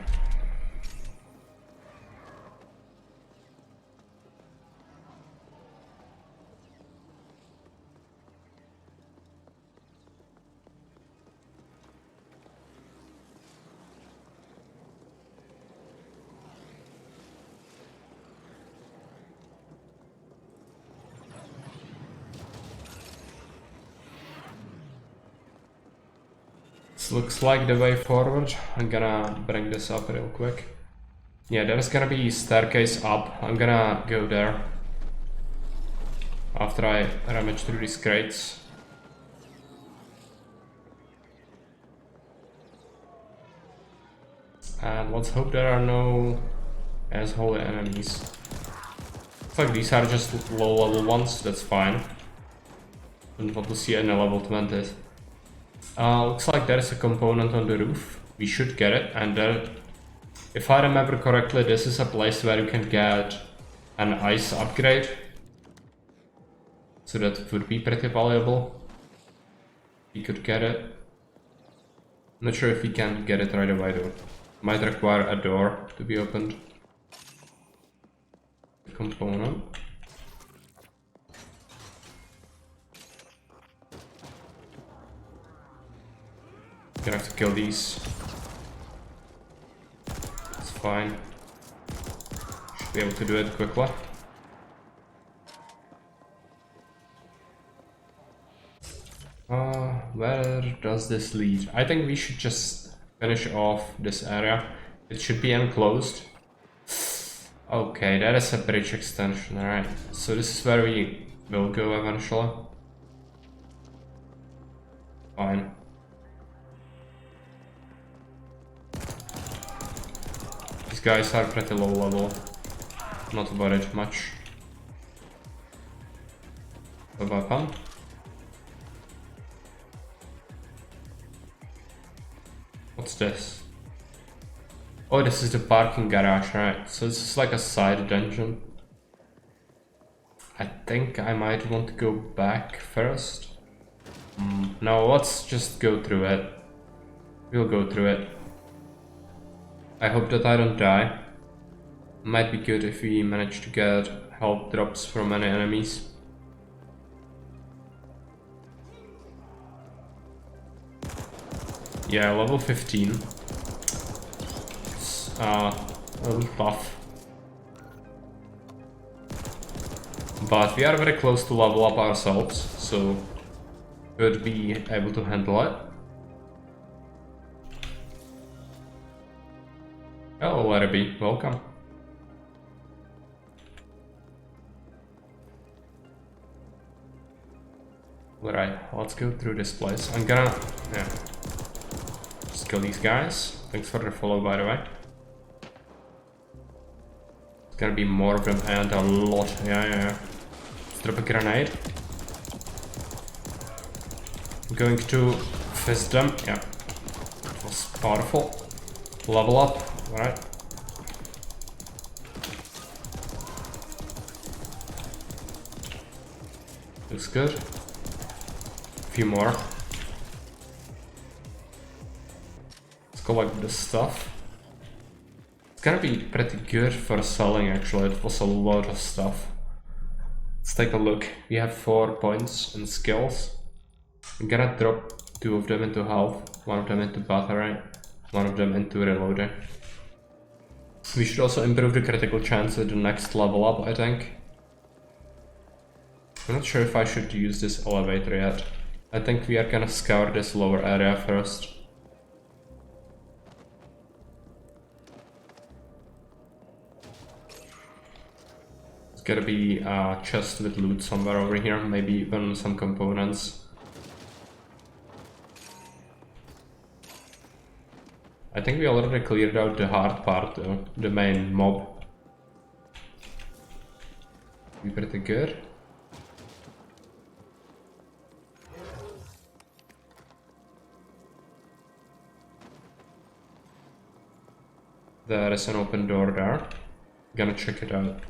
This looks like the way forward. I'm gonna bring this up real quick. Yeah, there's gonna be staircase up. I'm gonna go there after I rummage through these crates. And let's hope there are no asshole enemies. Looks like these are just low level ones, that's fine. Don't want to see any level 20s. Looks like there is a component on the roof. We should get it, and there, if I remember correctly, this is a place where you can get an ice upgrade. So that would be pretty valuable. We could get it. Not sure if we can get it right away though. Might require a door to be opened. Component. Gonna have to kill these. It's fine. Should be able to do it quickly. Where does this lead? I think we should just finish off this area. It should be enclosed. Okay, that is a bridge extension, alright. So this is where we will go eventually. Fine. These guys are pretty low level. Not worried much. The weapon. What's this? Oh, this is the parking garage, right? So this is like a side dungeon. I think I might want to go back first. No, let's just go through it. We'll go through it. I hope that I don't die. Might be good if we manage to get health drops from any enemies. Yeah, level 15. It's a little tough. But we are very close to level up ourselves, so could be able to handle it. Hello, let it be. Welcome. Alright, let's go through this place. I'm gonna... yeah. Just kill these guys. Thanks for the follow, by the way. It's gonna be more of them and a lot. Yeah. Let's drop a grenade. I'm going to fist them. Yeah. It was powerful. Level up. Alright. Looks good. A few more. Let's collect this stuff. It's gonna be pretty good for selling actually. It was a lot of stuff. Let's take a look. We have 4 points in skills. I'm gonna drop 2 of them into health, 1 of them into battery, 1 of them into reloading. We should also improve the critical chance with the next level up, I think. I'm not sure if I should use this elevator yet. I think we are gonna scour this lower area first. There's gotta be a chest with loot somewhere over here, maybe even some components. I think we already cleared out the hard part though, the main mob. Be pretty good. There is an open door there. Gonna check it out.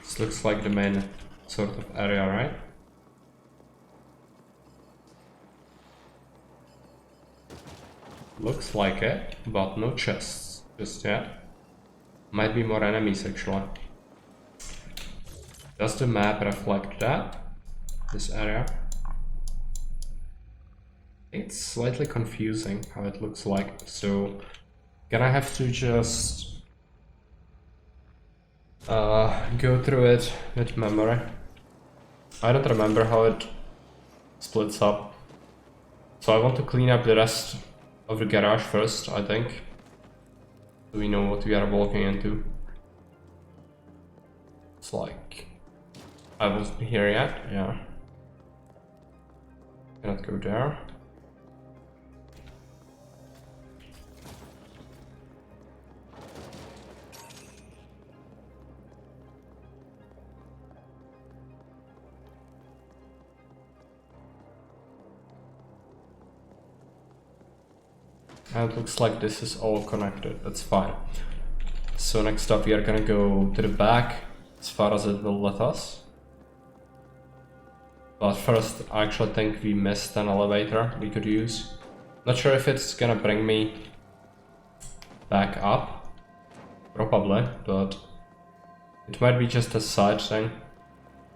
This looks like the main sort of area, right? Looks like it, but no chests just yet. Might be more enemies actually. Does the map reflect that? This area? It's slightly confusing how it looks like, so gonna have to just go through it with memory. I don't remember how it splits up, so I want to clean up the rest of the garage first, I think, so we know what we are walking into. It's like I wasn't here yet. Yeah, cannot go there. And it looks like this is all connected, that's fine. So next up we are gonna go to the back as far as it will let us. But first I actually think we missed an elevator we could use. Not sure if it's gonna bring me back up. Probably, but it might be just a side thing.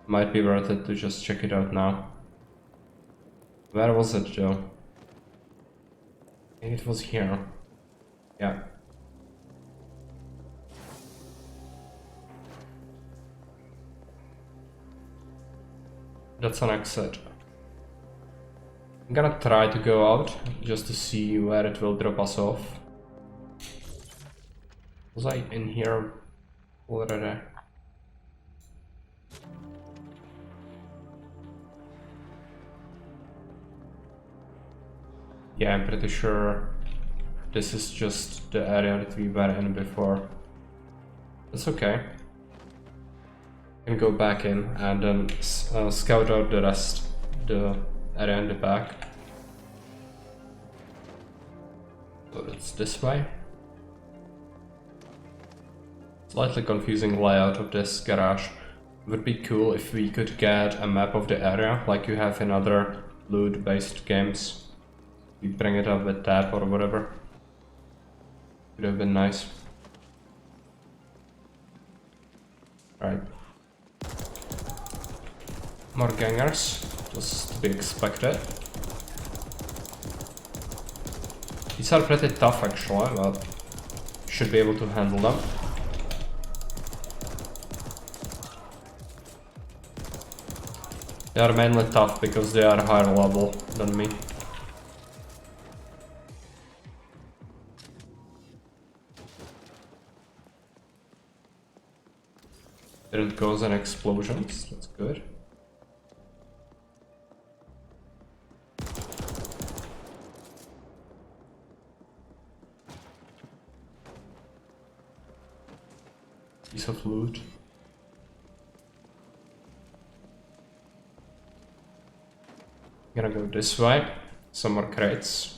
Might be worth it to just check it out now. Where was it though? I think it was here. Yeah. That's an exit. I'm gonna try to go out just to see where it will drop us off. Was I in here already? Yeah, I'm pretty sure this is just the area that we were in before. That's okay. Can go back in and then scout out the rest, the area in the back. So it's this way. Slightly confusing layout of this garage. Would be cool if we could get a map of the area like you have in other loot-based games. You bring it up with tab or whatever. Would have been nice. Right. More gangers, just to be expected. These are pretty tough actually, but should be able to handle them. They are mainly tough because they are higher level than me. Didn't cause any explosions, that's good. Piece of loot. Gonna go this way. Some more crates.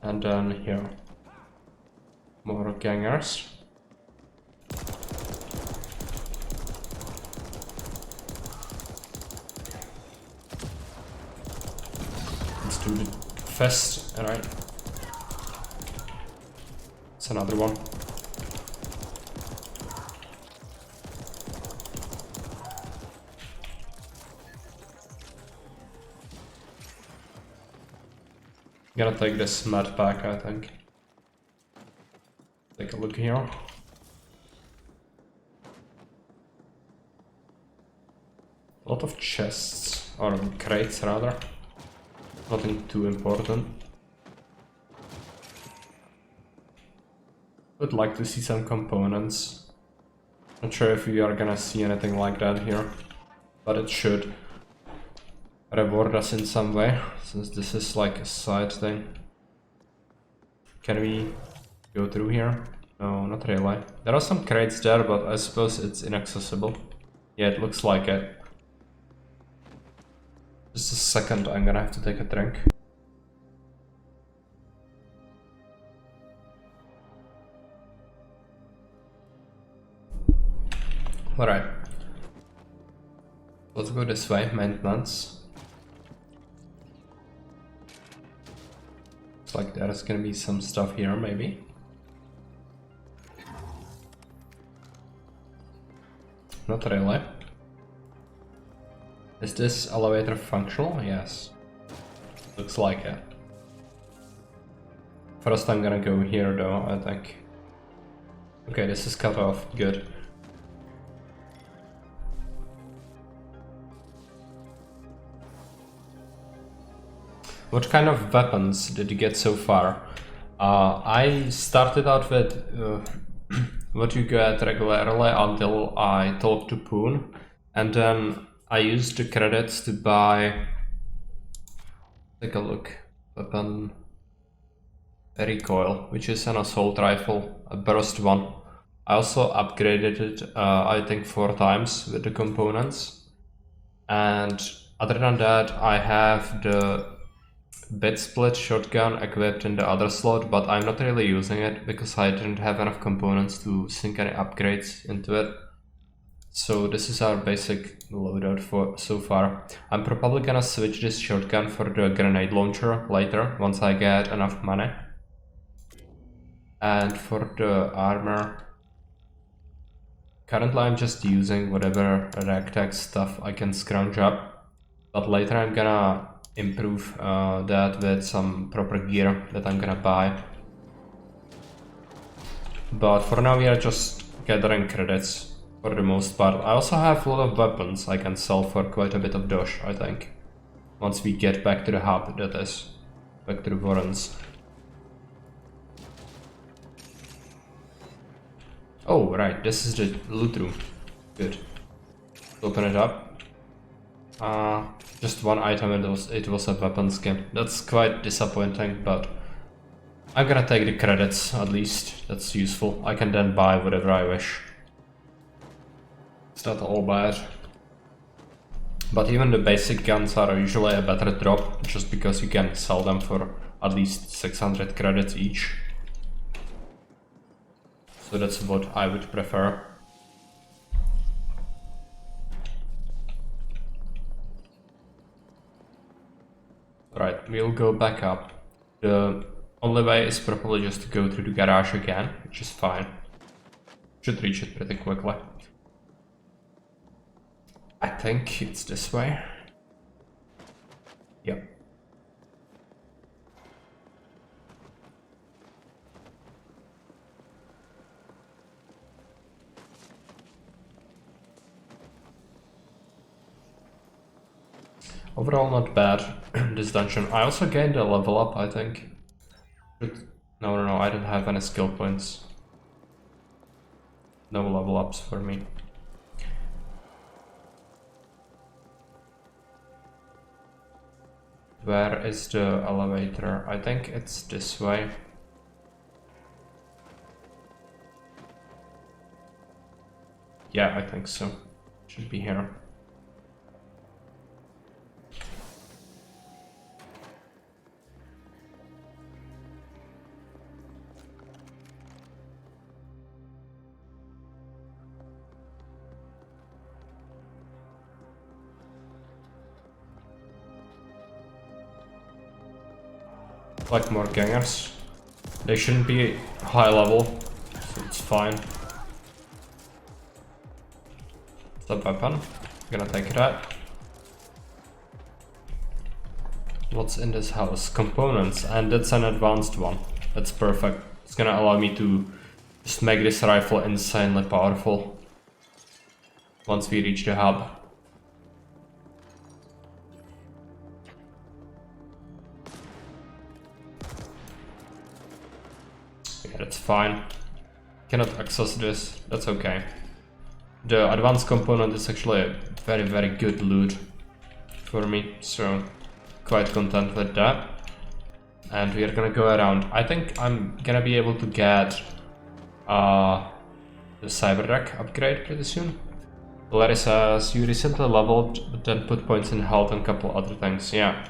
And then here. More gangers. Let's do the fest, alright. It's another one. Gonna take this mat back, I think. Take a look here. A lot of chests, or crates rather. Nothing too important. Would like to see some components. Not sure if we are gonna see anything like that here, but it should reward us in some way, since this is like a side thing. Can we go through here? No, not really. There are some crates there, but I suppose it's inaccessible. Yeah, it looks like it. Just a second, I'm gonna have to take a drink. Alright. Let's go this way, maintenance. Looks like there's gonna be some stuff here, maybe. Not really. Is this elevator functional? Yes. Looks like it. First I'm gonna go here though, I think. Okay, this is cut off. Good. What kind of weapons did you get so far? I started out with what you get regularly until I talked to Poon, and then I used the credits to buy, take a look, weapon recoil, which is an assault rifle, a burst one. I also upgraded it, I think 4 times with the components, and other than that I have the bit split shotgun equipped in the other slot, but I'm not really using it because I didn't have enough components to sink any upgrades into it. So this is our basic loadout for so far. I'm probably gonna switch this shotgun for the grenade launcher later, once I get enough money. And for the armor, Currently I'm just using whatever ragtag stuff I can scrounge up, but later I'm gonna improve that with some proper gear that I'm gonna buy. But for now we are just gathering credits for the most part. I also have a lot of weapons I can sell for quite a bit of dosh, I think. Once we get back to the hub, that is. Back to the Warrens. Oh, right, this is the loot room. Good. Open it up. Just one item and it was a weapon skin. That's quite disappointing, but I'm gonna take the credits at least. That's useful. I can then buy whatever I wish. It's not all bad. But even the basic guns are usually a better drop, just because you can sell them for at least 600 credits each. So that's what I would prefer. Right, we'll go back up. The only way is probably just to go through the garage again, which is fine. Should reach it pretty quickly. I think it's this way. Yep. Overall not bad, this dungeon. I also gained a level up, I think. No, I don't have any skill points. No level ups for me. Where is the elevator? I think it's this way. Yeah, I think so. Should be here. Like more gangers. They shouldn't be high level, so it's fine. It's a weapon. I'm gonna take that. What's in this house? Components, and that's an advanced one. That's perfect. It's gonna allow me to just make this rifle insanely powerful once we reach the hub. Yeah, that's fine. Cannot access this, that's okay. The advanced component is actually a very good loot for me, so quite content with that. And we are gonna go around. I think I'm gonna be able to get the Cyberpunk upgrade pretty soon. Larry says, you recently leveled, but then put points in health and a couple other things. Yeah,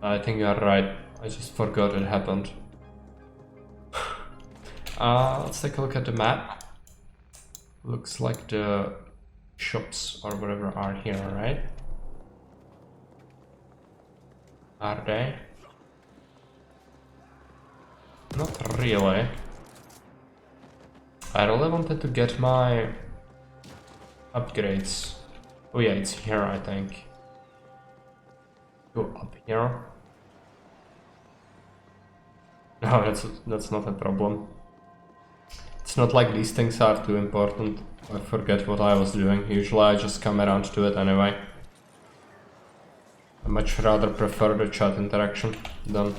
I think you're right. I just forgot it happened. Let's take a look at the map. Looks like the shops or whatever are here, right? Are they? Not really. I really wanted to get my upgrades. Oh yeah, it's here, I think. Go up here. No, that's not a problem. It's not like these things are too important. I forget what I was doing. Usually I just come around to it anyway. I much rather prefer the chat interaction than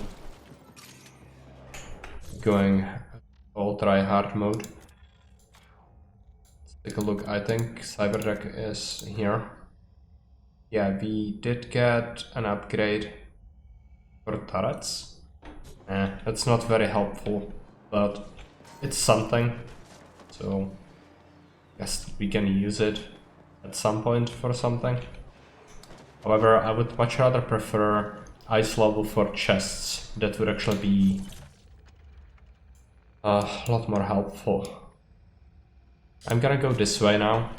going all try hard mode. Let's take a look. I think Cyberpunk is here. Yeah, we did get an upgrade for turrets. That's not very helpful, but it's something. So I guess we can use it at some point for something. However, I would much rather prefer ice level for chests. That would actually be a lot more helpful. I'm gonna go this way now.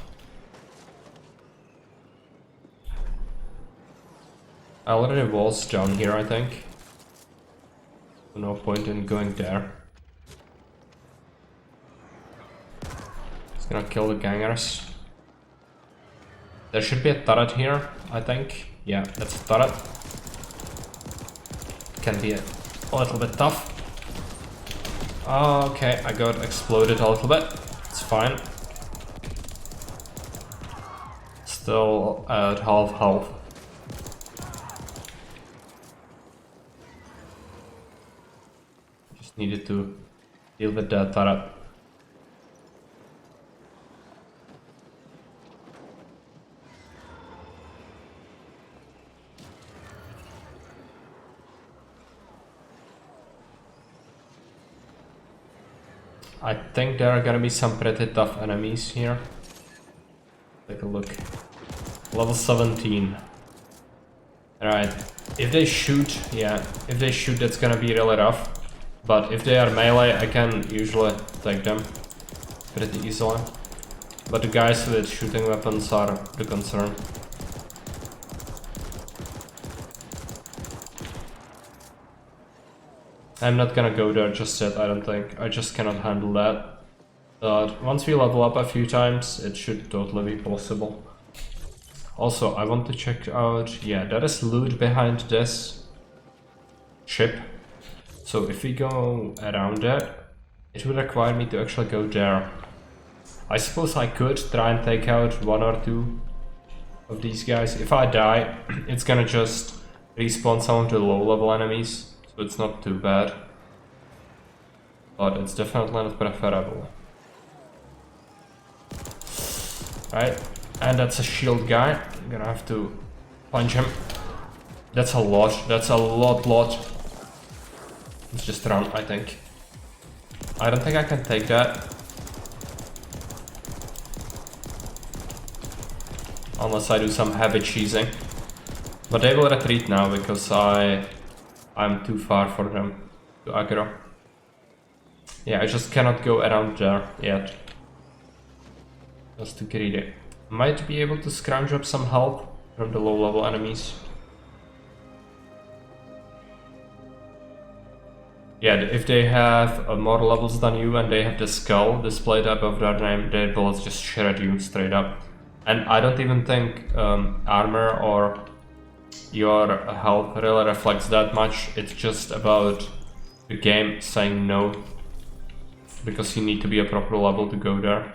I already was down here, I think. No point in going there. Just Gonna kill the gangers. There should be a turret here, I think. Yeah, that's a turret. Can be a little bit tough. Okay, I got exploded a little bit. It's fine. Still at half health. Just needed to deal with that turret. I think there are gonna be some pretty tough enemies here. Take a look. Level 17. Alright. If they shoot, yeah, if they shoot, that's gonna be really rough. But if they are melee, I can usually take them pretty easily. But the guys with shooting weapons are the concern. I'm not gonna go there just yet, I don't think. I just cannot handle that. But once we level up a few times, it should totally be possible. Also, I want to check out... Yeah, there is loot behind this ship. So if we go around that, it would require me to actually go there. I suppose I could try and take out one or two of these guys. If I die, it's gonna just respawn some of the low-level enemies. So it's not too bad. But it's definitely not preferable. Right, and that's a shield guy. I'm gonna have to punch him. That's a lot. That's a lot. Let's just run, I think. I don't think I can take that. Unless I do some heavy cheesing. But they will retreat now because I'm too far for them to aggro. Yeah, I just cannot go around there yet. That's too greedy. Might be able to scrounge up some help from the low level enemies. Yeah, if they have more levels than you and they have the skull displayed above their name, their bullets just shred you straight up. And I don't even think armor or your health really reflects that much. It's just about the game saying no, because you need to be a proper level to go there.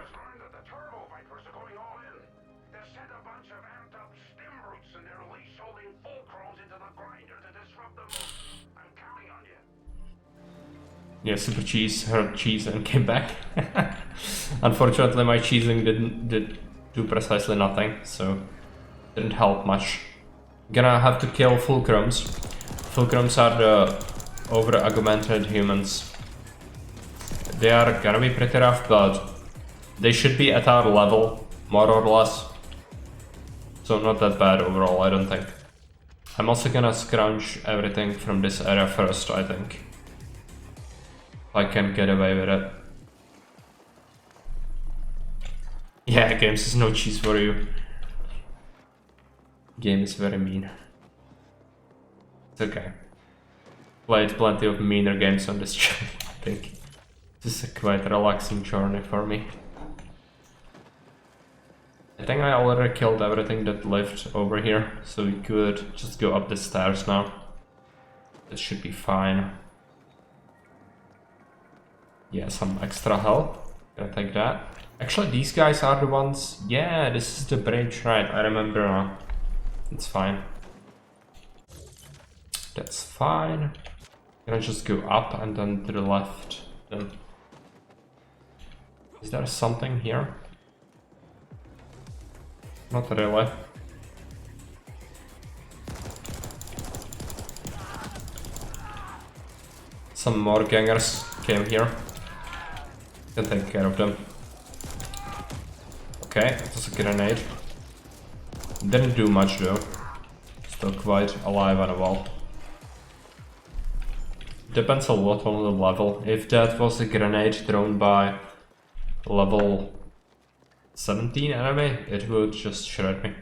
Yeah, super cheese, heard cheese and came back. Unfortunately, my cheesing did do precisely nothing, so didn't help much. Gonna have to kill fulcrums. Fulcrums are the over-augmented humans. They are gonna be pretty rough, but they should be at our level, more or less. So not that bad overall, I don't think. I'm also gonna scrounge everything from this area first, I think. I can get away with it. Yeah, games is no cheese for you. Game is very mean. It's okay. Played plenty of meaner games on this channel, I think. This is a quite relaxing journey for me. I think I already killed everything that lived over here, so we could just go up the stairs now. That should be fine. Yeah, some extra health. Gonna take that. Actually, these guys are the ones... Yeah, this is the bridge, right, I remember now. It's fine. That's fine. Gonna just go up and then to the left. Then. Is there something here? Not really. Some more gangers came here. Can take care of them. Okay, it was a grenade. Didn't do much though. Still quite alive and well. Depends a lot on the level. If that was a grenade thrown by level 17 enemy, it would just shred me.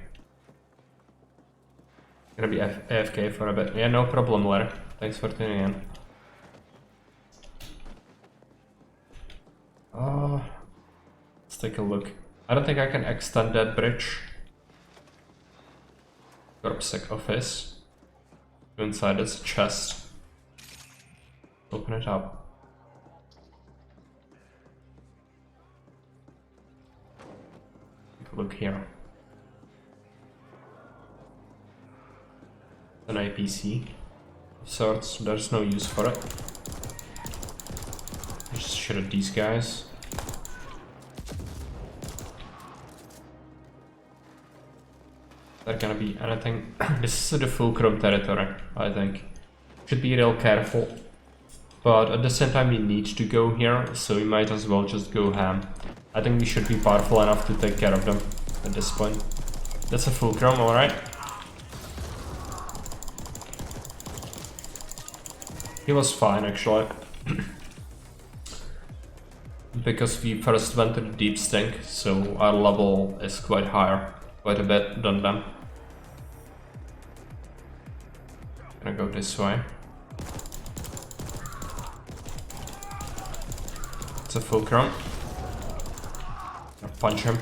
Gonna be AFK for a bit. Yeah, no problem, Larry. Thanks for tuning in. Let's take a look. I don't think I can extend that bridge. Corpsec office. Inside this chest. Open it up. Take a look here. An IPC of sorts. There's no use for it. Just shoot at these guys. There gonna be anything? This is the fulcrum territory, I think. Should be real careful. But at the same time we need to go here, so we might as well just go ham. I think we should be powerful enough to take care of them at this point. That's a fulcrum, alright. He was fine actually. Because we first went to the deep stink, so our level is quite higher, quite a bit than them. Gonna go this way. It's a fulcrum. Gonna punch him.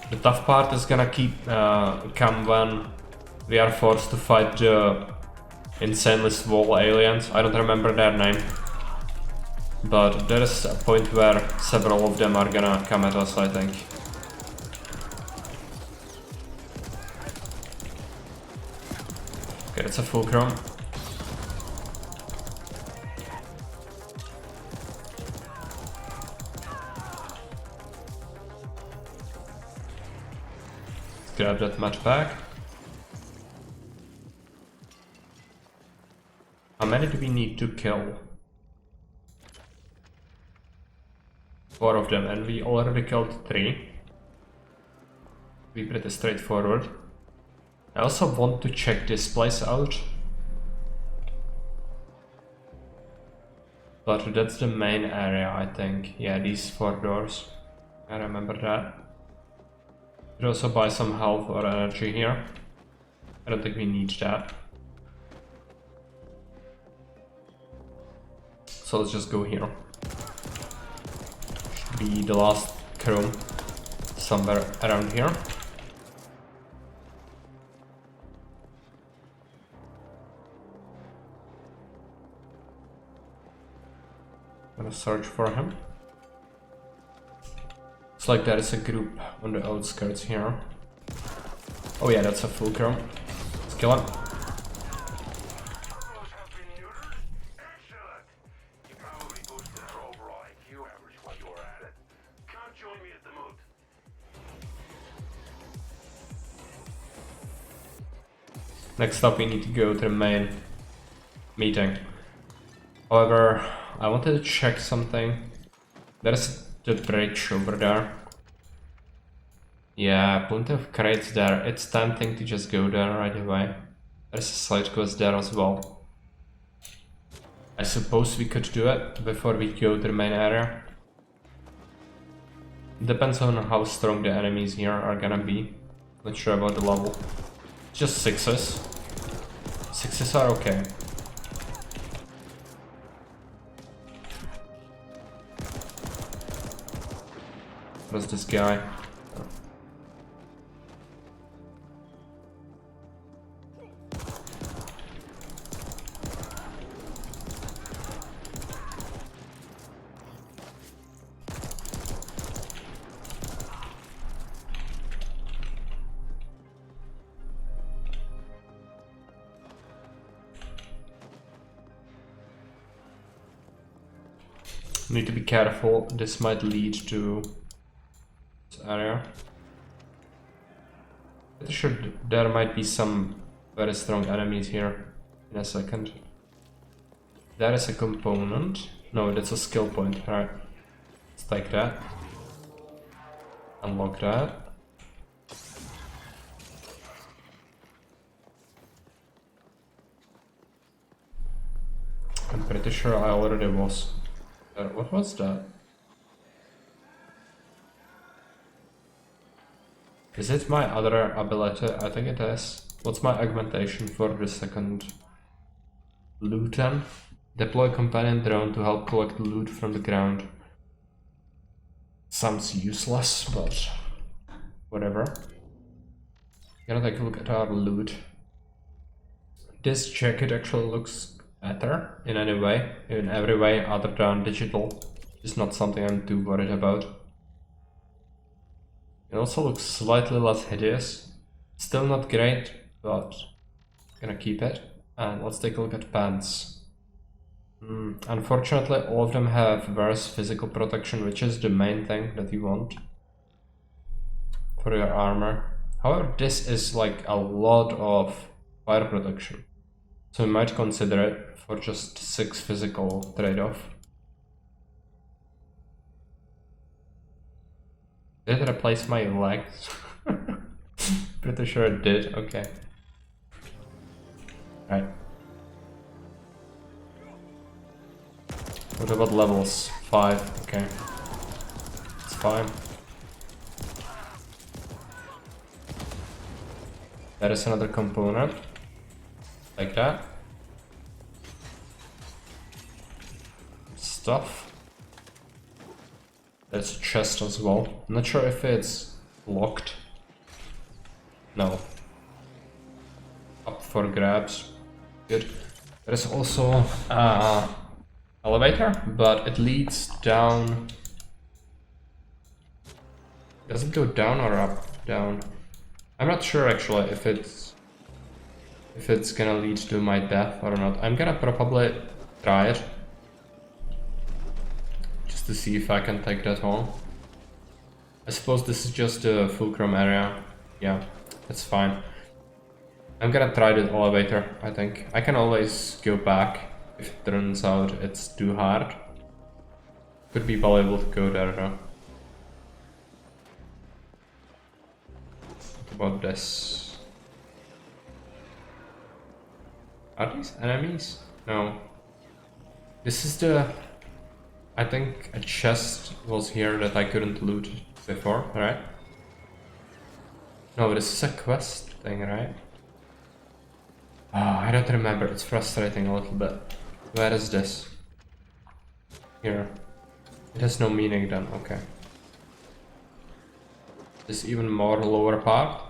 The tough part is gonna come when we are forced to fight the insanely swole aliens. I don't remember their name. But there is a point where several of them are gonna come at us, I think. Okay, it's a fulcrum. Grab that match back. How many do we need to kill? 4 of them, and we already killed 3. Be pretty straightforward. I also want to check this place out. But that's the main area, I think. Yeah, these 4 doors. I remember that. Could also buy some health or energy here. I don't think we need that. So let's just go here. Should be the last room somewhere around here. Gonna search for him. Looks like there is a group on the outskirts here. Oh yeah, that's a fulcrum. Let's kill him. Next up we need to go to the main meeting. However, I wanted to check something. There's the bridge over there. Yeah, plenty of crates there. It's tempting to just go there right away. There's a side quest there as well. I suppose we could do it before we go to the main area. Depends on how strong the enemies here are gonna be. Not sure about the level. Just 6s. 6s are okay. What's this guy? Need to be careful, this might lead to this area. Pretty sure there might be some very strong enemies here in a second. There is a component. No, that's a skill point, right? Let's take that. Unlock that. I'm pretty sure I already was. What was that? Is it my other ability? I think it is. What's my augmentation for the second? Loot then? Deploy companion drone to help collect loot from the ground. Sounds useless, but whatever. Gonna take a look at our loot. This jacket actually looks better in any way, in every way other than digital. It's not something I'm too worried about. It also looks slightly less hideous. Still not great, but gonna keep it. And let's take a look at pants. Unfortunately, all of them have worse physical protection, which is the main thing that you want for your armor. However, this is like a lot of fire protection, so we might consider it for just 6 physical trade-off. Did it replace my legs? Pretty sure it did, okay. Right. What about levels? 5, okay. It's fine. There is another component. Like that. Stuff. There's a chest as well. I'm not sure if it's locked. No. Up for grabs. Good. There is also elevator, but it leads down. Does it go down or up? Down. I'm not sure actually if it's gonna lead to my death or not. I'm gonna probably try it just to see if I can take that on. I suppose this is just the fulcrum area. Yeah, that's fine. I'm gonna try the elevator, I think. I can always go back if it turns out it's too hard. Could be valuable to go there though. What about this? Are these enemies? No. This is the... I think a chest was here that I couldn't loot before, right? No, this is a quest thing, right? Oh, I don't remember. It's frustrating a little bit. Where is this? Here. It has no meaning then, okay. This even more lower part.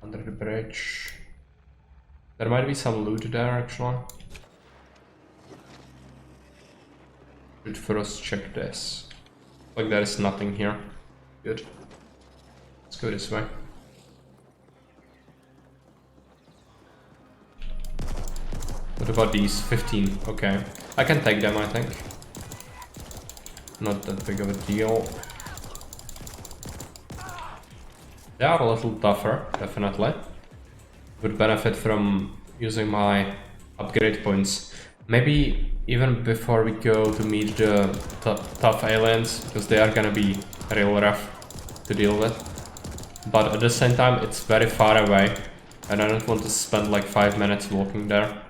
Under the bridge. There might be some loot there actually. Should first check this. Like there is nothing here. Good. Let's go this way. What about these? 15. Okay. I can take them, I think. Not that big of a deal. They are a little tougher, definitely. Would benefit from using my upgrade points. Maybe even before we go to meet the tough aliens, because they are gonna be real rough to deal with. But at the same time, it's very far away, and I don't want to spend like 5 minutes walking there.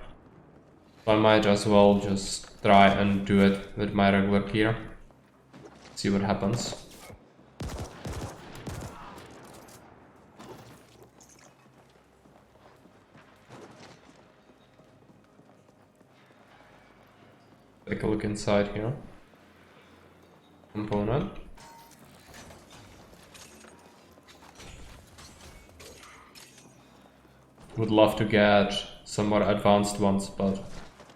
So I might as well just try and do it with my regular gear. See what happens. Take a look inside here. Component. Would love to get some more advanced ones, but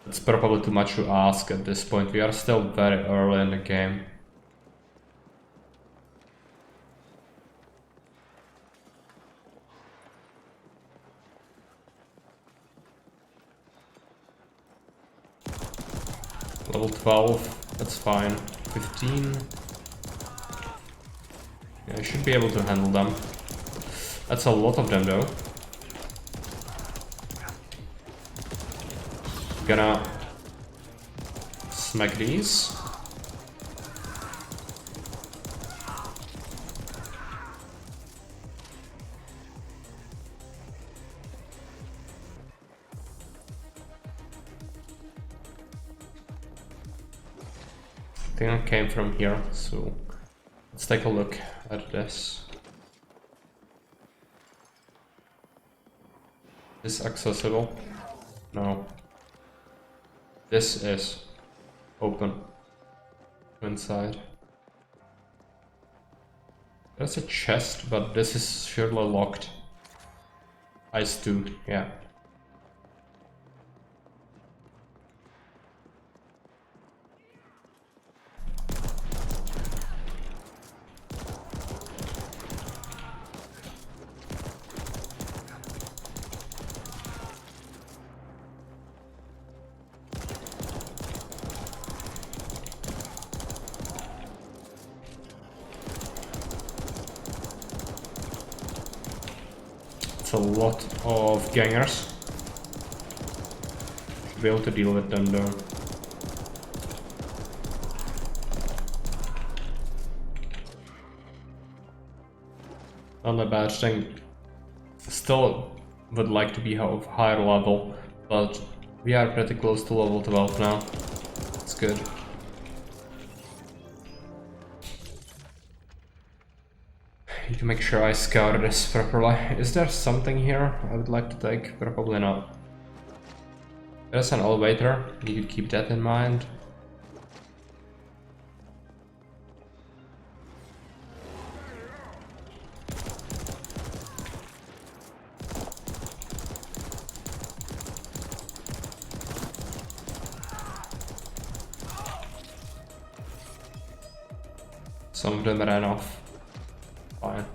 it's probably too much to ask at this point. We are still very early in the game. Level 12, that's fine. 15. Yeah, I should be able to handle them. That's a lot of them though. Gonna smack these. I think I came from here, so let's take a look at this. Is accessible? No. This is open inside. There's a chest, but this is surely locked. Ice 2, yeah. It's a lot of gangers. Should be able to deal with them though. Not a bad thing. Still would like to be of higher level, but we are pretty close to level 12 now. It's good. Need to make sure I scout this properly. Is there something here I would like to take? Probably not. There's an elevator. You could keep that in mind. Some of them ran off. Fine.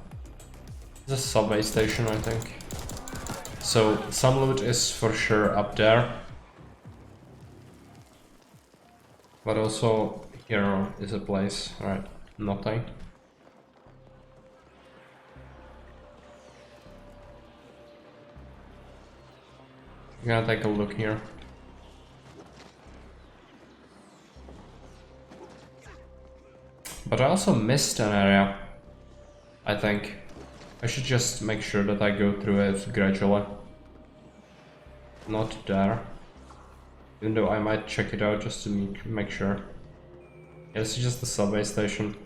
This is a subway station, I think. So some loot is for sure up there. But also here is a place. Alright, nothing. I'm gonna take a look here. But I also missed an area, I think. I should just make sure that I go through it gradually. Not there. Even though I might check it out just to make sure. Yeah, this is just the subway station.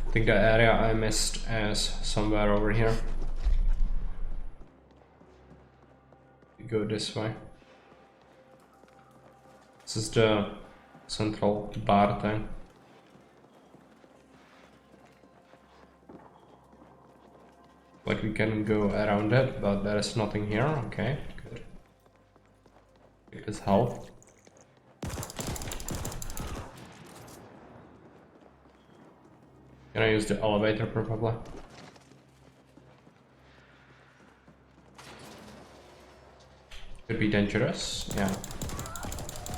I think the area I missed is somewhere over here. Go this way. This is the central bar thing. Like we can go around it, but there is nothing here. Okay, good. Take this health. Can I use the elevator probably? Could be dangerous, yeah.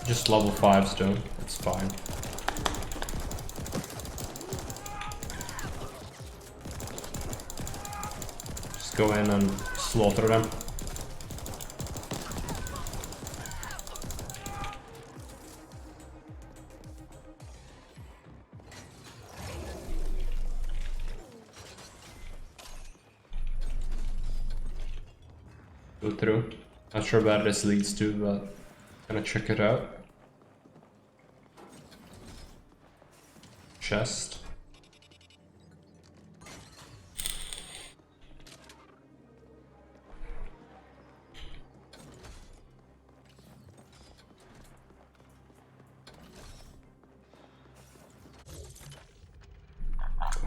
Just level 5s though, it's fine. Just go in and slaughter them. Go through. Not sure where this leads to, but gonna check it out. Chest.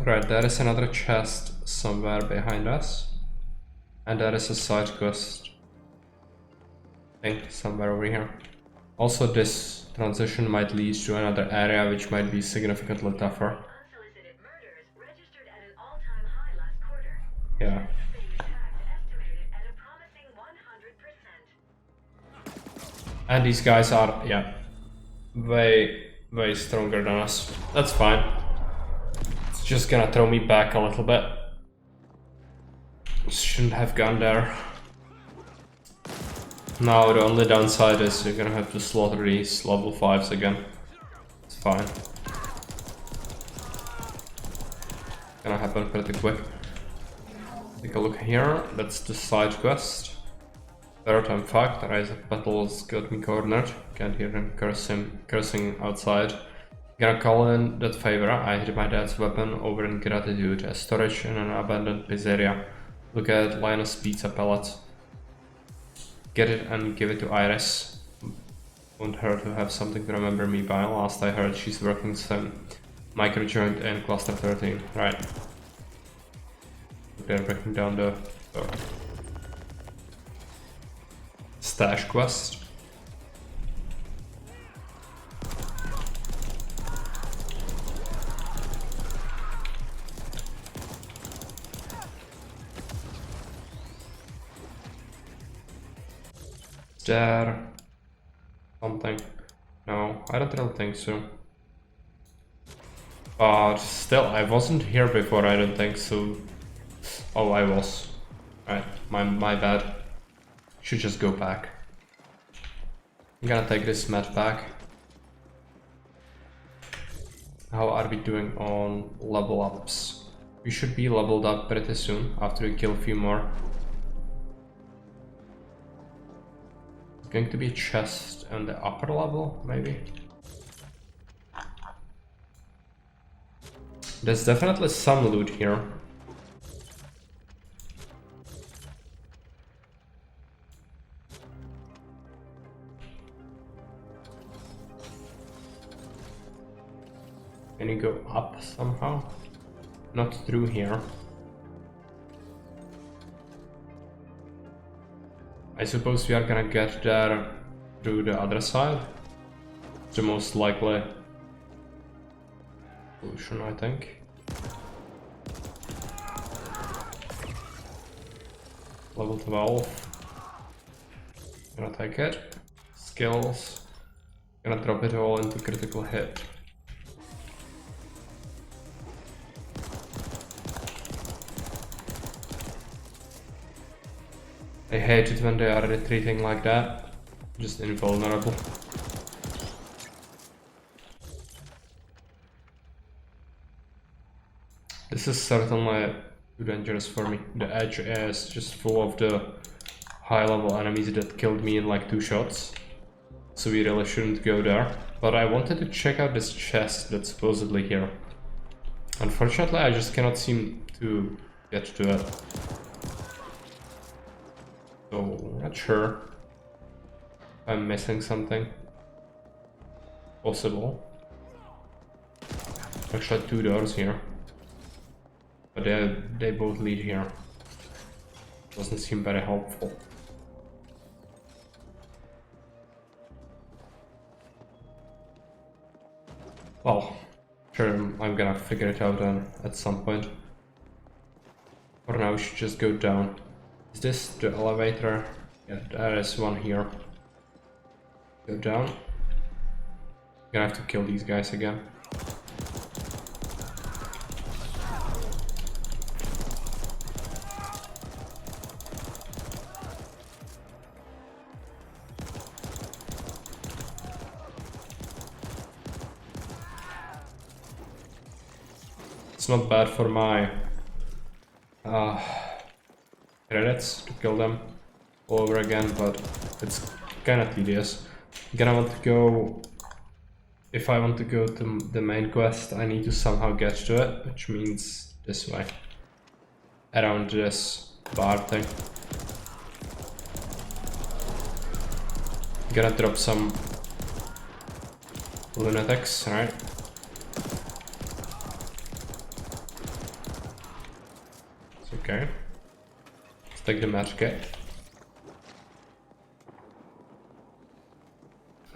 Right, there is another chest somewhere behind us. And there is a side quest. I think somewhere over here. Also, this transition might lead to another area which might be significantly tougher. Unsolicited murders registered at an all-time high last quarter. Yeah. Suspected attacks estimated at a promising 100%. And these guys are, yeah, way stronger than us. That's fine. It's just gonna throw me back a little bit. Shouldn't have gone there. Now the only downside is you're gonna have to slaughter these level 5s again. It's fine. Gonna happen pretty quick. Take a look here, that's the side quest. Third I'm fucked, Rise of Battles got me cornered. Can't hear him cursing outside. Gonna call in that favor. I hid my dad's weapon over in gratitude as storage in an abandoned pizzeria. Look at Linus pizza pellets. Get it and give it to Iris. Want her to have something to remember me by. Last I heard, she's working some microjoint in cluster 13. Right. They're breaking down the stash quest. Is there something? No, I don't really think so. But still, I wasn't here before, I don't think so. Oh, I was. Right, my bad. Should just go back. I'm gonna take this mat back. How are we doing on level ups? We should be leveled up pretty soon after we kill a few more. It's going to be a chest on the upper level, maybe? There's definitely some loot here. Can you go up somehow? Not through here. I suppose we are gonna get there through the other side. It's the most likely solution, I think. Level 12. Gonna take it. Skills. Gonna drop it all into critical hit. I hate it when they are retreating like that. Just invulnerable. This is certainly too dangerous for me. The edge is just full of the high level enemies that killed me in like 2 shots. So we really shouldn't go there. But I wanted to check out this chest that's supposedly here. Unfortunately, I just cannot seem to get to it. So, not sure if I'm missing something. Possible. Actually, 2 doors here. But they both lead here. Doesn't seem very helpful. Well, sure, I'm gonna figure it out then at some point. For now, we should just go down. Is this the elevator? Yeah, there is one here. Go down. Gonna have to kill these guys again. It's not bad for my credits to kill them all over again, but it's kind of tedious. I'm gonna want to go. If I want to go to the main quest, I need to somehow get to it, which means this way, around this bar thing. I'm gonna drop some lunatics, right? It's okay. Let's take the match kit.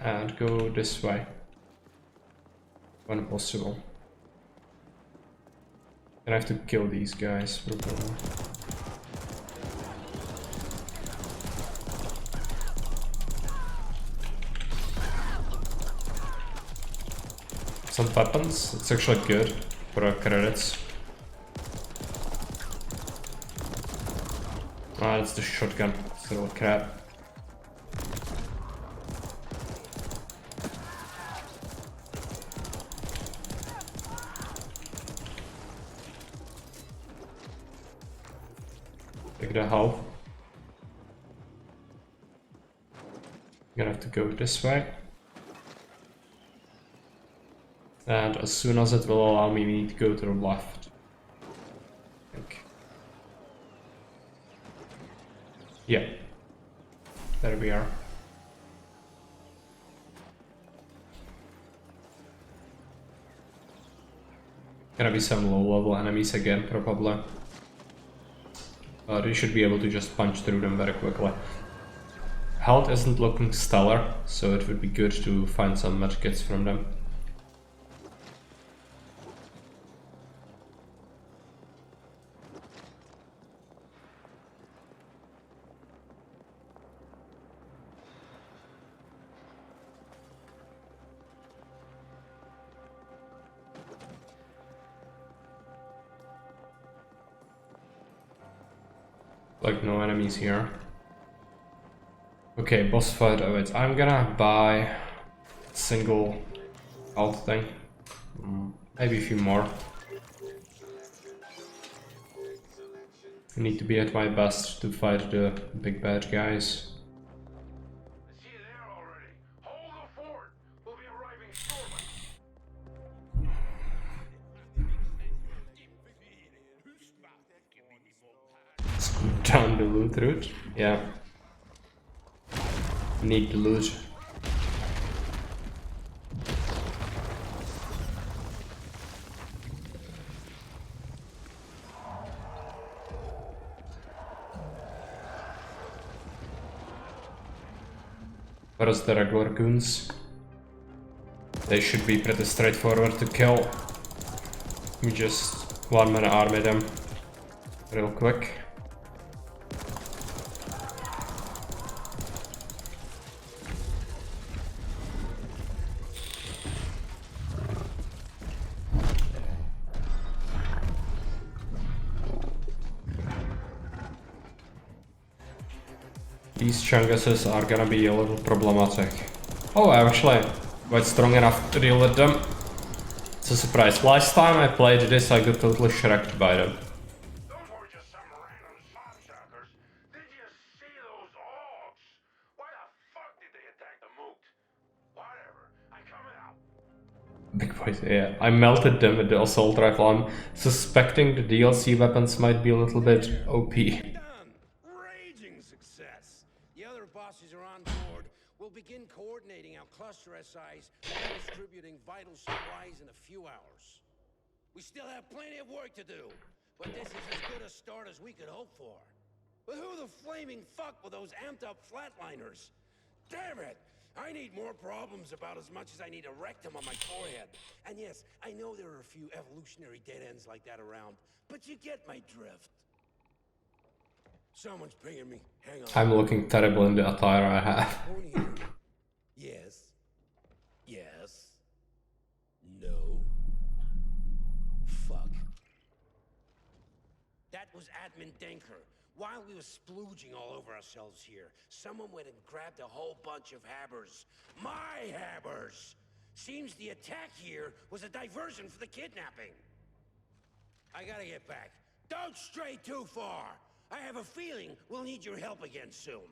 And go this way. When possible. And I have to kill these guys. Some weapons, it's actually good for our credits. Ah, it's the shotgun, it's a little crap. Take the health. I'm gonna have to go this way. And as soon as it will allow me, we need to go to the left. I think. Yeah. There we are. Gonna be some low-level enemies again, probably. But you should be able to just punch through them very quickly. Health isn't looking stellar, so it would be good to find some medkits from them. Like no enemies here. Okay, boss fight awaits. I'm gonna buy a single health thing. Maybe a few more. I need to be at my best to fight the big bad guys. I see you there already. Hold the fort. We'll be arriving shortly. Scoot down the loot route. Yeah. Need the loot. Whereas the regular goons? They should be pretty straightforward to kill. We just one-man army them real quick. These chunguses are gonna be a little problematic. Oh, I'm actually quite strong enough to deal with them. It's a surprise. Last time I played this, I got totally shreked by them. Those were just some random slopsuckers. Did you see those orcs? Why the fuck did they attack the moot? Whatever. I'm coming out. Big boys, yeah. I melted them with the assault rifle. I'm suspecting the DLC weapons might be a little bit OP. Done. Raging success. The other bosses are on board. We'll begin coordinating our cluster SIs and distributing vital supplies in a few hours. We still have plenty of work to do, but this is as good a start as we could hope for. But who the flaming fuck were those amped up flatliners? Damn it! I need more problems about as much as I need a rectum on my forehead. And yes, I know there are a few evolutionary dead ends like that around, but you get my drift. Someone's pinging me. Hang on. I'm looking terrible in the attire I have. Phone here. Yes. Yes. No. Fuck. That was Admin Denker. While we were splooging all over ourselves here, someone went and grabbed a whole bunch of habbers. My habbers! Seems the attack here was a diversion for the kidnapping. I gotta get back. Don't stray too far! I have a feeling we'll need your help again soon.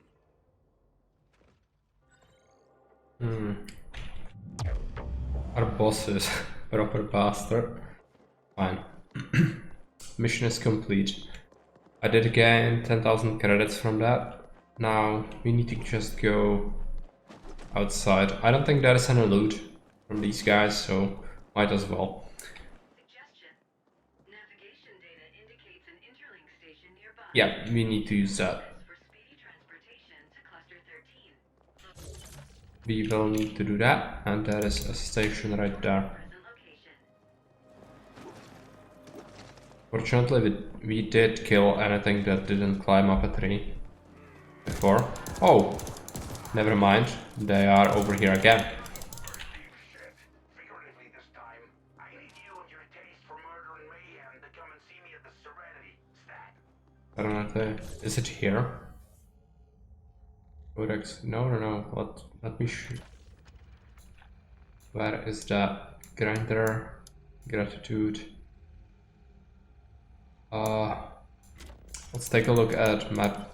Our boss is proper bastard. Fine. Mission is complete. I did gain 10,000 credits from that. Now we need to just go outside. I don't think there is any loot from these guys, so might as well. Suggestion. Navigation data indicates an interlink station nearby. Yeah, we need to use that. For speedy transportation to Cluster 13. We will need to do that, and there is a station right there. Present location. Fortunately, we did kill anything that didn't climb up a tree before. Oh, never mind. They are over here again. Shit. Figuratively this time. I need you and your taste for murder and mayhem to come and see me at the Serenity. Stat. Is it here? Codex? No. Let me shoot. Where is that? Grinder, gratitude. Let's take a look at map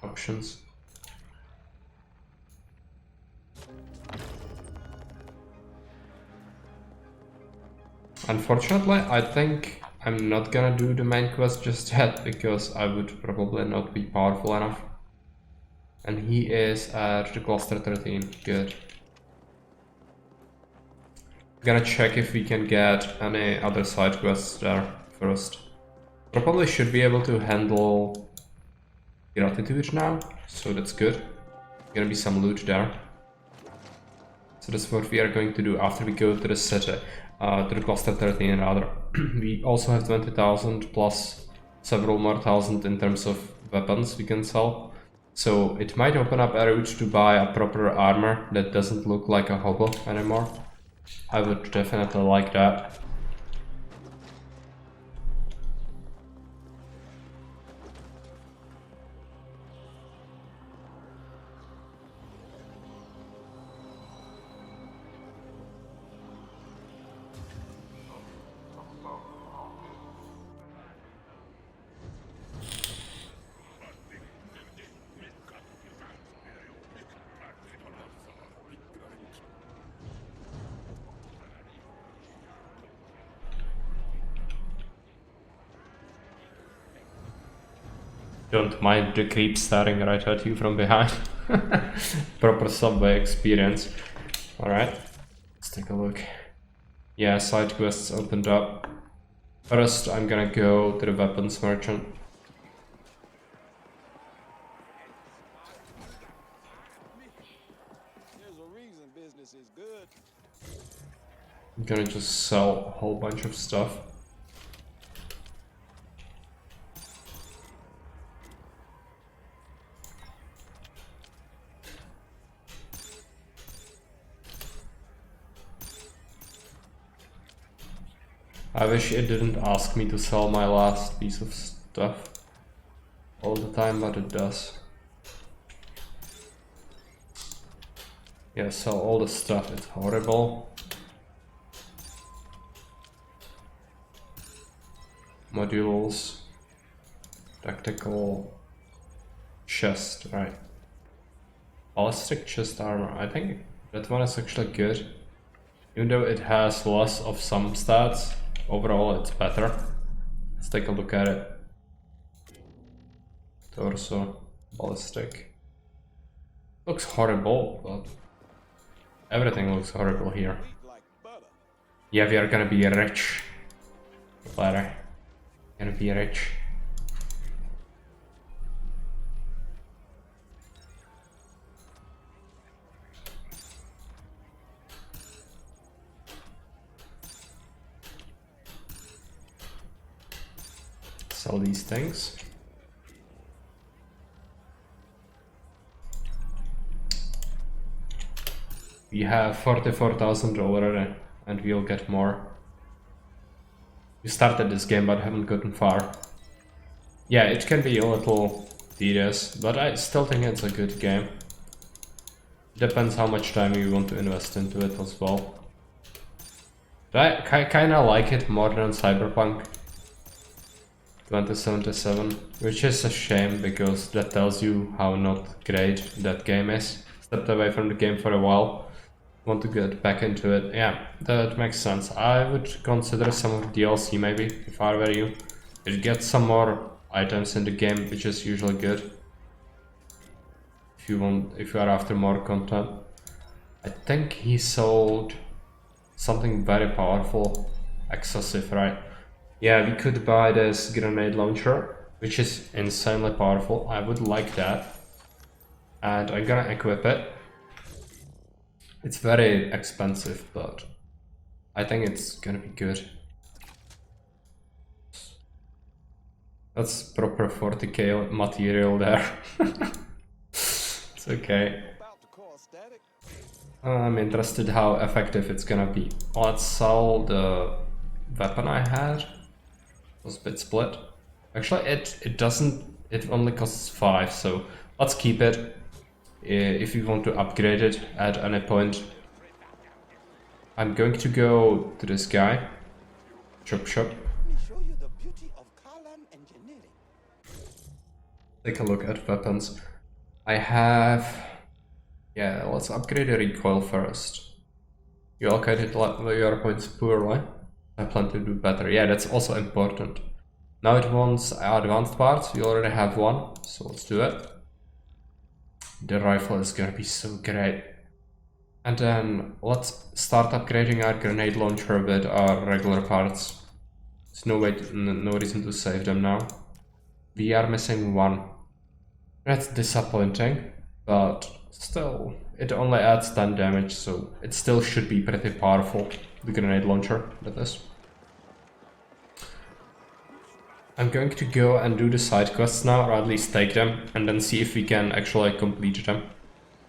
options. Unfortunately, I think I'm not gonna do the main quest just yet because I would probably not be powerful enough. And he is at the cluster 13. Good. Gonna check if we can get any other side quests there first. Probably should be able to handle gratitude now, so that's good. Gonna be some loot there. So that's what we are going to do after we go to the city, to the cluster 13 rather. We also have 20,000 plus several more thousand in terms of weapons we can sell. So it might open up a route to buy a proper armor that doesn't look like a hobo anymore. I would definitely like that. Don't mind the creep staring right at you from behind. Proper subway experience. Alright, let's take a look. Yeah, side quests opened up. First, I'm gonna go to the weapons merchant. There's a reason business is good. I'm gonna just sell a whole bunch of stuff. I wish it didn't ask me to sell my last piece of stuff all the time, but it does. Yeah, sell all the stuff, it's horrible. Modules, tactical, chest, right. Ballistic chest armor, I think that one is actually good. Even though it has less of some stats, overall it's better. Let's take a look at it. Torso, ballistic. Looks horrible, but everything looks horrible here. Yeah, we are gonna be rich. Later. Gonna be rich. Sell these things. We have 44,000 already, and we'll get more. We started this game but haven't gotten far. Yeah, it can be a little tedious, but I still think it's a good game. Depends how much time you want to invest into it as well. But I kinda like it more than Cyberpunk 2077, which is a shame because that tells you how not great that game is. Stepped away from the game for a while, want to get back into it. Yeah, that makes sense. I would consider some of the DLC maybe, if I were you. It gets some more items in the game, which is usually good. If you are after more content. I think he sold something very powerful, excessive, right? Yeah, we could buy this grenade launcher, which is insanely powerful. I would like that. And I'm gonna equip it. It's very expensive, but I think it's gonna be good. That's proper 40k material there. It's okay. I'm interested how effective it's gonna be. Let's sell the weapon I had. It was a bit split. Actually, it doesn't. It only costs 5, so let's keep it. If you want to upgrade it at any point. I'm going to go to this guy. Shop. Take a look at weapons. I have... Yeah, let's upgrade the recoil first. You allocated your points poorly. I plan to do better. Yeah, that's also important. Now it wants advanced parts. We already have one, so let's do it. The rifle is gonna be so great. And then let's start upgrading our grenade launcher with our regular parts. There's no reason to save them now. We are missing one. That's disappointing, but still, it only adds 10 damage, so it still should be pretty powerful, the grenade launcher, that is. I'm going to go and do the side quests now, or at least take them, and then see if we can actually complete them.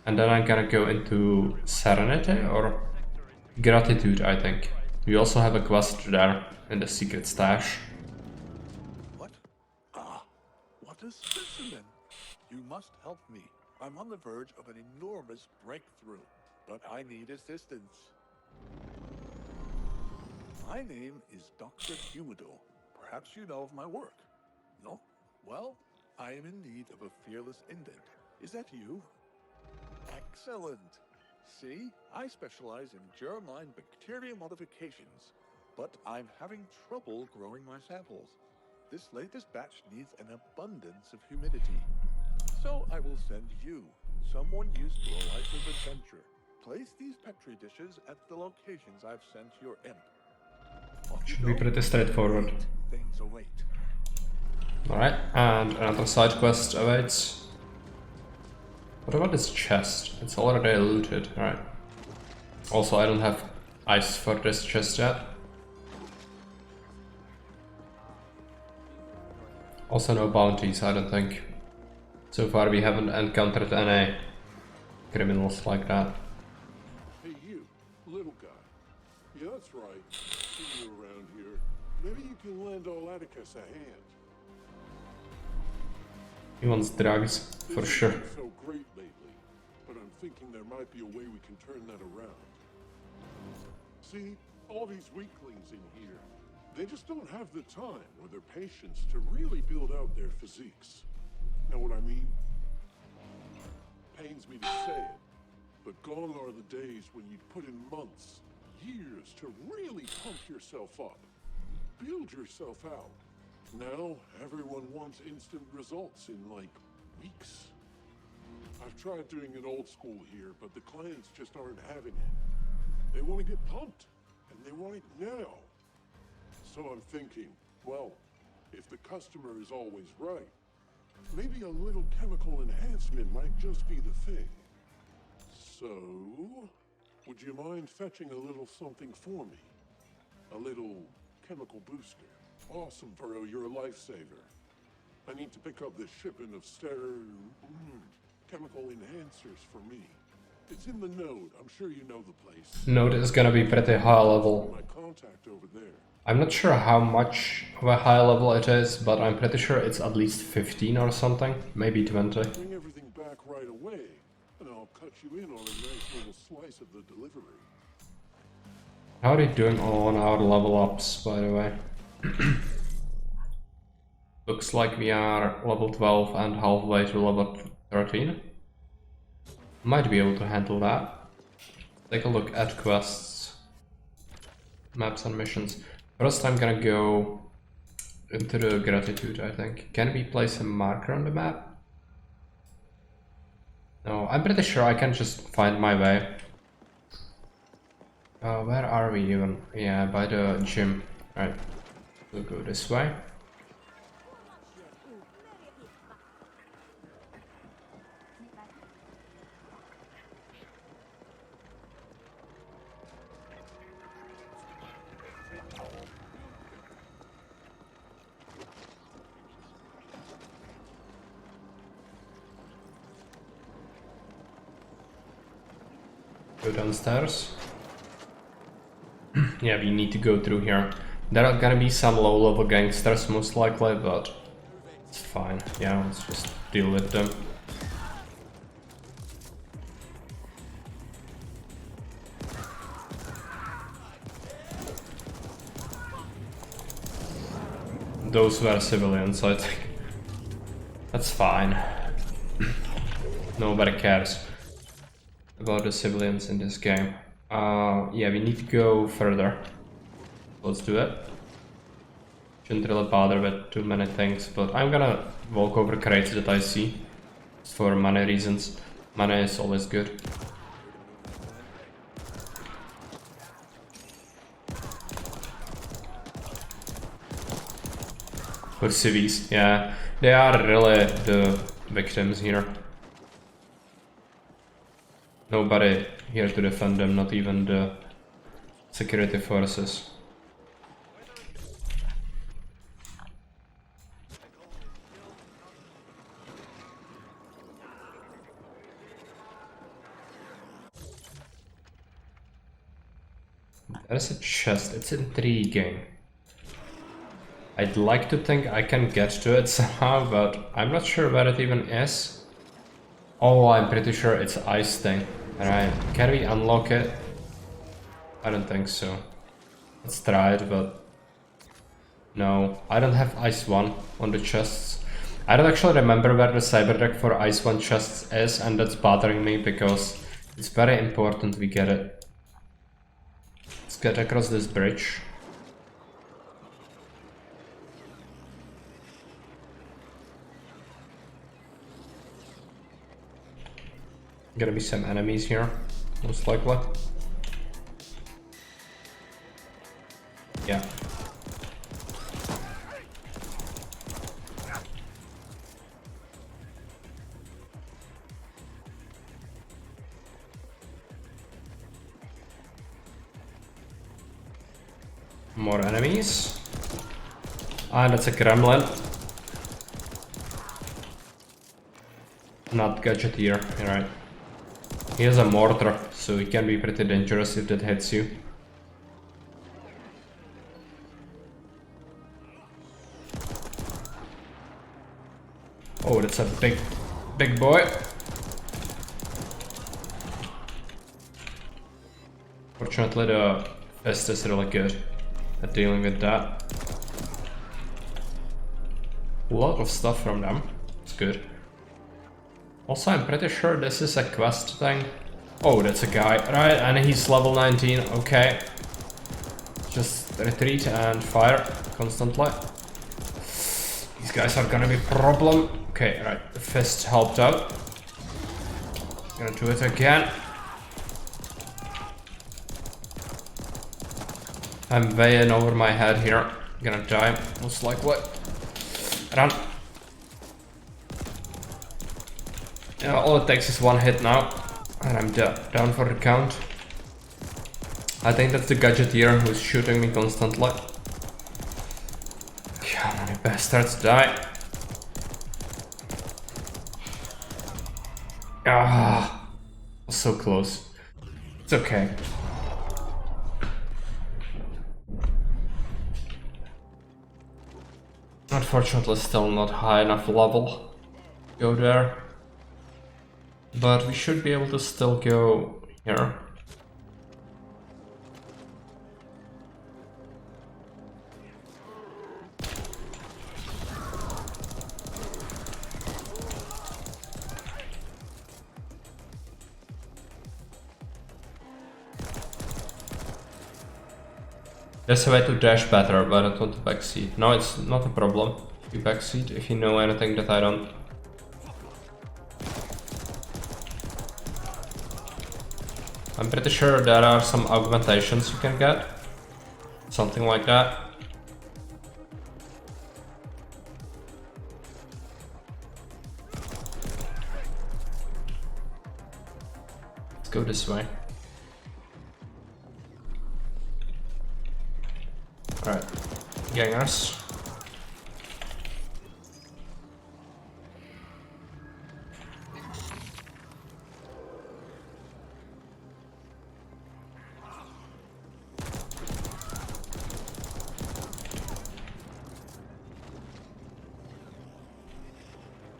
And then I'm gonna go into Serenity, or Gratitude, I think. We also have a quest there, in the secret stash. What? Ah, what a specimen! You must help me. I'm on the verge of an enormous breakthrough, but I need assistance. My name is Dr. Humidor. Perhaps you know of my work. No? Well, I am in need of a fearless indent. Is that you? Excellent! See, I specialize in germline bacteria modifications, but I'm having trouble growing my samples. This latest batch needs an abundance of humidity. So I will send you, someone used to a life of adventure. Place these petri dishes at the locations I've sent your imp. Should be pretty straightforward. Things await. Alright, and another side quest awaits. What about this chest? It's already looted, right? Also, I don't have ice for this chest yet. Also no bounties, I don't think. So far we haven't encountered any criminals like that. Hey you, little guy. Yeah, that's right. See you around here. Maybe you can lend old Atticus a hand. He wants drugs, for This sure. isn't so great lately, but I'm thinking there might be a way we can turn that around. See, all these weaklings in here, they just don't have the time or their patience to really build out their physiques. Know what I mean? Pains me to say it, but gone are the days when you'd put in months, years to really pump yourself up, build yourself out. Now, everyone wants instant results in, like, weeks. I've tried doing it old school here, but the clients just aren't having it. They want to get pumped, and they want it now. So I'm thinking, well, if the customer is always right, maybe a little chemical enhancement might just be the thing. So, would you mind fetching a little something for me? A little chemical booster. Awesome, bro, you're a lifesaver. I need to pick up this shipment of chemical enhancers for me. It's in the node. I'm sure you know the place. Node is gonna be pretty high level. My contact over there. I'm not sure how much of a high level it is, but I'm pretty sure it's at least 15 or something, maybe 20. Bring everything back right away, and I'll cut you in on a nice little slice of the delivery. How are we doing on our level ups, by the way? Looks like we are level 12 and halfway to level 13. Might be able to handle that. Take a look at quests, maps and missions. First I'm gonna go into the Gratitude, I think. Can we place a marker on the map? No, I'm pretty sure I can just find my way. Where are we even? Yeah, by the gym. Right, we'll go this way. Go downstairs. Yeah, we need to go through here. There are gonna be some low-level gangsters most likely, but it's fine. Yeah, let's just deal with them. Those were civilians, I think. That's fine. Nobody cares about the civilians in this game. Yeah, we need to go further. let's do it. Shouldn't really bother with too many things, but I'm gonna walk over crates that I see. Just for money reasons. Money is always good. For civvies, yeah. They are really the victims here. Nobody here to defend them, not even the security forces. There's a chest, it's intriguing. I'd like to think I can get to it somehow, but I'm not sure where it even is. Oh, I'm pretty sure it's ice thing. Alright, can we unlock it? I don't think so. Let's try it, but... No, I don't have Ice 1 on the chests. I don't actually remember where the cyberdeck for Ice 1 chests is, and that's bothering me because it's very important we get it. Let's get across this bridge. Gonna be some enemies here, most likely. Yeah. More enemies. Ah, that's a gremlin. Not gadgeteer, you're right. He has a mortar, so it can be pretty dangerous if that hits you. Oh, that's a big boy. Fortunately, the fist is really good at dealing with that. A lot of stuff from them. It's good. Also, I'm pretty sure this is a quest thing. Oh, that's a guy. Right, and he's level 19. Okay. Just retreat and fire constantly. These guys are gonna be a problem. Okay, right. The fist helped out. Gonna do it again. I'm way in over my head here. Gonna die, most likely. Run. Yeah, all it takes is one hit now, and I'm down for the count. I think that's the gadgeteer who's shooting me constantly. Come on, you bastards, die. Ah, so close. It's okay. Unfortunately, still not high enough level to go there. But we should be able to still go here. There's a way to dash better, but I don't want to backseat. No, it's not a problem. You backseat if you know anything that I don't. I'm pretty sure there are some augmentations you can get. Something like that. Let's go this way. Alright, gangers.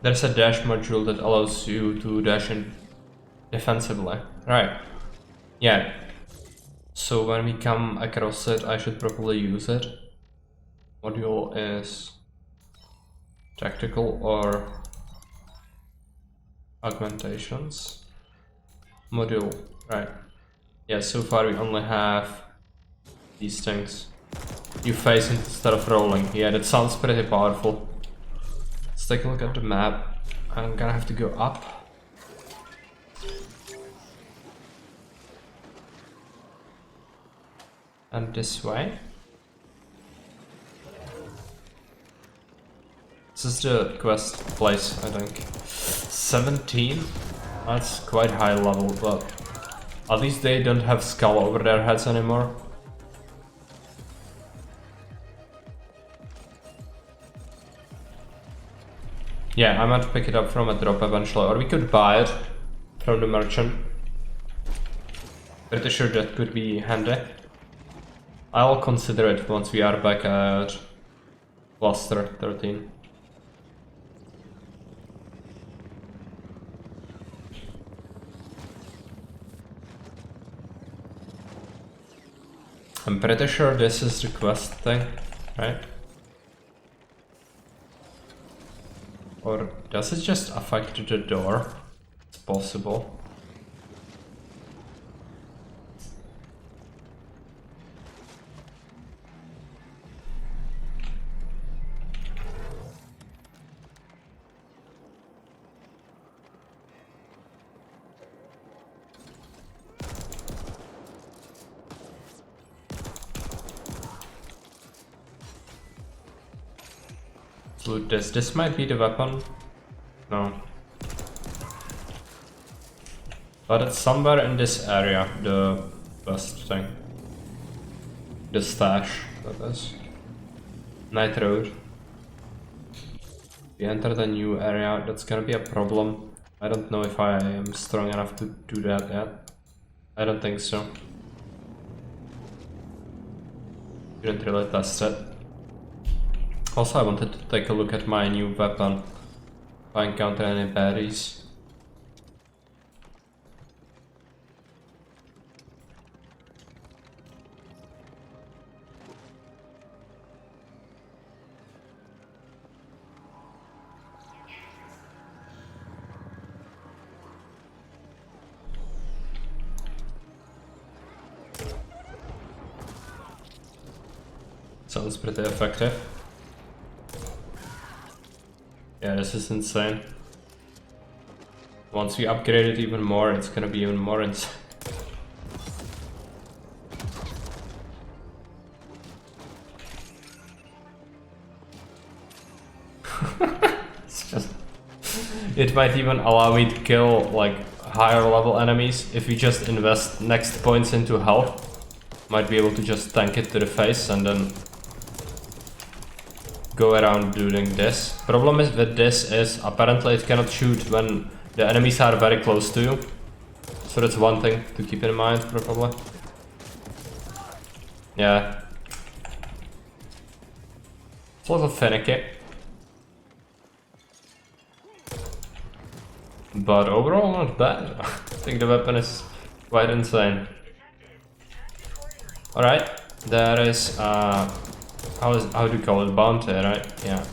There's a dash module that allows you to dash in defensively. Right. Yeah. So when we come across it, I should probably use it. Module is tactical or augmentations. Module, right. Yeah, so far we only have these things. you face instead of rolling. Yeah, that sounds pretty powerful. Let's take a look at the map. I'm gonna have to go up. And this way. This is the quest place, I think. 17? That's quite high level, but at least they don't have skull over their heads anymore. Yeah, I might pick it up from a drop eventually, or we could buy it from the merchant. Pretty sure that could be handy. I'll consider it once we are back at cluster 13. I'm pretty sure this is the quest thing, right? Or does it just affect the door? It's possible. Loot this. This might be the weapon. No. But it's somewhere in this area, the best thing. The stash, that is. Night Road. We entered a new area, that's gonna be a problem. I don't know if I am strong enough to do that yet. I don't think so. Didn't really test it. Also, I wanted to take a look at my new weapon. If I encounter any baddies. Sounds pretty effective. Yeah, this is insane. Once we upgrade it even more, it's gonna be even more insane. It's just... It might even allow me to kill, like, higher level enemies if we just invest next points into health. Might be able to just tank it to the face and then go around doing this. Problem is with this is apparently it cannot shoot when the enemies are very close to you. So that's one thing to keep in mind probably. Yeah. It's a little finicky. But overall not bad. I think the weapon is quite insane. Alright, there is how do you call it? Bounty, right? Yeah.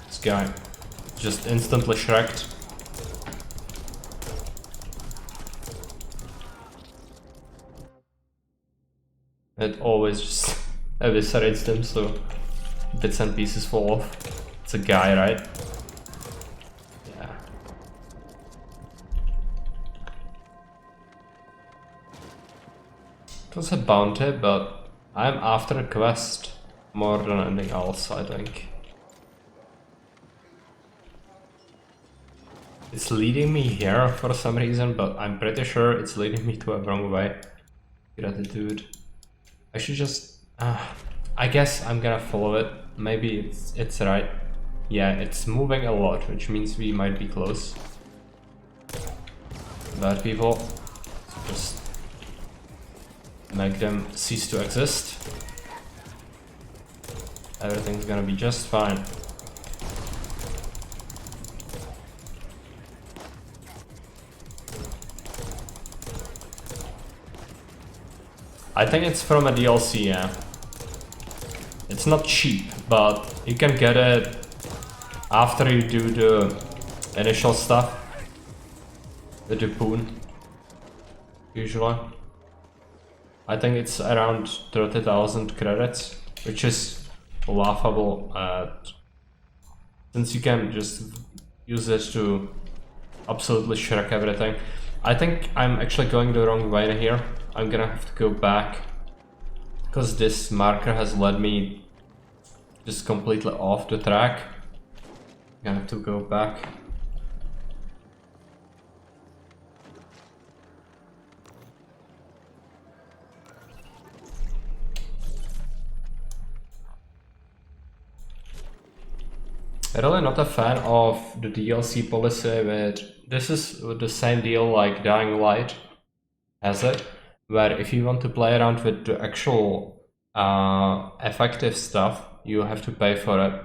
This guy. Just instantly shreked. It always just eviscerates them so bits and pieces fall off. It's a guy, right? Yeah. It was a bounty, but I'm after a quest. More than anything else, I think. It's leading me here for some reason, but I'm pretty sure it's leading me to a wrong way. Gratitude. I should just... I guess I'm gonna follow it. Maybe it's right. Yeah, it's moving a lot, which means we might be close. Bad people. Just make them cease to exist. Everything's gonna be just fine. I think it's from a DLC, yeah. It's not cheap, but you can get it after you do the initial stuff with the poon, usually. I think it's around 30,000 credits. which is laughable since you can just use this to absolutely shrek everything. I think I'm actually going the wrong way here. I'm gonna have to go back because this marker has led me just completely off the track. I'm gonna have to go back. Really not a fan of the DLC policy with this is the same deal like Dying Light has it, where if you want to play around with the actual effective stuff, you have to pay for it.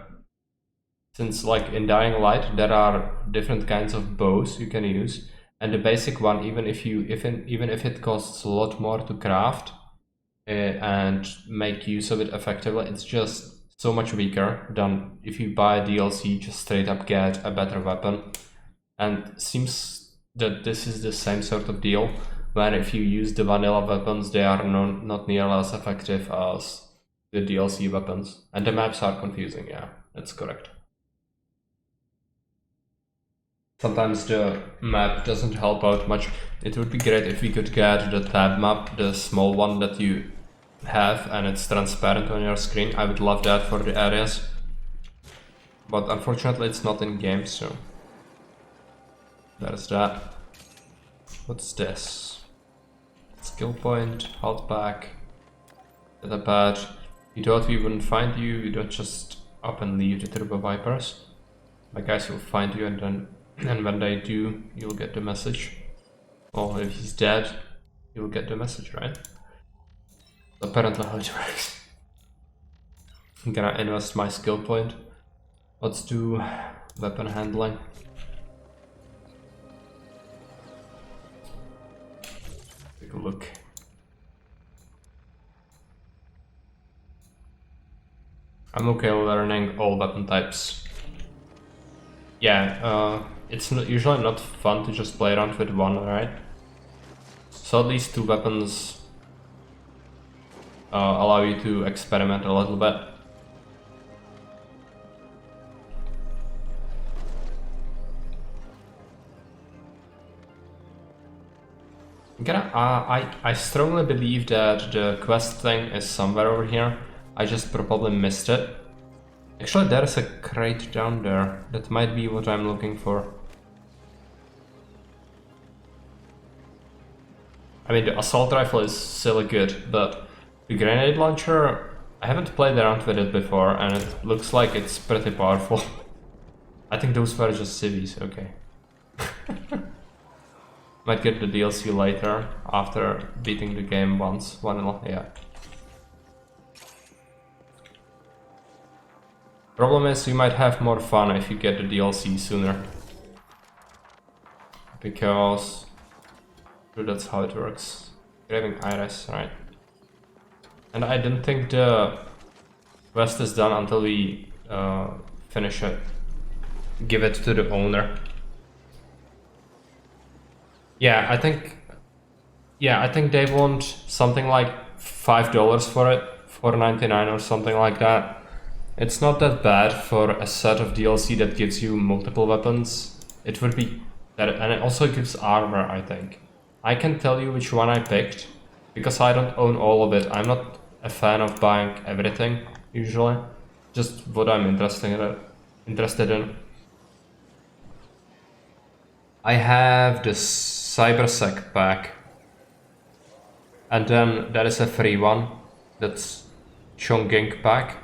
Since like in Dying Light there are different kinds of bows you can use, and the basic one, even if it costs a lot more to craft and make use of it effectively, it's just so much weaker than if you buy a DLC, just straight up get a better weapon. And seems that this is the same sort of deal, where if you use the vanilla weapons, they are not nearly as effective as the DLC weapons. And the maps are confusing, yeah, that's correct. Sometimes the map doesn't help out much. It would be great if we could get the tab map, the small one that you have and it's transparent on your screen. I would love that for the areas, but unfortunately it's not in game, so there's that. What's this? Skill point, health pack, data pad. We thought we wouldn't find you. You don't just up and leave the Turbo Vipers. My guys will find you, and when they do, you'll get the message. Or if he's dead, you'll get the message, right? Apparently how it works. I'm gonna invest my skill point. Let's do weapon handling. Take a look. I'm okay with learning all weapon types. Yeah, it's usually not fun to just play around with one, right? So at least two weapons allow you to experiment a little bit. I strongly believe that the quest thing is somewhere over here. I just probably missed it. Actually, there's a crate down there. That might be what I'm looking for. I mean, the assault rifle is silly good, but the grenade launcher, I haven't played around with it before, and it looks like it's pretty powerful. I think those were just civvies, okay. Might get the DLC later, after beating the game once, vanilla, yeah. Problem is, you might have more fun if you get the DLC sooner. Because that's how it works. Grabbing Iris, right? And I don't think the quest is done until we finish it. Give it to the owner. Yeah, I think they want something like $5 for it, $4.99 or something like that. It's not that bad for a set of DLC that gives you multiple weapons. It would be that, and it also gives armor, I think. I can tell you which one I picked, because I don't own all of it. I'm not a fan of buying everything, usually. Just what I'm interested in. I have the Cyberpunk pack. And then there is a free one, that's Chongqing pack.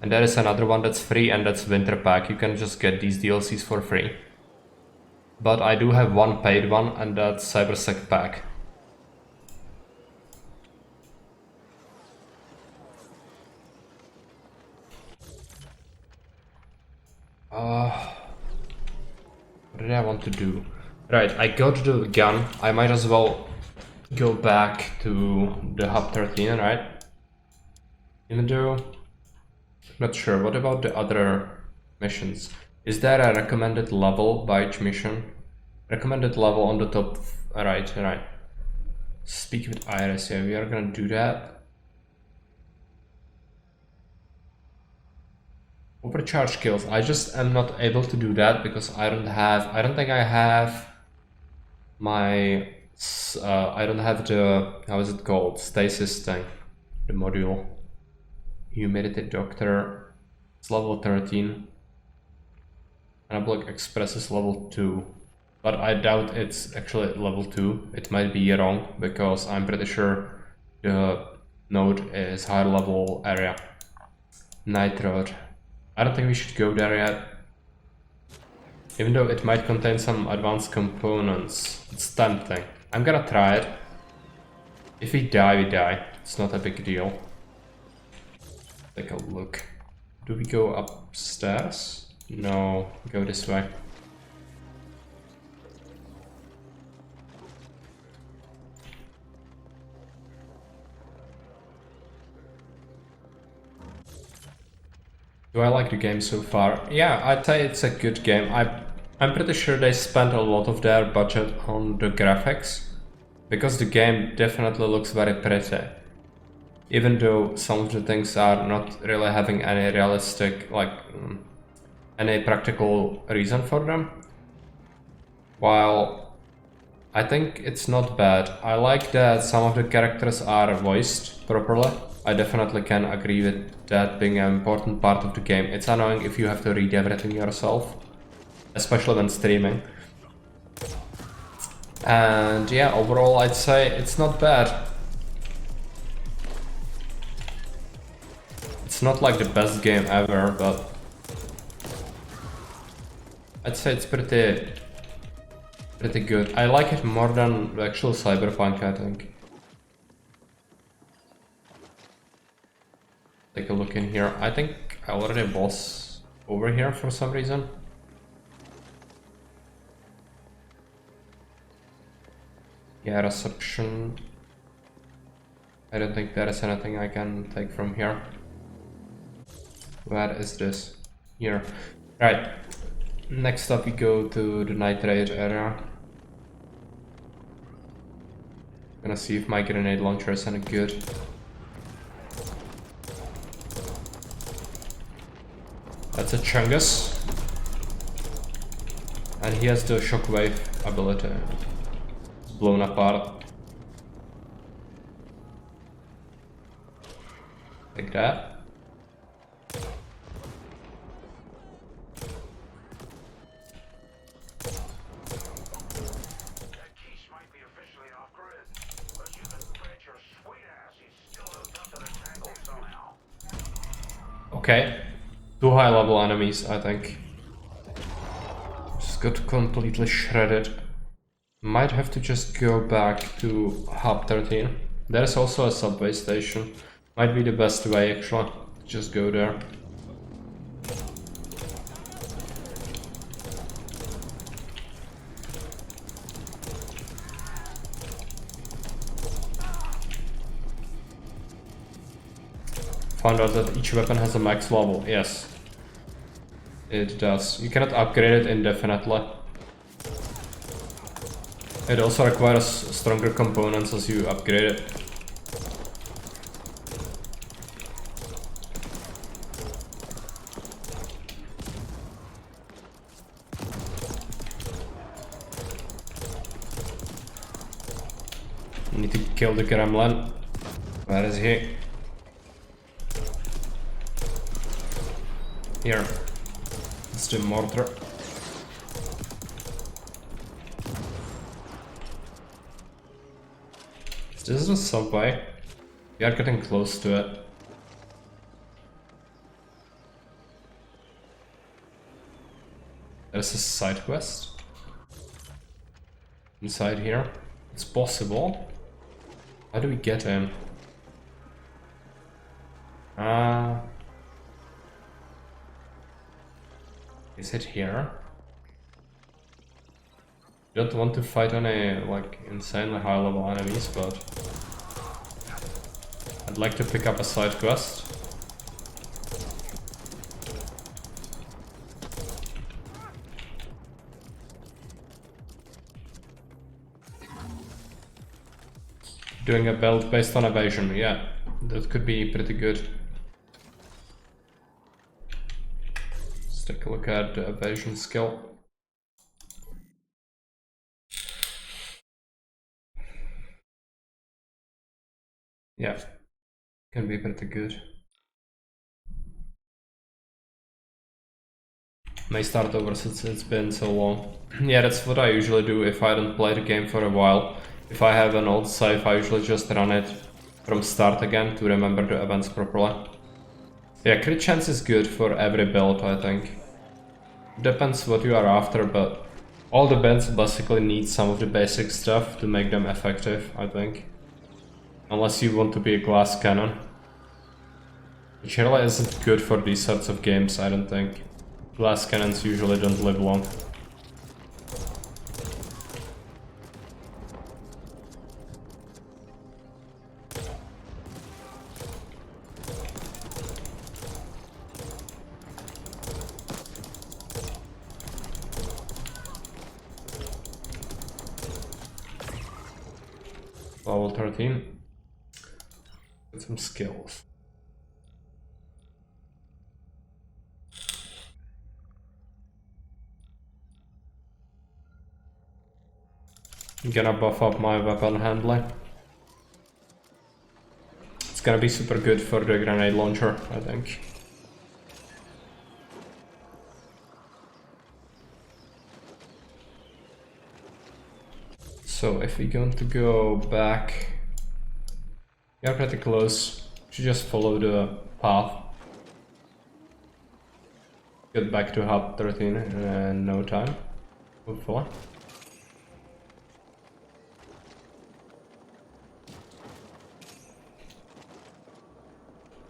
And there is another one that's free, and that's Winter pack. You can just get these DLCs for free. But I do have one paid one, and that's Cybersec pack. What did I want to do? Right, I got the gun. I might as well go back to the Hub 13, right? Even though not sure. What about the other missions? Is there a recommended level by each mission? Recommended level on the top. Right. Speak with Iris. Yeah, we are gonna do that. Overcharge kills. I just am not able to do that because I don't think I have my, I don't have the, how is it called, stasis thing, the module. Humidity Doctor, it's level 13. Anabolic Express is level 2. But I doubt it's actually level 2. It might be wrong because I'm pretty sure the node is higher level area. Night Road. I don't think we should go there yet. Even though it might contain some advanced components. It's tempting. I'm gonna try it. If we die, we die. It's not a big deal. Take a look. Do we go upstairs? No, go this way. Do I like the game so far? Yeah, I'd say it's a good game. I'm pretty sure they spent a lot of their budget on the graphics, because the game definitely looks very pretty. Even though some of the things are not really having any realistic, like, any practical reason for them. While I think it's not bad. I like that some of the characters are voiced properly. I definitely can agree with that being an important part of the game. It's annoying if you have to read everything yourself, especially when streaming. And yeah, overall I'd say it's not bad. It's not like the best game ever, but I'd say it's pretty good. I like it more than the actual Cyberpunk, I think. Take a look in here. I think I already was over here for some reason. Yeah, reception. I don't think there is anything I can take from here. Where is this? Here. Right. Next up we go to the nitrate area. Gonna see if my grenade launcher is any good. That's a Chungus. And he has the shockwave ability. It's blown apart. Like that. Okay. 2 high level enemies, I think. Just got completely shredded. Might have to just go back to Hub 13. There's also a subway station. Might be the best way actually. Just go there. Found out that each weapon has a max level. Yes, it does. You cannot upgrade it indefinitely. It also requires stronger components as you upgrade it. Need to kill the gremlin. Where is he? Here. It's the mortar. This is a subway. We are getting close to it. There's a side quest inside here. It's possible. How do we get in? Is it here? Don't want to fight any like insanely high level enemies, but I'd like to pick up a side quest. Doing a build based on evasion, yeah, that could be pretty good. look at the evasion skill. Yeah, can be pretty good. May start over since it's been so long. Yeah, that's what I usually do if I don't play the game for a while. If I have an old save, I usually just run it from start again to remember the events properly. Yeah, crit chance is good for every build, I think. Depends what you are after, but all the builds basically need some of the basic stuff to make them effective, I think. Unless you want to be a glass cannon. Which really isn't good for these sorts of games, I don't think. Glass cannons usually don't live long. Level 13. Get some skills. I'm gonna buff up my weapon handling. It's gonna be super good for the grenade launcher, I think. So if we're going to go back, we are pretty close. Should just follow the path. Get back to hub 13 in no time, hopefully.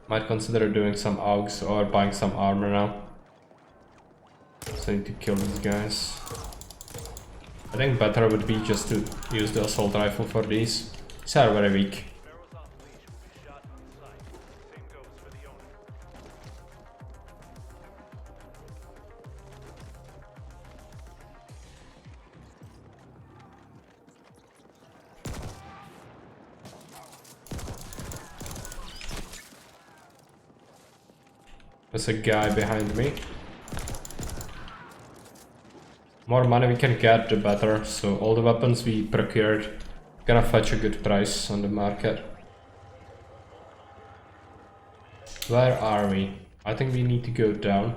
Might consider doing some augs or buying some armor now. So I need to kill these guys. I think better would be just to use the assault rifle for these. These are very weak. There's a guy behind me. More money we can get, the better. So all the weapons we procured gonna fetch a good price on the market. Where are we? I think we need to go down.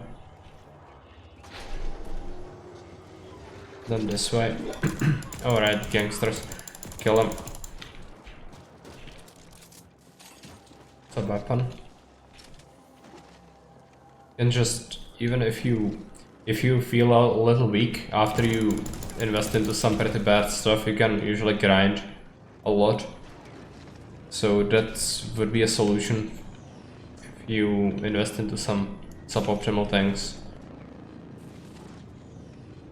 Then this way. Alright, gangsters. Kill him. It's a weapon. And just, even if you feel a little weak after you invest into some pretty bad stuff, you can usually grind a lot. So that would be a solution if you invest into some suboptimal things.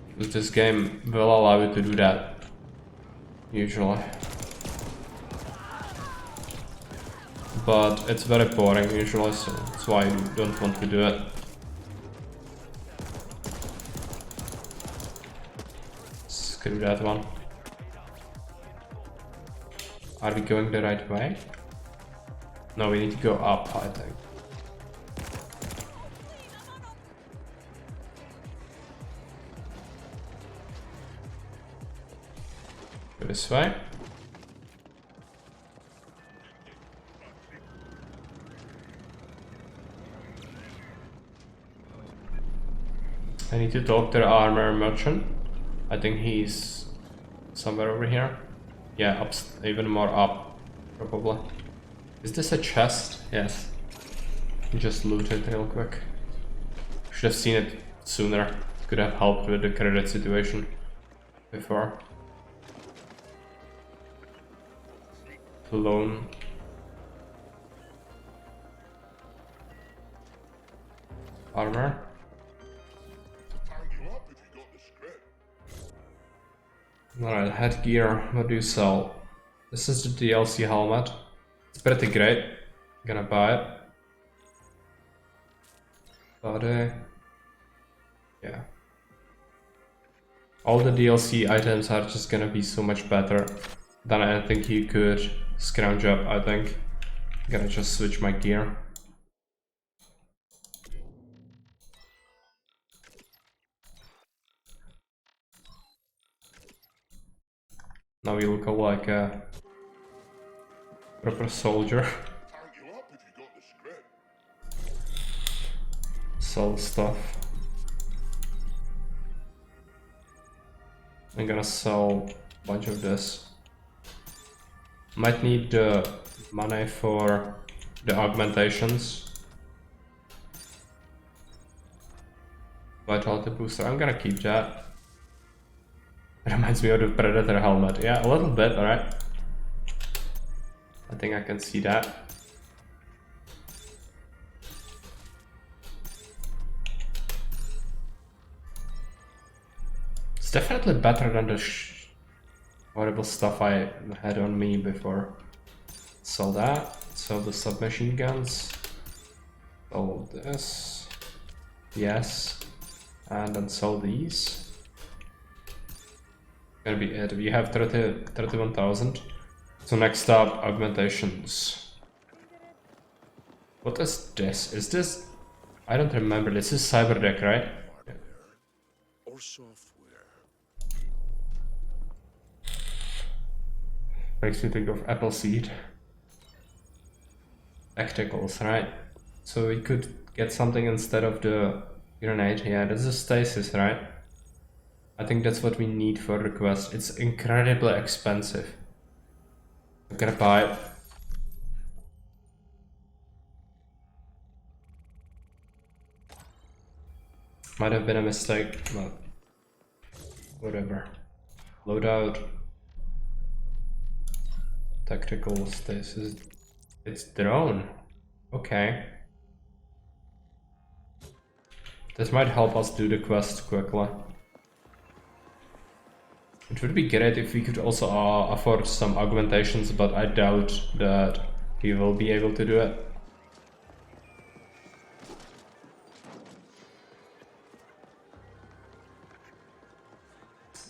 Because this game will allow you to do that, usually. But it's very boring usually, so that's why you don't want to do it. Screw that one. Are we going the right way? No, we need to go up, I think. Go this way. I need to talk to the armor merchant. I think he's somewhere over here. Yeah, up, even more up, probably. Is this a chest? Yes. Just loot it real quick. Should have seen it sooner. Could have helped with the credit situation before. Alone. Armor. Alright, headgear, what do you sell? This is the DLC helmet. It's pretty great. Gonna buy it. Body. Yeah. All the DLC items are just gonna be so much better than I think you could scrounge up, I think. Gonna just switch my gear. Now you look like a proper soldier. Count you up if you got the script. Sell stuff. I'm gonna sell a bunch of this. Might need the money for the augmentations. Vitality booster, I'm gonna keep that. Reminds me of the Predator helmet. Yeah, a little bit, alright. I think I can see that. It's definitely better than the horrible stuff I had on me before. Sell that, sell the submachine guns, sell this, yes, and then sell these. Gonna be it. We have 31,000. So next up, augmentations. What is this? Is this? I don't remember. This is Cyberdeck, right? Yeah. Or software. Makes me think of Appleseed. Spectacles, right? So we could get something instead of the grenade. Yeah, this is stasis, right? I think that's what we need for the quest. It's incredibly expensive. I'm gonna buy it. Might have been a mistake, but whatever. Loadout. Tactical stasis. It's drone. Okay. This might help us do the quest quickly. It would be great if we could also afford some augmentations, but I doubt that we will be able to do it.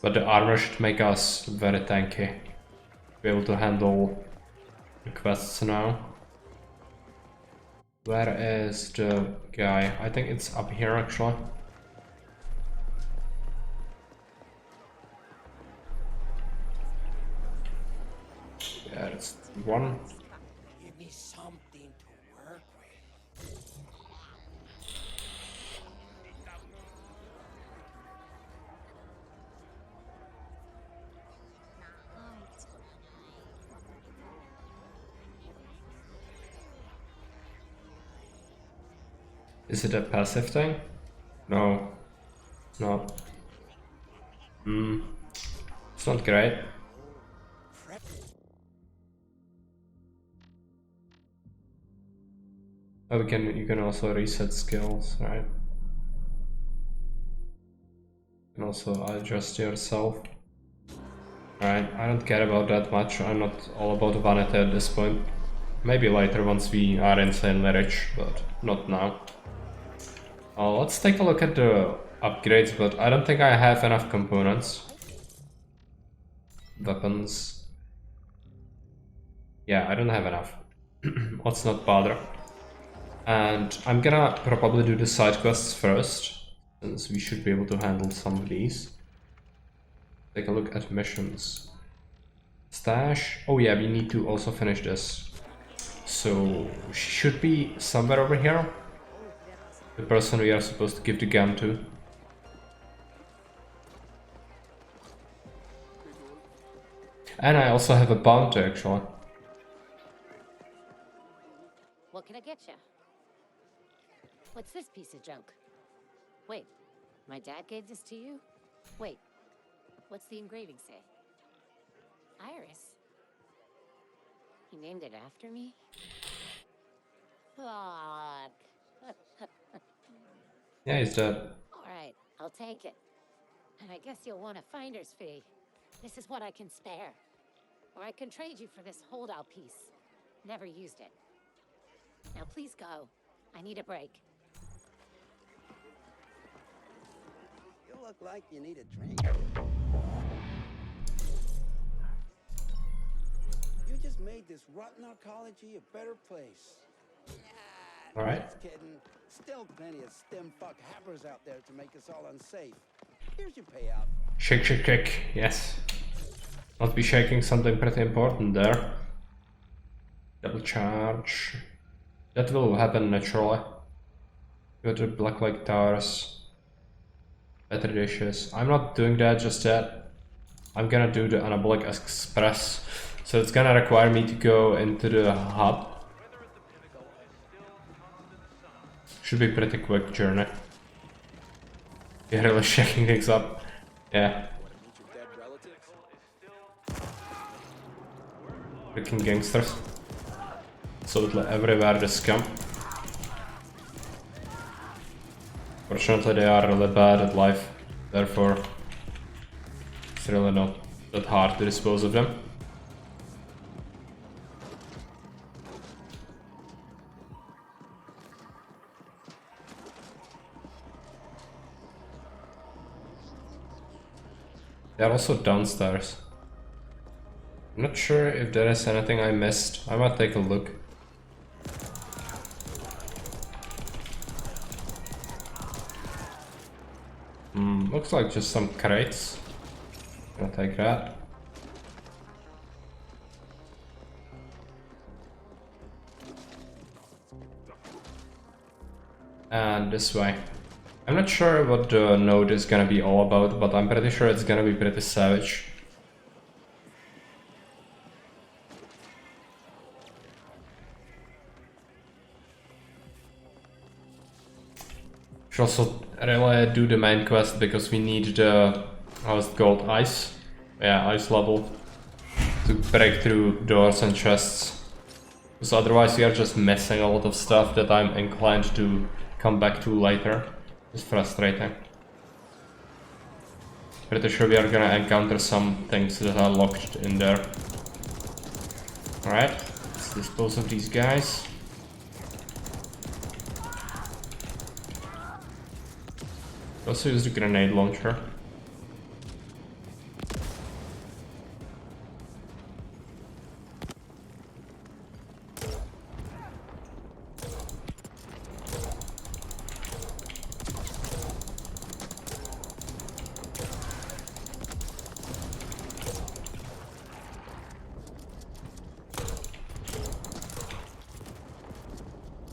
But the armor should make us very tanky. Be able to handle the quests now. Where is the guy? I think it's up here actually. Yeah, it's one. Give me something to work with. Is it a passive thing? No, it's not. It's not great. Oh, you can also reset skills, right? You can also adjust yourself. Alright, I don't care about that much. I'm not all about vanity at this point. Maybe later once we are insanely rich, but not now. Let's take a look at the upgrades, but I don't think I have enough components. Weapons. Yeah, I don't have enough. Let's not bother. And I'm gonna probably do the side quests first, since we should be able to handle some of these. Take a look at missions. Stash. Oh yeah, we need to also finish this. So she should be somewhere over here. The person we are supposed to give the gun to. And I also have a bounty actually. What can I get you? What's this piece of junk? Wait, my dad gave this to you? Wait, what's the engraving say? Iris. He named it after me? Fuck. Yeah, he's dead. Alright, I'll take it. And I guess you'll want a finder's fee. This is what I can spare. Or I can trade you for this holdout piece. Never used it. Now please go. I need a break. You look like you need a drink. You just made this rotten oncology a better place. All right. Just kidding. Still plenty of stem fuck hackers out there to make us all unsafe. Here's your payout. Shake, shake, shake. Yes. Must be shaking something pretty important there. Double charge. That will happen naturally. Go to black light towers. Better dishes. I'm not doing that just yet. I'm gonna do the anabolic express. So it's gonna require me to go into the hub. Should be pretty quick journey. You're really shaking things up. Yeah. Freaking gangsters. Absolutely everywhere they scum. Fortunately they are really bad at life. Therefore it's really not that hard to dispose of them. They're also downstairs. I'm not sure if there is anything I missed. I might take a look. Looks like just some crates. I'll take that. And this way. I'm not sure what the node is gonna be all about, but I'm pretty sure it's gonna be pretty savage. Should also really do the main quest because we need the, how is it called, ice? Yeah, ice level to break through doors and chests. Because otherwise we are just missing a lot of stuff that I'm inclined to come back to later. It's frustrating. Pretty sure we are gonna encounter some things that are locked in there. Alright, let's dispose of these guys. Also use the grenade launcher.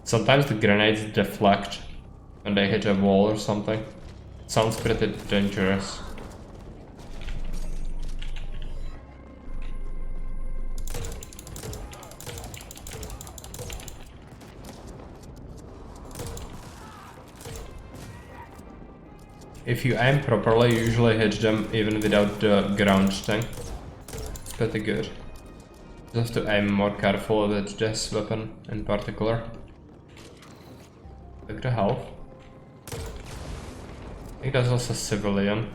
Sometimes the grenades deflect when they hit a wall or something. Sounds pretty dangerous. If you aim properly, you usually hit them even without the ground thing. It's pretty good. Just have to aim more carefully with this weapon in particular. Look at the health. I think that's also a civilian.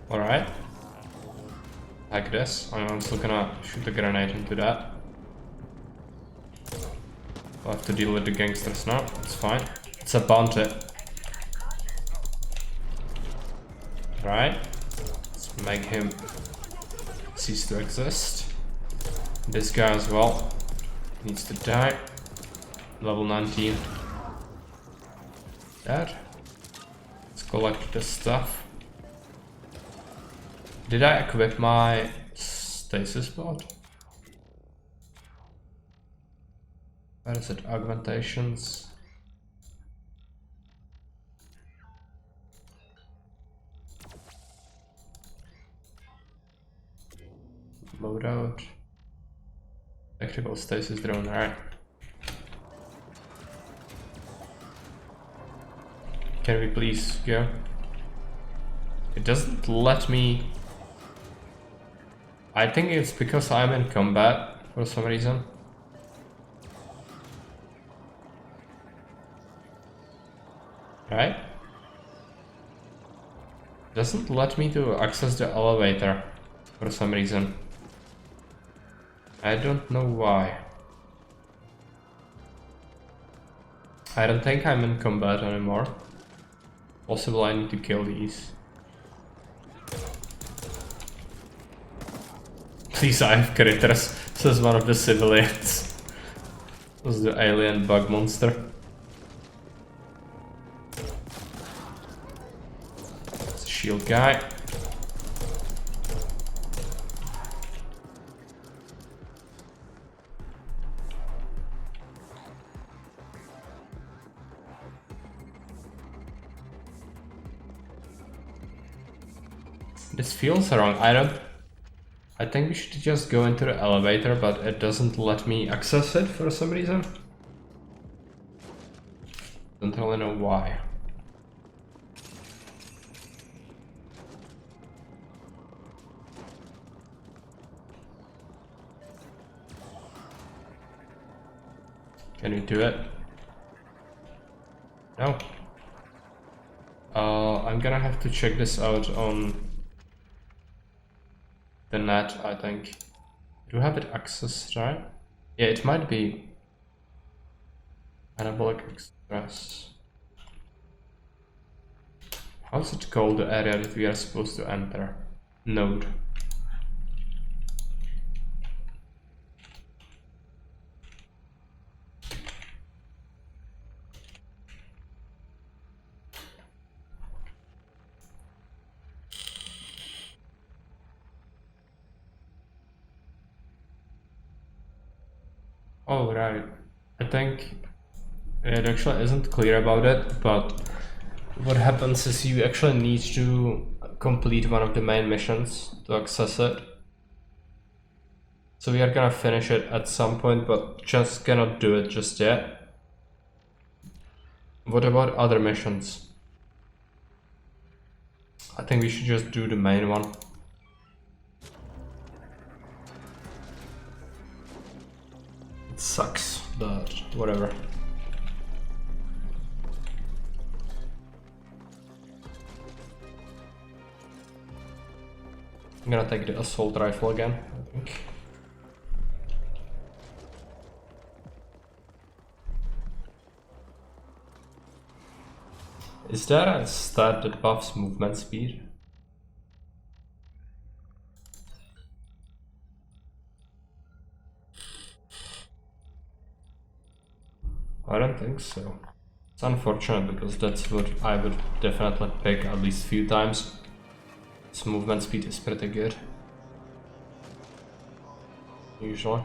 Alright. Like this. I'm also gonna shoot a grenade into that. I'll have to deal with the gangsters now. It's fine. It's a bounty. Right. Let's make him cease to exist. This guy as well needs to die. Level 19. There. Let's collect this stuff. Did I equip my stasis pod? Where is it? Augmentations. Loadout. Tactical stasis drone, alright. Can we please go? It doesn't let me. I think it's because I'm in combat for some reason. Right? Doesn't let me to access the elevator for some reason. I don't know why. I don't think I'm in combat anymore. Possible I need to kill these. Please, I have critters, says one of the civilians. This was the alien bug monster. shield guy. This feels wrong. I think we should just go into the elevator, but it doesn't let me access it for some reason. Don't really know why. Can we do it? No. I'm gonna have to check this out on the net, I think. Do you have it accessed, right? Yeah, it might be Anabolic Express. How's it called, the area that we are supposed to enter? Node. Oh, right. I think it actually isn't clear about it, but what happens is you actually need to complete one of the main missions to access it. So we are gonna finish it at some point, but just cannot do it just yet. What about other missions? I think we should just do the main one. It sucks, but whatever. I'm gonna take the assault rifle again, I think. Is there a stat that buffs movement speed? I don't think so. It's unfortunate because that's what I would definitely pick at least a few times. Its movement speed is pretty good. Usually.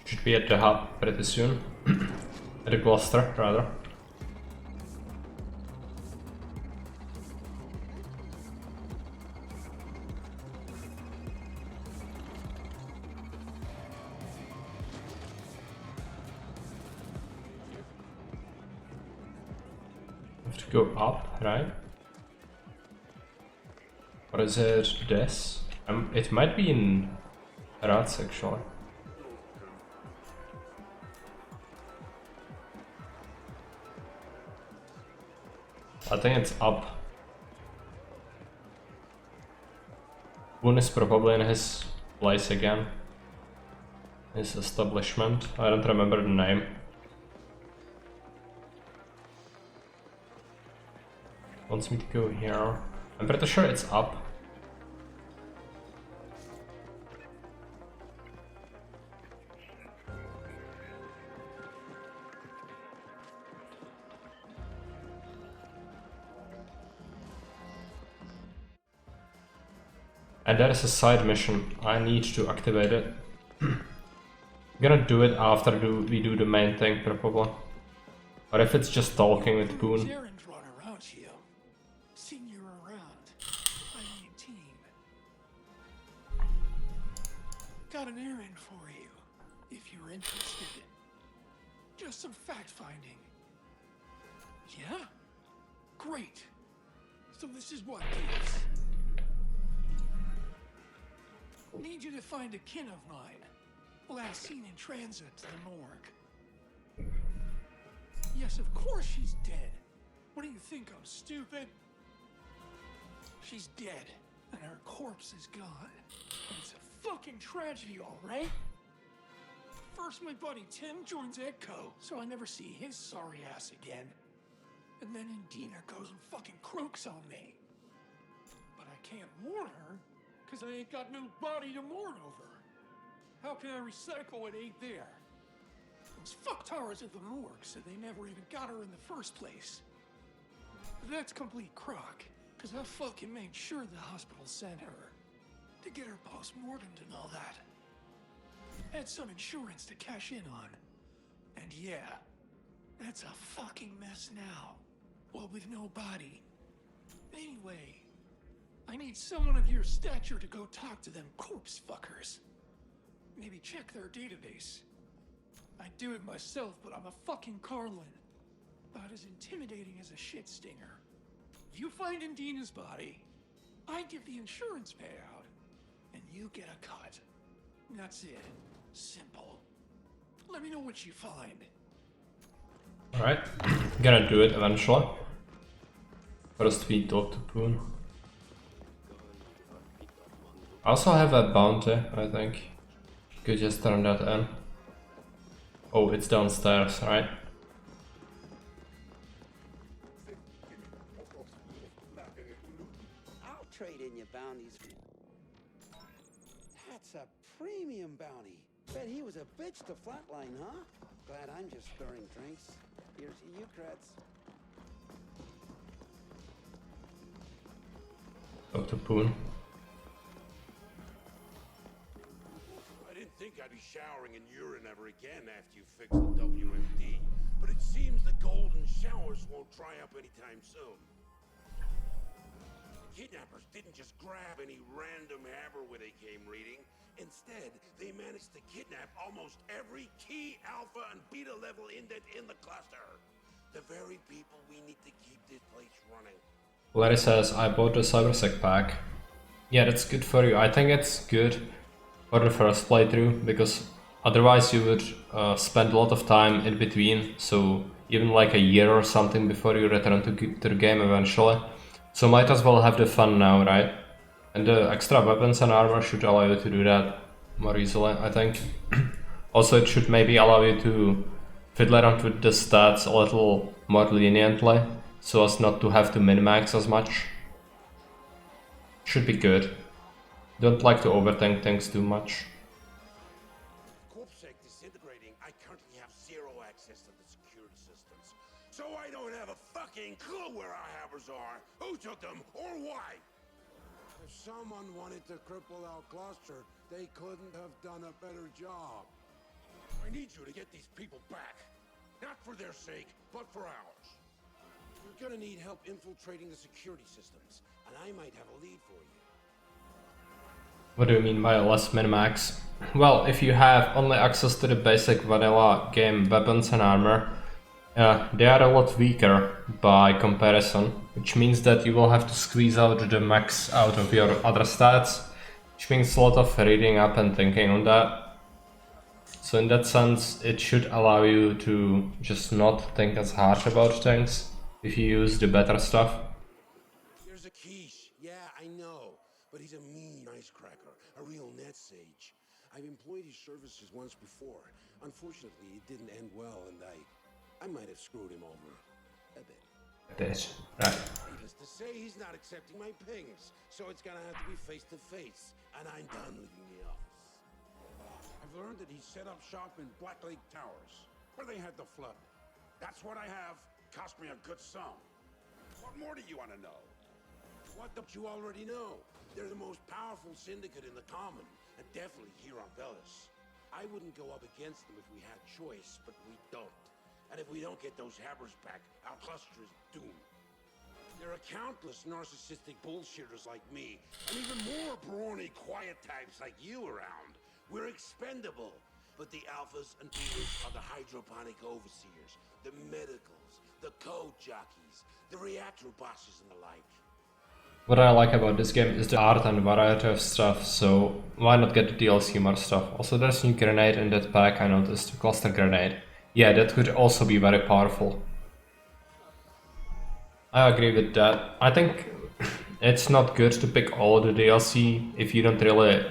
Should be at the hub pretty soon. At the cluster, rather. Have to go up, right? Or is it this? It might be in rats actually. I think it's up. Boone is probably in his place again. His establishment. I don't remember the name. Wants me to go here. I'm pretty sure it's up. And there is a side mission. I need to activate it. I'm gonna do it after we do the main thing, probably. Or if it's just talking with Boone. Errands run around here. Seen you around. I need team. Got an errand for you, if you're interested. Just some fact-finding. Yeah? Great. So this is what it is. Need you to find a kin of mine. Last seen in transit to the morgue. Yes, of course she's dead. What do you think, I'm stupid? She's dead, and her corpse is gone. And it's a fucking tragedy, alright? First my buddy Tim joins Echo, so I never see his sorry ass again. And then Indina goes and fucking croaks on me. But I can't mourn her, because I ain't got no body to mourn over. How can I recycle what ain't there? Those fucktaras at the morgue said they never even got her in the first place. But that's complete crock, because I fucking made sure the hospital sent her. To get her post-mortem and all that. Had some insurance to cash in on. And yeah, that's a fucking mess now. Well, with no body. Anyway, I need someone of your stature to go talk to them corpse fuckers. Maybe check their database. I'd do it myself, but I'm a fucking Carlin. About as intimidating as a shit stinger. If you find Indina's body, I give the insurance payout, and you get a cut. That's it. Simple. Let me know what you find. Alright, gonna do it eventually. First we talk to Poon. I also have a bounty, I think. Could just turn that in. Oh, it's downstairs, right? I'll trade in your bounties. That's a premium bounty. Bet he was a bitch to flatline, huh? Glad I'm just stirring drinks. Here's to you, Kretz. Dr. Poon. I didn't think I'd be showering in urine ever again after you fix the WMD, but it seems the golden showers won't dry up anytime soon. The kidnappers didn't just grab any random hammer they came reading. Instead, they managed to kidnap almost every key alpha and beta level indent in the cluster. The very people we need to keep this place running. Larry says, I bought the Cyberpunk pack. Yeah, that's good for you. I think it's good for the first playthrough, because otherwise you would spend a lot of time in between, so even like a year or something before you return to the game eventually. So might as well have the fun now, right? And the extra weapons and armor should allow you to do that more easily, I think. Also, it should maybe allow you to fiddle around with the stats a little more leniently, so as not to have to min-max as much. Should be good. Don't like to overthink things too much. Corpsec disintegrating, I currently have zero access to the security systems. So I don't have a fucking clue where our hammers are, who took them, or why. If someone wanted to cripple our cluster, they couldn't have done a better job. I need you to get these people back. Not for their sake, but for ours. You're gonna need help infiltrating the security systems, and I might have a lead for you. What do you mean by less min-max? Well, if you have only access to the basic vanilla game weapons and armor, they are a lot weaker by comparison, which means that you will have to squeeze out the max out of your other stats, which means a lot of reading up and thinking on that. So in that sense, it should allow you to just not think as hard about things if you use the better stuff. Here's a quiche. Yeah, I know. But he's a mean icecracker, a real net sage. I've employed his services once before. Unfortunately, it didn't end well, and I might have screwed him over a bit. Right. Needless to say, he's not accepting my pings, so it's gonna have to be face to face, and I'm done leaving the office. I've learned that he set up shop in Black Lake Towers, where they had the flood. That's what I have. Cost me a good sum. What more do you want to know? What don't you already know? They're the most powerful syndicate in the Common, and definitely here on Velis. I wouldn't go up against them if we had choice, but we don't. And if we don't get those hammers back, our cluster is doomed. There are countless narcissistic bullshitters like me, and even more brawny, quiet types like you around. We're expendable, but the alphas and betas are the hydroponic overseers, the medicals, the code jockeys, the reactor bosses and the like. What I like about this game is the art and variety of stuff, so why not get the DLC more stuff? Also, there's a new grenade in that pack, I noticed, cluster grenade. Yeah, that could also be very powerful. I agree with that. I think it's not good to pick all the DLC if you don't really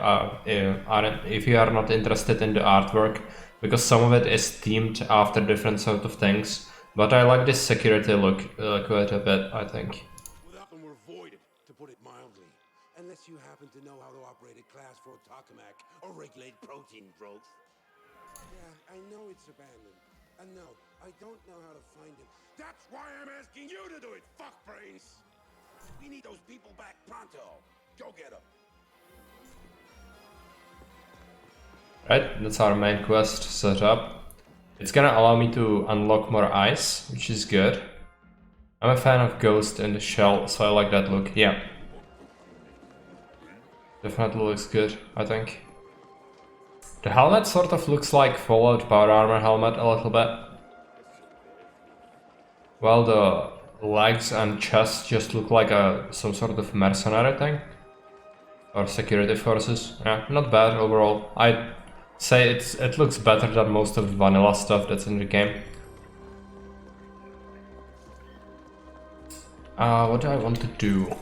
if you are not interested in the artwork, because some of it is themed after different sort of things. But I like this security look quite a bit, I think. Without them, we're voided, to put it mildly. Unless you happen to know how to operate a class 4 tokamak or regulate protein growth. Yeah, I know it's abandoned. And no, I don't know how to find it. That's why I'm asking you to do it, fuckbrains! We need those people back pronto. Go get them. Right, that's our main quest set up. It's gonna allow me to unlock more ice, which is good. I'm a fan of Ghost in the Shell, so I like that look. Yeah. Definitely looks good, I think. The helmet sort of looks like Fallout Power Armor helmet a little bit. Well, the legs and chest just look like some sort of mercenary thing. Or security forces. Yeah, not bad overall. I'd say it looks better than most of the vanilla stuff that's in the game. What do I want to do?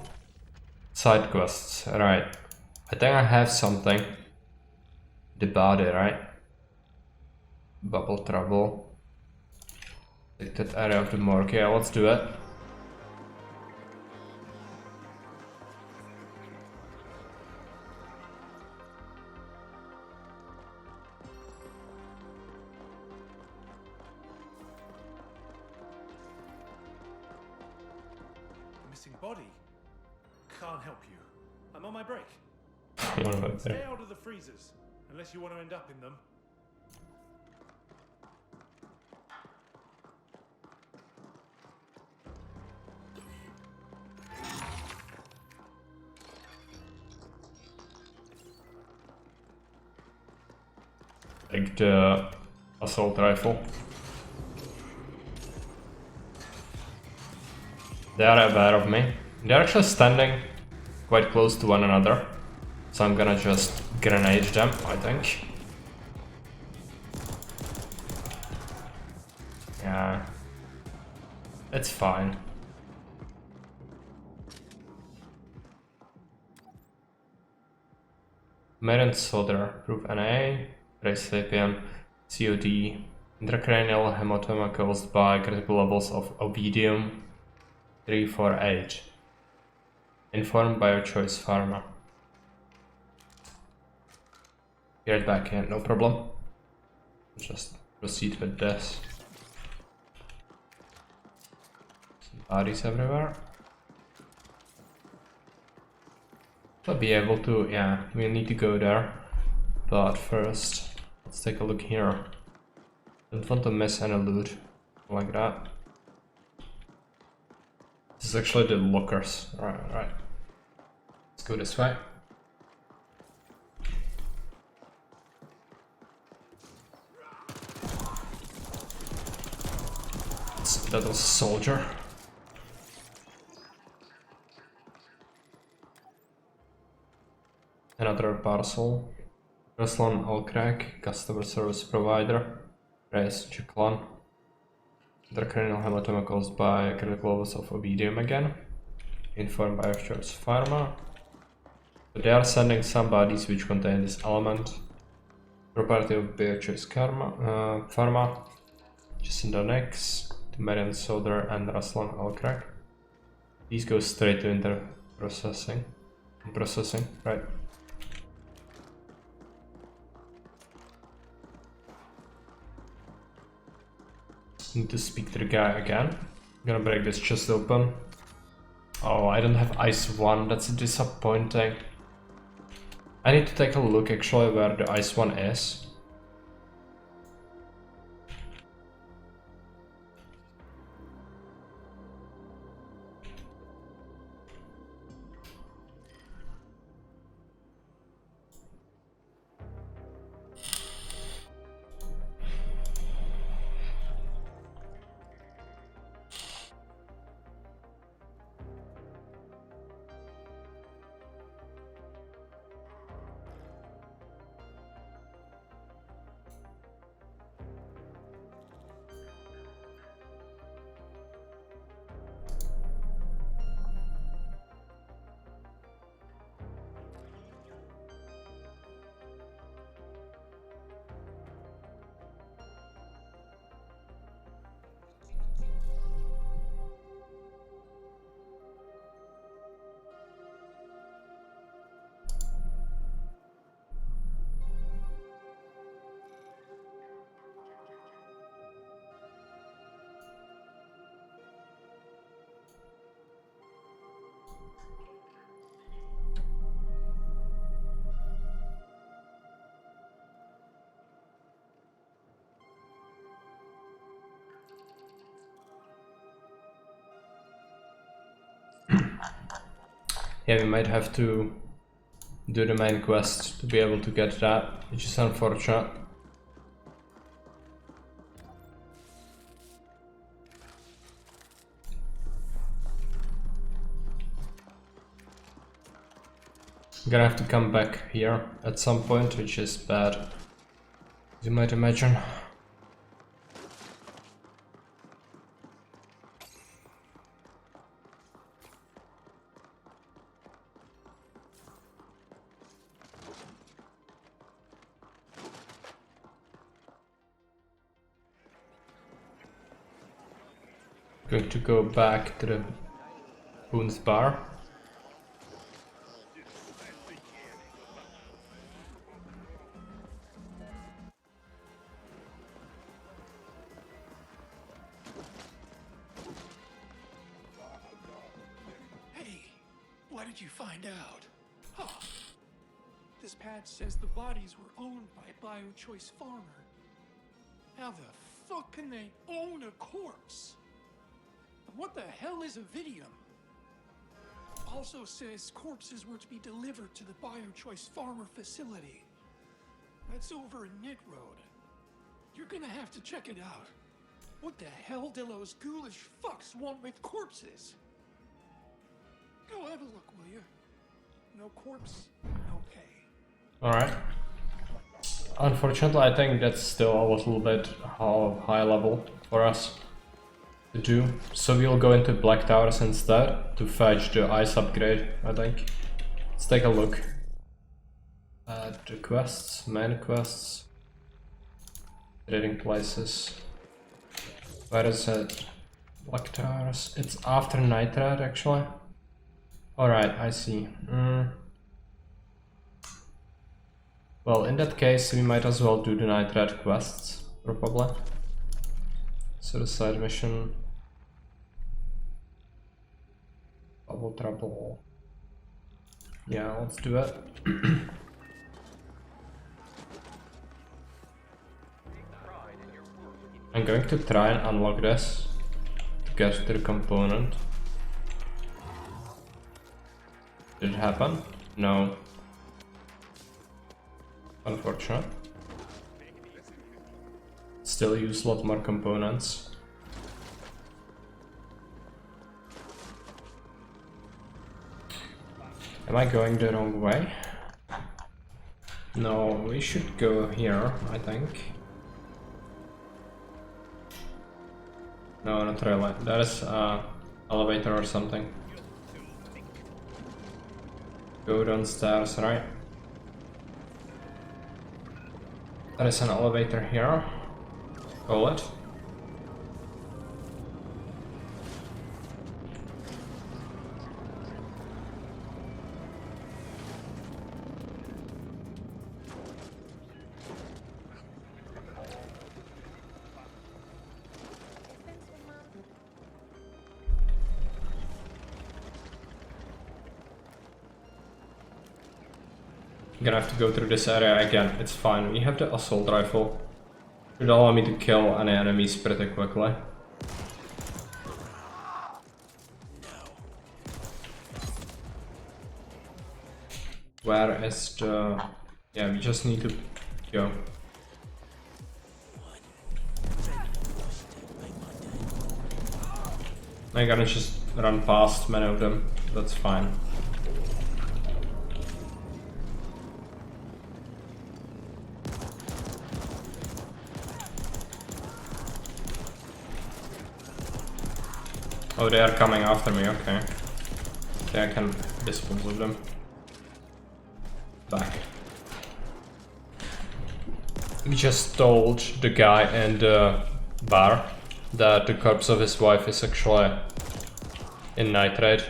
Side quests, right. I think I have something. The body, right? Bubble trouble. Take that area of the morgue. Yeah, let's do it. Missing body? Can't help you. I'm on my break. Stay Stay out of the freezers, unless you want to end up in them. Take the assault rifle. They are aware of me. They're actually standing quite close to one another. So I'm gonna just grenade them, I think. Yeah. It's fine. Marin solder, proof NA, race sapien, COD, intracranial hematoma caused by critical levels of obidium 348. Informed by your choice pharma. Be right back, yeah, no problem. Just proceed with this. Some bodies everywhere. I'll be able to, yeah, we'll need to go there. But first, let's take a look here. Don't want to miss any loot like that. This is actually the lockers. Right. Let's go this way. That was a soldier. Another parcel. Ruslan Alcrack, customer service provider. Reyes Chiklan. Intracranial hematoma caused by critical levels of obidium again. Informed by Offshore's Pharma. So they are sending some bodies which contain this element. Property of Beatrice Pharma. Jacinda Nex, Marian Soder, and Ruslan Alcrack. These go straight to processing, right? Need to speak to the guy again. I'm gonna break this chest open. Oh, I don't have ice 1, that's disappointing. I need to take a look actually where the ice 1 is. Yeah, we might have to do the main quest to be able to get that, which is unfortunate. I'm gonna have to come back here at some point, which is bad, as you might imagine. Going to go back to the Boon's bar. What did you find out? Huh. This patch says the bodies were owned by BioChoice Farmer. How the fuck can they own a corpse? And what the hell is a Vidium? Also says corpses were to be delivered to the BioChoice Farmer facility. That's over in Knit Road. You're gonna have to check it out. What the hell do those ghoulish fucks want with corpses? Go have a look, will you? No corpse, no pay. Alright. Unfortunately, I think that's still a little bit high level for us to do. So we'll go into Black Towers instead to fetch the ice upgrade, I think. Let's take a look at the quests, main quests, trading places. Where is it? Black Towers. It's after Night Rat, actually. Alright, I see. Well, in that case, we might as well do the Night Rat quests, probably. So the side mission... Bubble Trouble... Yeah, let's do it. I'm going to try and unlock this to get to the component. Did it happen? No. Unfortunate. Still use a lot more components. Am I going the wrong way? No, we should go here, I think. No, not really. That is elevator or something. Go downstairs, right? There is an elevator here. Call it. I'm gonna have to go through this area again. It's fine. We have the assault rifle. Should allow me to kill any enemies pretty quickly. Where is the... Yeah, we just need to go. I'm gonna just run past many of them. That's fine. Oh, they are coming after me, okay. Okay, I can dispose of them. Back. We just told the guy in the bar that the corpse of his wife is actually in Nitrate,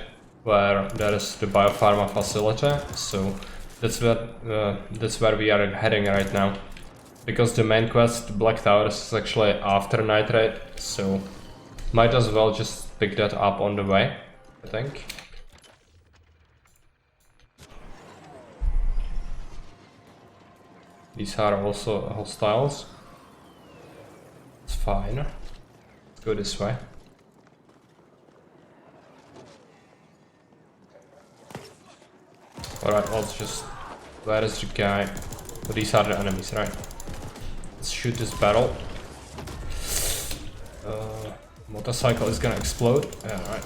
where there is the biopharma facility, so that's where we are heading right now. Because the main quest, Black Towers, is actually after Nitrate, so might as well just pick that up on the way, I think. These are also hostiles. It's fine. Let's go this way. Alright, let's just... Where is the guy? Well, these are the enemies, right? Let's shoot this battle. Motorcycle is gonna explode. Yeah, alright.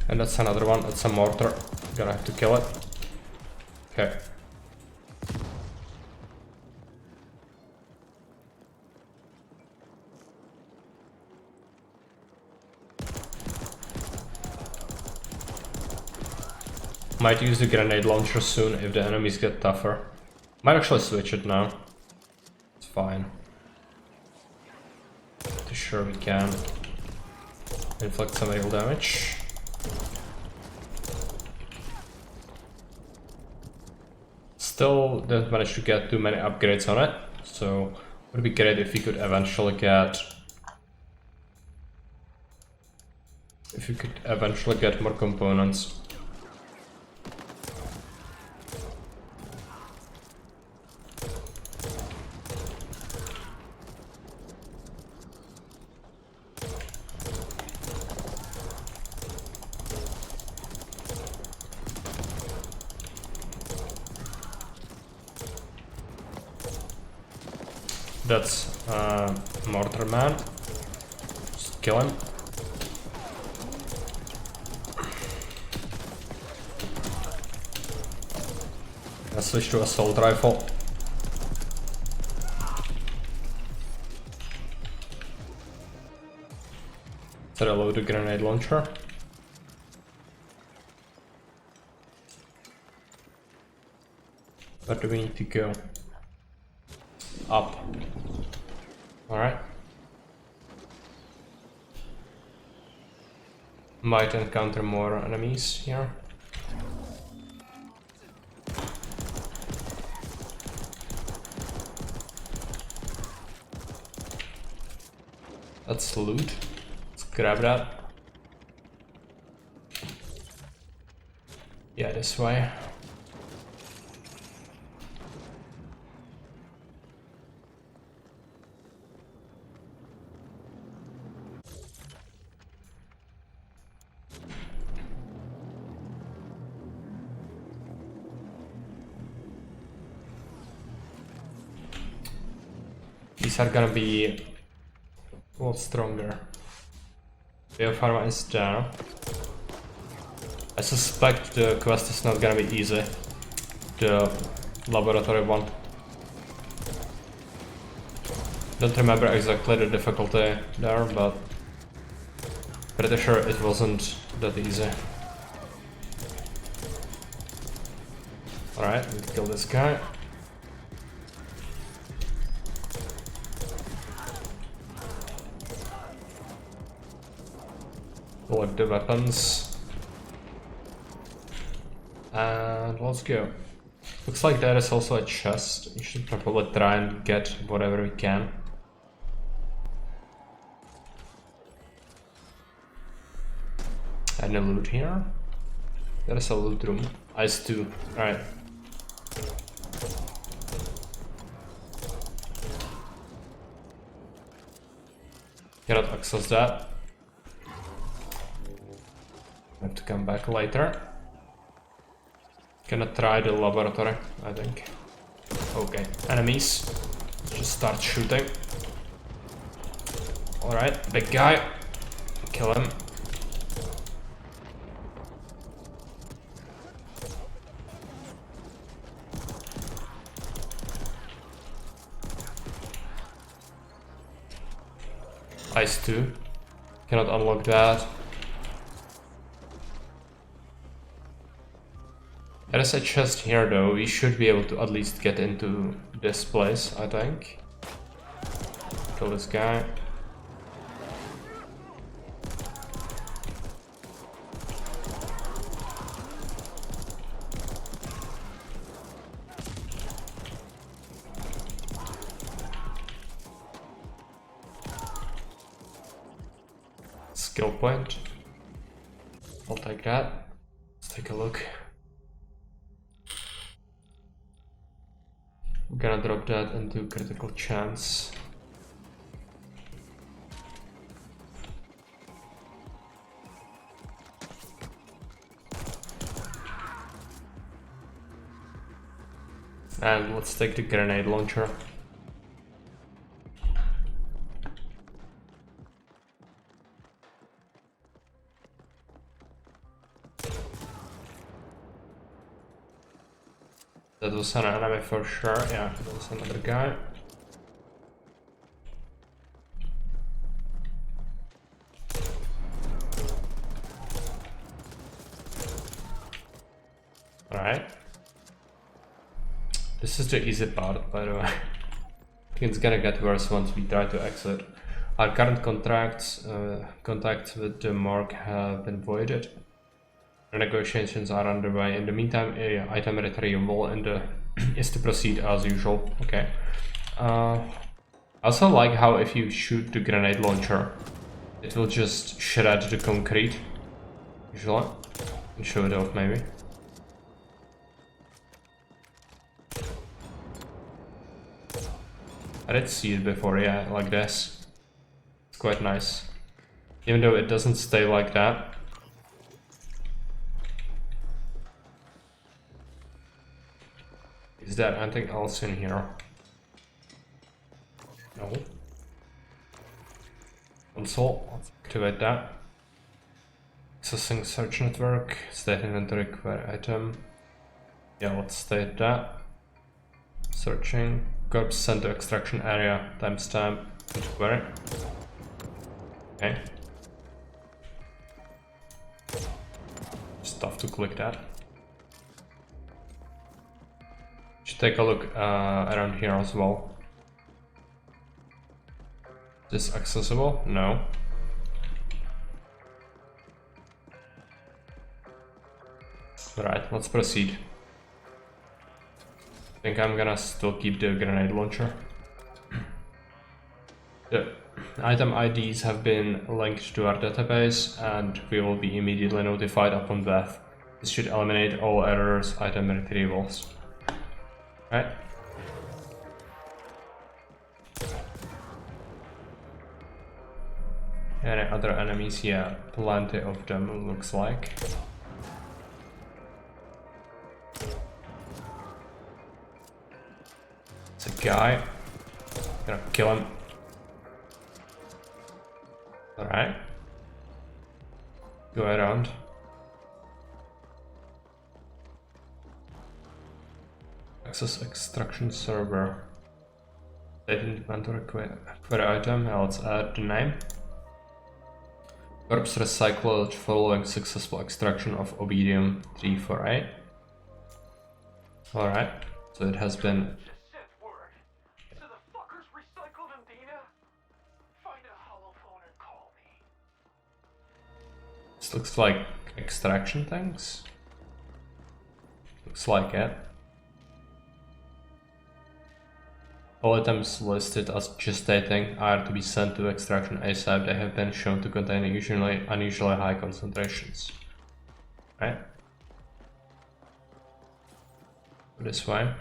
And that's another one, that's a mortar. Gonna have to kill it. Okay. Might use the grenade launcher soon if the enemies get tougher. Might actually switch it now. It's fine. Pretty sure we can inflict some AoE damage. Still didn't manage to get too many upgrades on it, so it would be great if we could eventually get... more components. That's Mortar Man. Just kill him. Let's switch to assault rifle. Let's reload the grenade launcher. Where do we need to go? Up. Alright. Might encounter more enemies here. That's loot. Let's grab that. Yeah, this way. These are gonna be a lot stronger. Biopharma is down. I suspect the quest is not gonna be easy. The laboratory one. Don't remember exactly the difficulty there, but pretty sure it wasn't that easy. Alright, we kill this guy. Collect the weapons. And let's go. Looks like there is also a chest. We should probably try and get whatever we can. Any loot here? There is a loot room. Ice 2. Alright. Cannot access that. Have to come back later. Gonna try the laboratory, I think. Okay, enemies. Just start shooting. Alright, big guy. Kill him. Ice 2. Cannot unlock that. There is a chest here though, we should be able to at least get into this place, I think. Kill this guy. Skill point. I'll take that. Let's take a look. I'm gonna drop that into critical chance. And let's take the grenade launcher. That was an enemy for sure. Yeah, that was another guy. Alright. This is the easy part, by the way. I think it's gonna get worse once we try to exit. Our current contacts with the morgue have been voided. The negotiations are underway. In the meantime, item retrieval is to proceed as usual. Okay. I also like how if you shoot the grenade launcher, it will just shred the concrete. Usually. And show it off maybe. I did see it before, yeah, like this. It's quite nice. Even though it doesn't stay like that. Is there anything else in here? No. Console, let's activate that. Accessing search network, state inventory, query item. Yeah, let's state that. Searching. Corpse sent to extraction area, timestamp, query. Okay. Just tough to click that. Should take a look around here as well. Is this accessible? No. Alright, let's proceed. I think I'm gonna still keep the grenade launcher. The item IDs have been linked to our database and we will be immediately notified upon death. This should eliminate all errors, item retrievals. Right. Any other enemies? Yeah, plenty of them looks like. It's a guy. Gonna kill him. Alright. Go around. Access extraction server. State inventory query item. Now let's add the name. Corpse recycled following successful extraction of Obedium 348. Alright, so it has been. So the fuckers recycled Indina? Find a holophone and call me. This looks like extraction things. Looks like it. All items listed as gestating are to be sent to extraction ASAP. They have been shown to contain unusually high concentrations. Right? This way.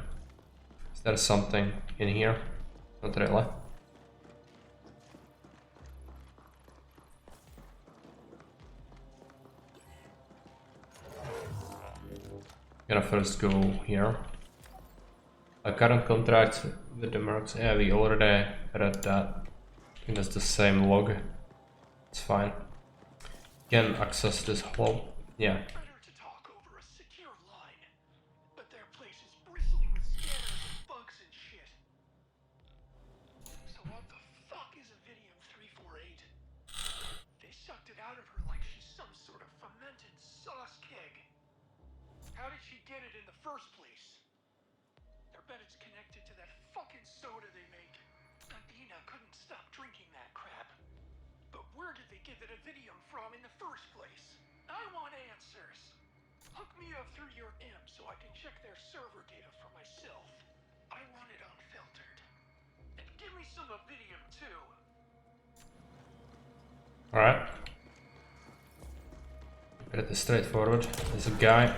Is there something in here? Not really. Gonna first go here. A current contract with the mercs. Yeah, we already read that. I think that's the same log. It's fine. Can access this hole. Yeah. Better to talk over a secure line, but their place is bristling with scanners and bugs and shit. So what the fuck is Obedium 348? They sucked it out of her like she's some sort of fermented sauce keg. How did she get it in the first place? I bet it's connected to that fucking soda they make. Indina couldn't stop drinking that crap. But where did they get that Obedium from in the first place? I want answers. Hook me up through your imp so I can check their server data for myself. I want it unfiltered. And give me some Obedium too. Alright. Pretty straightforward. There's a guy.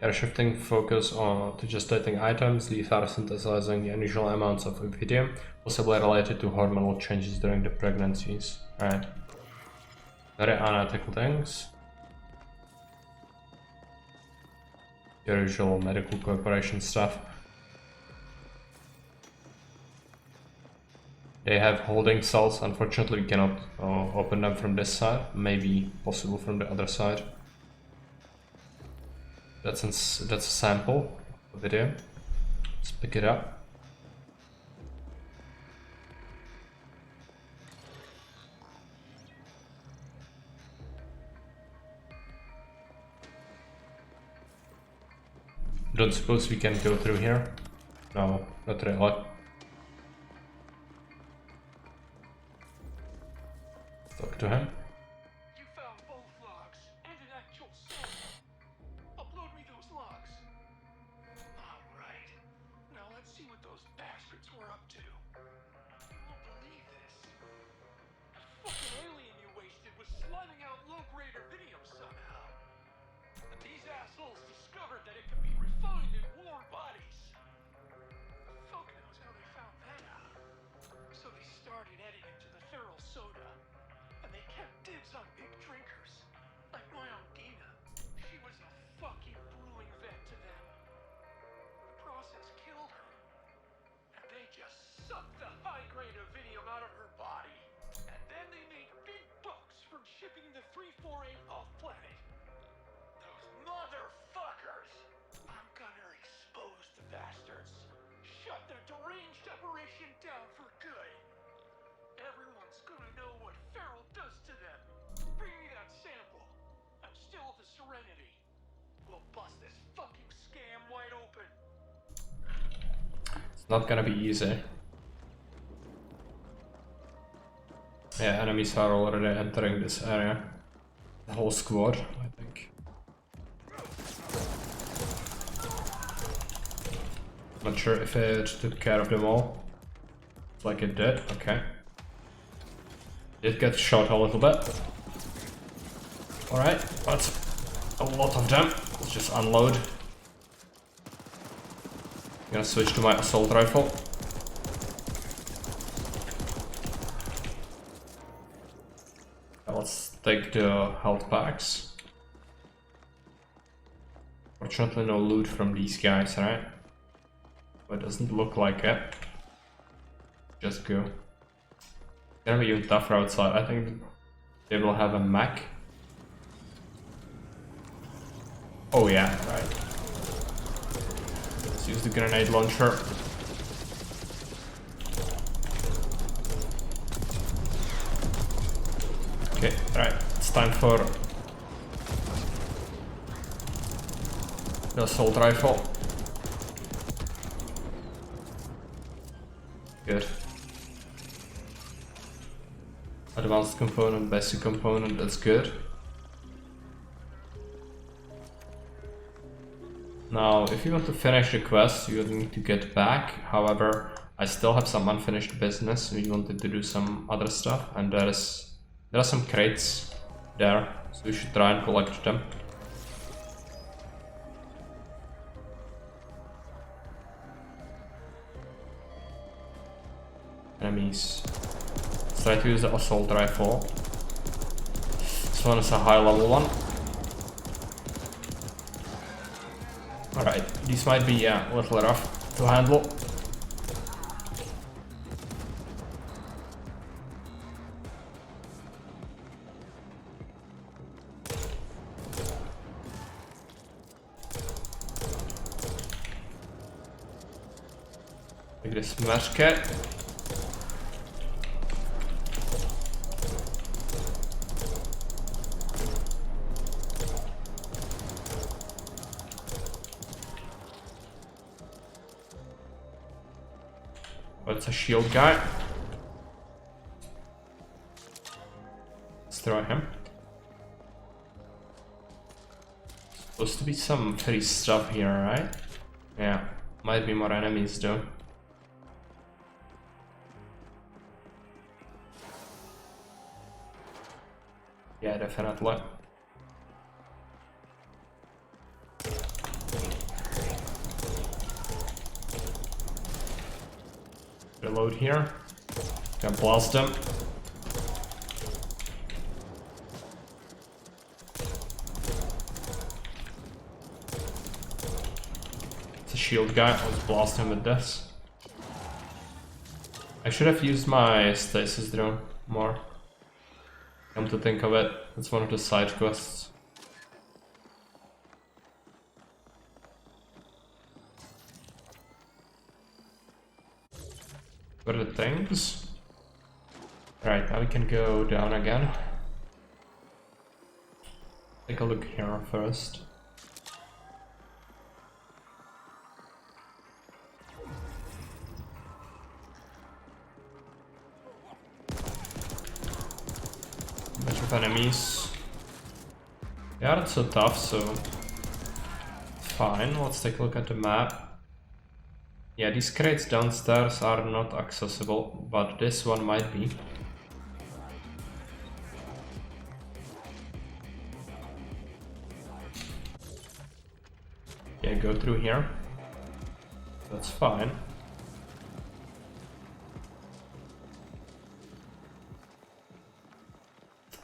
Are shifting focus on to gestating items. These are synthesizing the unusual amounts of Obedium, possibly related to hormonal changes during the pregnancies. Alright. Very unethical things. Your usual medical corporation stuff. They have holding cells. Unfortunately, we cannot open them from this side. Maybe possible from the other side. That's a sample video. Let's pick it up. Don't suppose we can go through here? No, not really. Talk to him. You found both logs and an actual sword. Upload me those logs. Alright. Now let's see what those bastards were up to. You won't believe this. The fucking alien you wasted was sliding out low-grade uranium somehow. But these assholes discovered that it could be refined in warm bodies. Fuck knows how they found that out. So they started heading into the feral soda. And they kept dibs on big drinkers. Like my Aunt Dina. She was a fucking brewing vet to them. The process killed her. And they just sucked the high-grade uranium out of her body. And then they made big bucks from shipping the 348 off planet. Those motherfuckers! I'm gonna expose the bastards. Shut their deranged operation down for good. Everyone's gonna know what feral does to them. Bring me that sample. I'm still at the Serenity. We'll bust this fucking scam wide open. It's not gonna be easy. Yeah, enemies are already entering this area. The whole squad, I think. Not sure if it took care of them all. Looks like it did, okay. Did get shot a little bit. Alright, that's a lot of them. Let's just unload. I'm gonna switch to my assault rifle. Now let's take the health packs. Fortunately no loot from these guys, right? But it doesn't look like it. Just go. It's gonna be even tougher outside. I think they will have a mech. Oh yeah, right. Let's use the grenade launcher. Okay, right. It's time for the assault rifle. Good. Advanced component, basic component, that's good. Now, if you want to finish the quest, you need to get back. However, I still have some unfinished business. We wanted to do some other stuff, and there are some crates there, so we should try and collect them. Enemies. Let's try to use the assault rifle. This one is a high level one. Alright, these might be a little rough to handle. Take this mesh kit. It's a shield guy. Let's throw him. Supposed to be some free stuff here, right? Yeah, might be more enemies though. Yeah, definitely. Reload here. Can blast them. shield guy. Let's blast him with this. I should have used my stasis drone more. Come to think of it, it's one of the side quests. What are the things? Right, now we can go down again. Take a look here first. Bunch of enemies. They aren't so tough, so fine. Let's take a look at the map. Yeah, these crates downstairs are not accessible, but this one might be. Yeah, go through here. That's fine.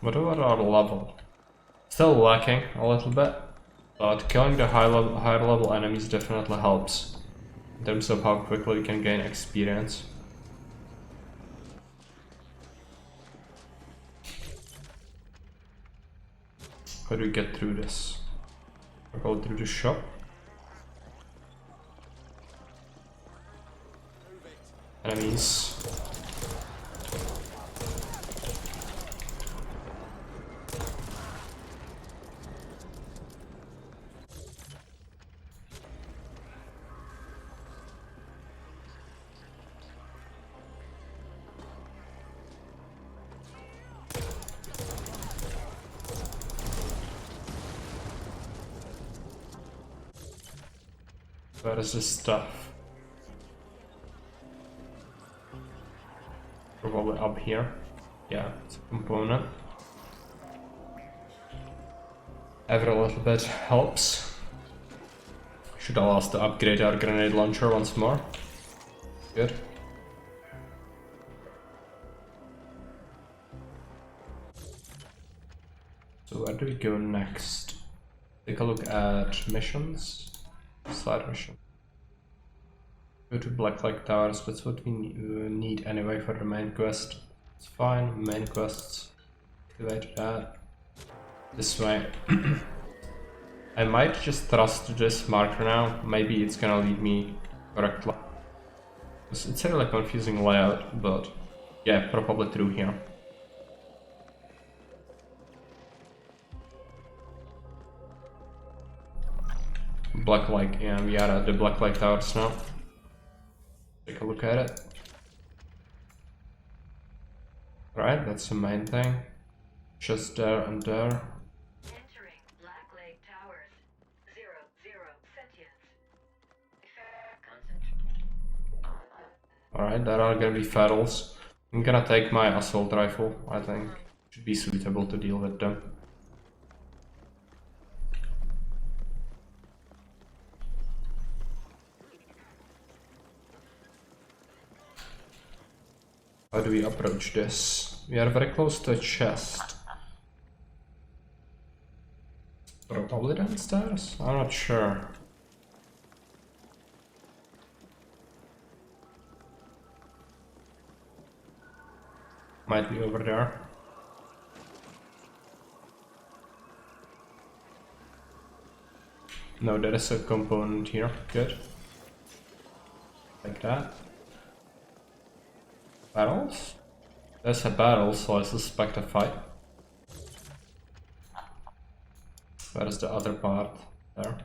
What about our level? Still lacking a little bit, but killing the higher level enemies definitely helps in terms of how quickly we can gain experience. How do we get through this? Or go through the shop? Enemies. Where is this stuff? Probably up here. Yeah, it's a component. Every little bit helps. Should allow us to upgrade our grenade launcher once more. Good. So where do we go next? Take a look at missions. Side mission. Go to Black Lake Towers, that's what we need anyway for the main quest. It's fine, main quests. Activate that. This way. I might just trust this marker now, maybe it's gonna lead me correctly. It's a really confusing layout, but yeah, probably through here. Black Lake, yeah, we are at the Black Lake Towers now. Take a look at it. Right, that's the main thing. Just there and there. Entering Black Lake Towers. 0-0 sentience. Alright, there are gonna be Ferals. I'm gonna take my assault rifle, I think. Should be suitable to deal with them. How do we approach this? We are very close to a chest. Probably downstairs? I'm not sure. Might be over there. No, there is a component here. Good. Like that. Barrels? There's a barrel, so I suspect a fight. Where is the other part? There.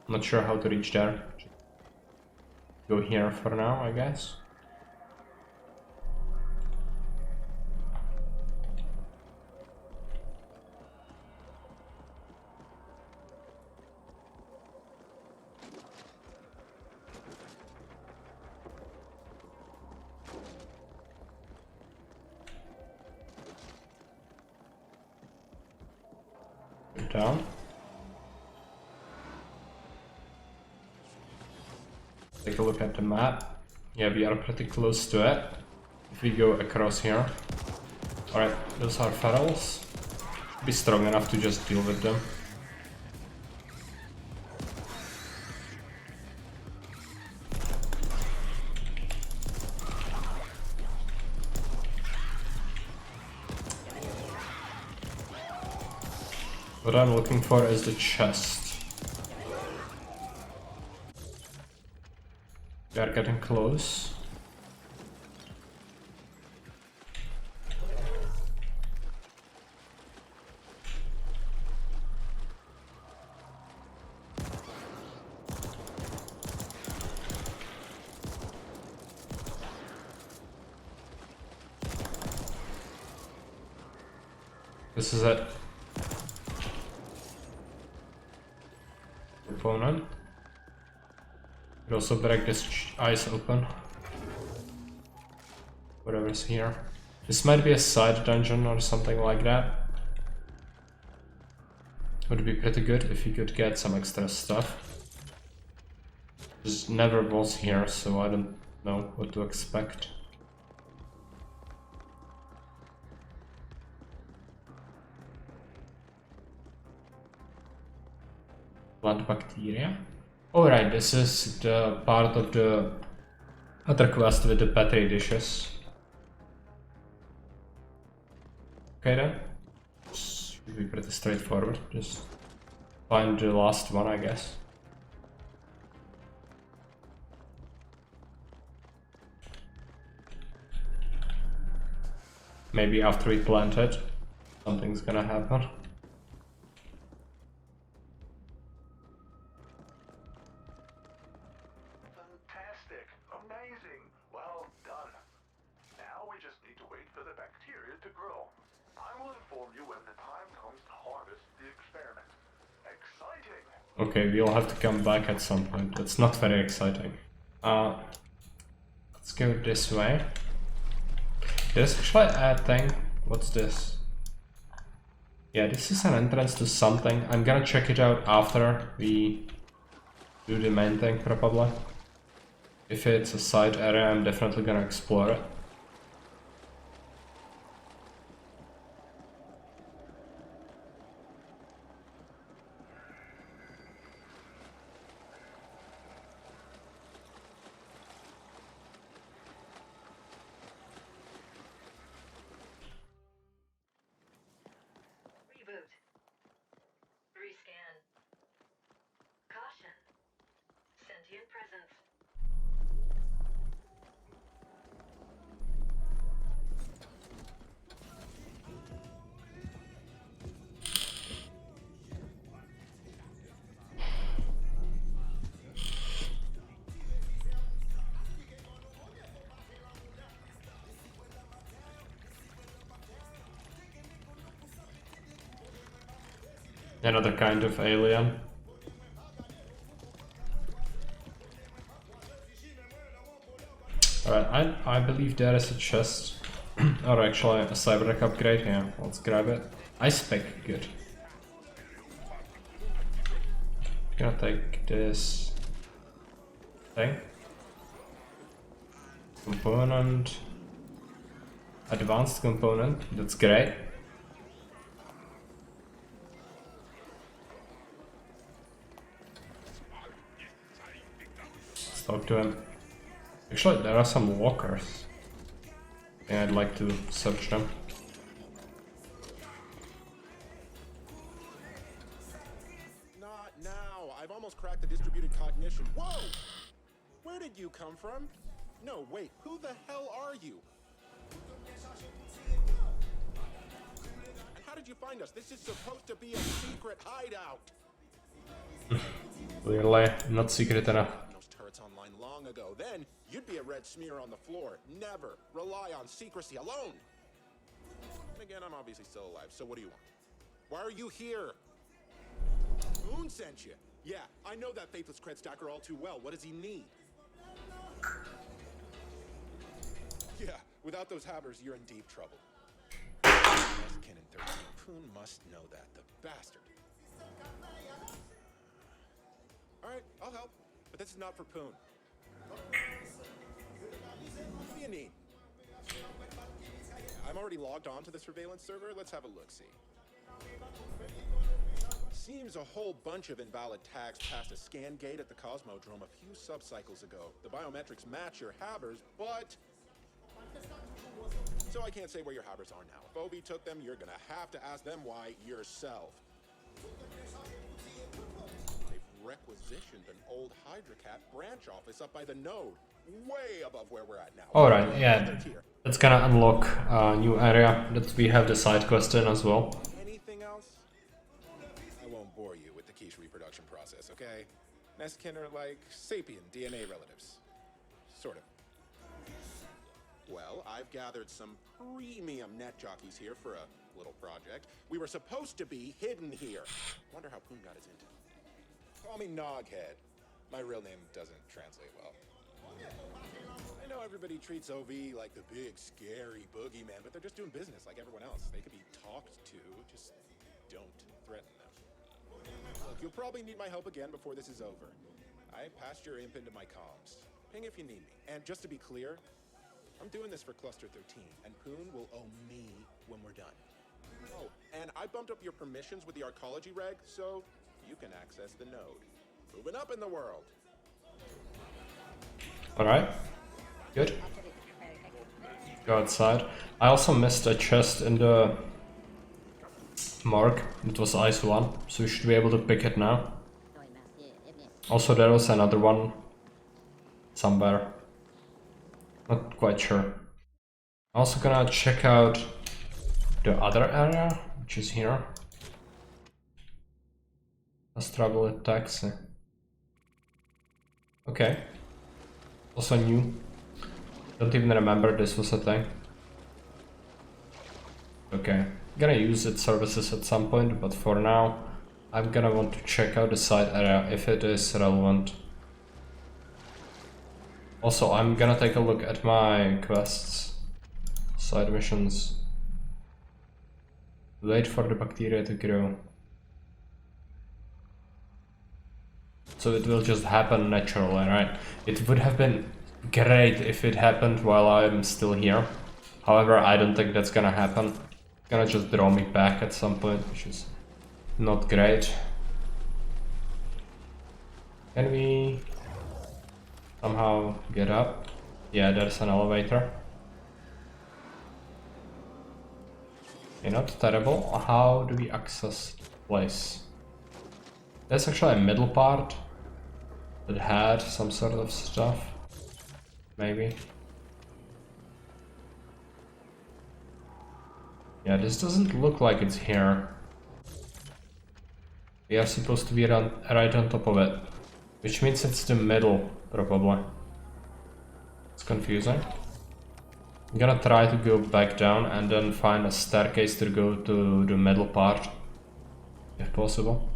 Not sure how to reach there. Go here for now, I guess. Down. Take a look at the map. Yeah, we are pretty close to it. If we go across here, Alright, those are ferals. Be strong enough to just deal with them. What I'm looking for is the chest. We are getting close. This is it. Opponent. Could also break this ice open. Whatever's here. This might be a side dungeon or something like that. Would be pretty good if you could get some extra stuff. This never was here, so I don't know what to expect. Plant bacteria. Alright, this is the part of the other quest with the petri dishes. Okay then. Should be pretty straightforward. Just find the last one, I guess. Maybe after we plant it, something's gonna happen. Okay, we'll have to come back at some point. It's not very exciting. Let's go this way. There's actually a thing. What's this? Yeah, this is an entrance to something. I'm gonna check it out after we do the main thing, probably. If it's a side area, I'm definitely gonna explore it. Reboot. Rescan. Caution. Sentient presence. Another kind of alien. Alright, I believe there is a chest. Or actually a Cyberpunk upgrade. Yeah, let's grab it. Ice pick, good. Gonna take this thing. Component. Advanced component, that's great. Let's talk to him. Actually, there are some walkers. Yeah, I'd like to search them. Not now. I've almost cracked the distributed cognition. Whoa! Where did you come from? No, wait. Who the hell are you? And how did you find us? This is supposed to be a secret hideout. Clearly, not secret enough. Those turrets online long ago. Then you'd be a red smear on the floor. Never rely on secrecy alone. And again, I'm obviously still alive. So what do you want? Why are you here? Moon sent you. Yeah, I know that faithless cred stacker all too well. What does he need? Yeah, without those hammers, you're in deep trouble. Kin in 13. Poon must know that, the bastard. Alright, I'll help. But this is not for Poon. What do you need? I'm already already logged on to the surveillance server? Let's have a look-see. Seems a whole bunch of invalid tags passed a scan gate at the Cosmodrome a few subcycles ago. The biometrics match your habers, but... So I can't say where your habers are now. If Obi took them, you're gonna have to ask them why yourself. They've requisitioned an old Hydracat branch office up by the node, way above where we're at now. Alright, yeah. It's gonna unlock a new area that we have the side quest in as well. Anything else? I won't bore you with the quiche reproduction process, okay? Nestkin are like sapien DNA relatives. Sort of. Well, I've gathered some premium net jockeys here for a little project. We were supposed to be hidden here. Wonder how Poon got his intel. Call me Noghead. My real name doesn't translate well. I know everybody treats OV like the big, scary boogeyman, but they're just doing business like everyone else. They could be talked to, just don't threaten them. Look, you'll probably need my help again before this is over. I passed your imp into my comms. Ping if you need me. And just to be clear, I'm doing this for Cluster 13, and Poon will owe me when we're done. Oh, and I bumped up your permissions with the arcology reg, so you can access the node. Moving up in the world. Alright. Good. Go outside. I also missed a chest in the mark. It was Ice 1, so we should be able to pick it now. Also, there was another one somewhere. Not quite sure. Also gonna check out the other area, which is here. Let's travel with taxi. Okay. Also new. Don't even remember this was a thing. Okay. Gonna use its services at some point, but for now I'm gonna want to check out the side area if it is relevant. Also, I'm gonna take a look at my quests. Side missions. Wait for the bacteria to grow. So it will just happen naturally, right? It would have been great if it happened while I'm still here. However, I don't think that's gonna happen. It's gonna just draw me back at some point, which is not great. Can we somehow get up? Yeah, there's an elevator. Okay, not terrible. How do we access the place? There's actually a middle part that had some sort of stuff. Maybe. Yeah, this doesn't look like it's here. We are supposed to be right on top of it. Which means it's the middle, probably. It's confusing. I'm gonna try to go back down and then find a staircase to go to the middle part. If possible.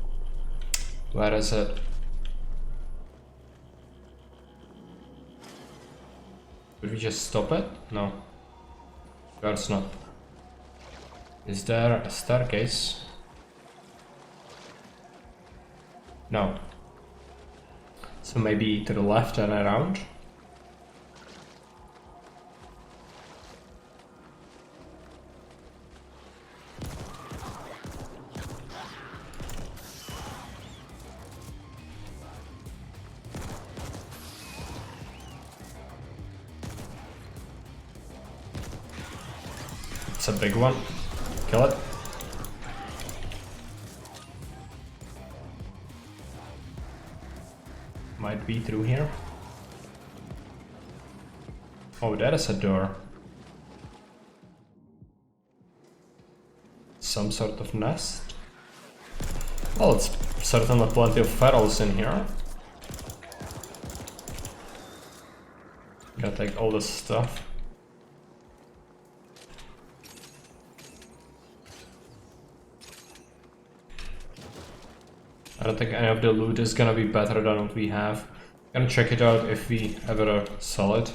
Where is it? Could we just stop it? No. Of course not. Is there a staircase? No. So maybe to the left and around? It's a big one. Kill it. Might be through here. Oh, that is a door. Some sort of nest. Well, it's certainly plenty of ferals in here. Gotta take all this stuff. I don't think any of the loot is gonna be better than what we have. Gonna check it out if we ever sell it.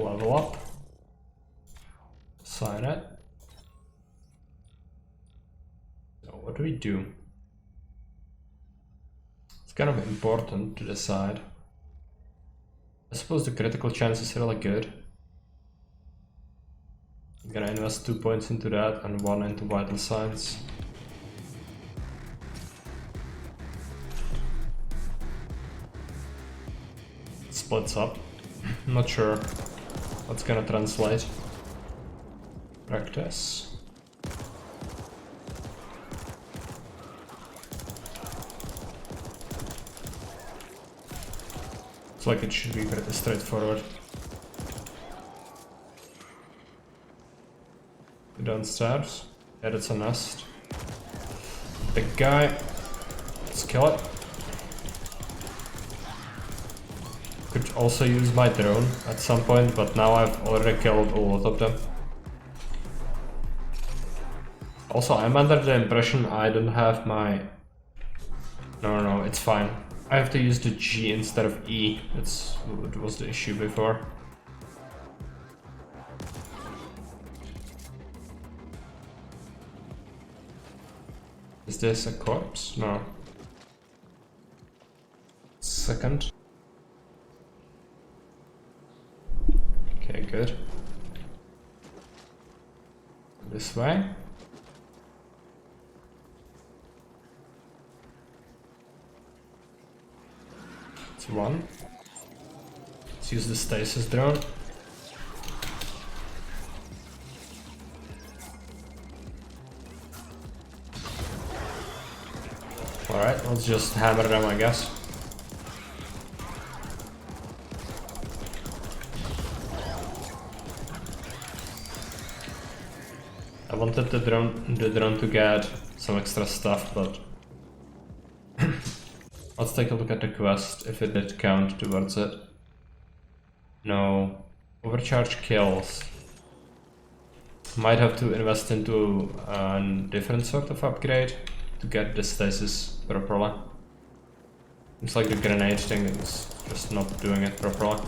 level up. Sign it. So what do we do? It's kind of important to decide. I suppose the critical chance is really good. I'm gonna invest 2 points into that and 1 into vital signs. Splits up. Not sure what's gonna translate. Practice. It's like it should be pretty straightforward. Go downstairs. Yeah, that's a nest. Big guy. Let's kill it. Could also use my drone at some point, but now I've already killed a lot of them. Also, I'm under the impression I don't have my... No, it's fine. I have to use the G instead of E. That's what was the issue before. Is this a corpse? No. Second. Okay, good. This way. It's 1. Let's use the stasis drone. Alright, let's just hammer them, I guess. I wanted the drone to get some extra stuff, but let's take a look at the quest, if it did count towards it. No. Overcharge kills. Might have to invest into a different sort of upgrade to get the stasis properly. It's like the grenade thing is just not doing it properly.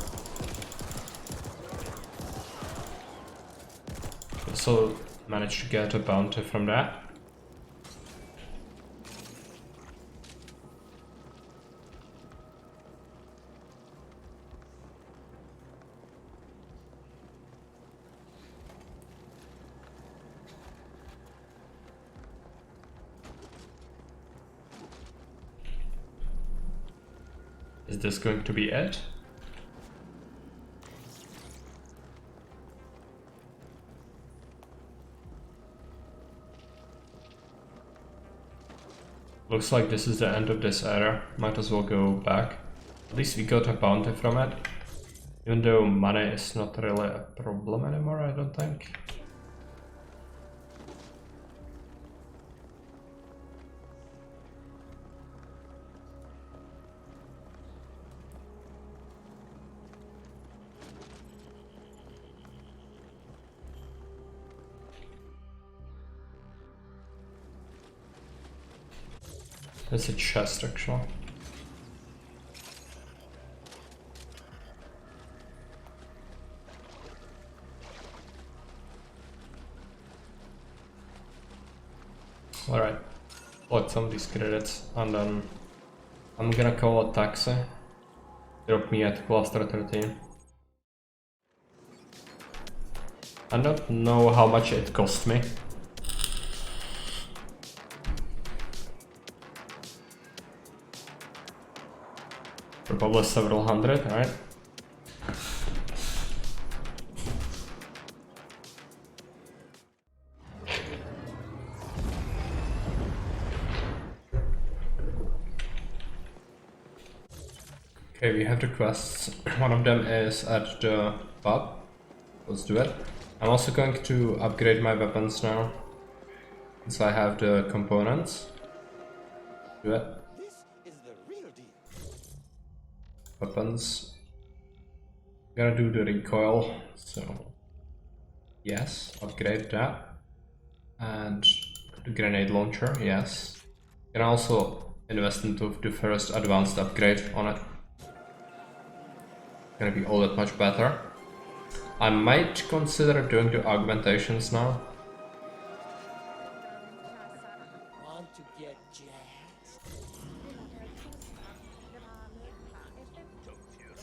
Also managed to get a bounty from that. Is this going to be it? Looks like this is the end of this era. Might as well go back. At least we got a bounty from it. Even though money is not really a problem anymore, I don't think. There's a chest actually. Alright, collect some of these credits and then I'm gonna call a taxi. Drop me at cluster 13. I don't know how much it cost me. Probably several hundred, right? Okay, we have the quests. One of them is at the pub. Let's do it. I'm also going to upgrade my weapons now, since I have the components. Do it. Weapons. Gonna do the recoil, so yes, upgrade that. And the grenade launcher, yes. Can also invest into the first advanced upgrade on it. Gonna be all that much better. I might consider doing the augmentations now. Want to get jazzed?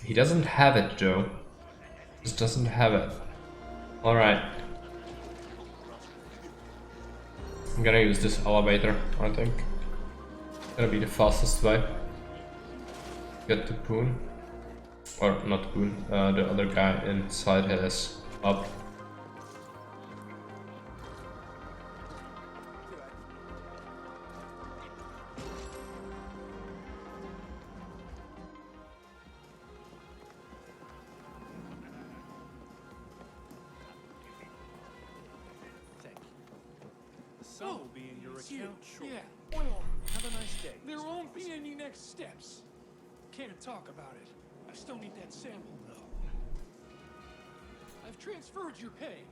He doesn't have it though. Just doesn't have it. Alright. I'm gonna use this elevator, I think. It's gonna be the fastest way. Get to Poon. Or not Poon, the other guy inside his hub. Thank you. The sum will be in your It's you. account shortly. Yeah, well, Have a nice day. there won't be any next steps. Can't talk about it. I still need that sample, though. I've transferred your pay,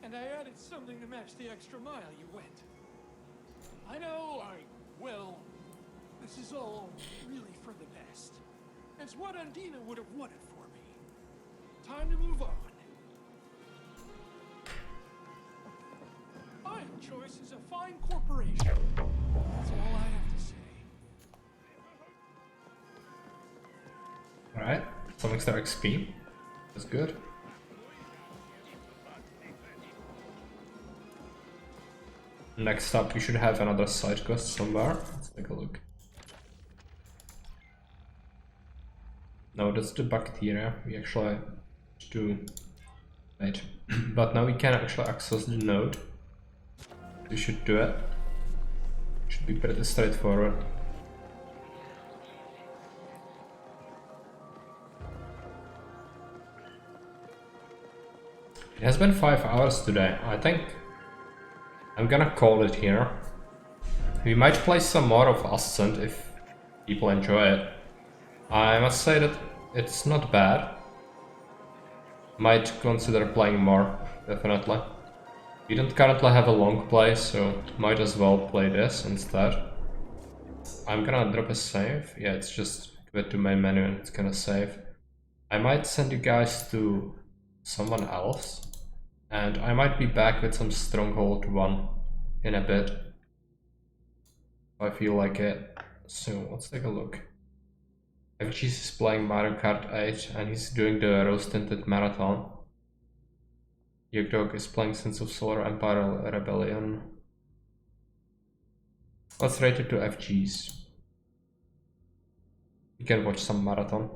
and I added something to match the extra mile you went. I know, well, this is all really for the best. It's what Undina would have wanted for me. Time to move on. Iron Choice is a fine corporation. That's all I have to say. Alright, some extra XP. That's good. Next up, we should have another side quest somewhere. Let's take a look. No, that's the bacteria. We actually do. Wait. But now we can actually access the node. We should do it. Should be pretty straightforward. It has been 5 hours today. I think I'm gonna call it here. We might play some more of Ascent if people enjoy it. I must say that it's not bad. Might consider playing more, definitely. We don't currently have a long play, so might as well play this instead. I'm gonna drop a save. Yeah, it's just go to main menu and it's gonna save. I might send you guys to someone else. And I might be back with some Stronghold 1 in a bit. If I feel like it. So let's take a look. FG's is playing Mario Kart 8 and he's doing the Rose Tinted Marathon. Yogdog is playing Sins of Solar Empire Rebellion. Let's rate it to FG's. You can watch some marathon.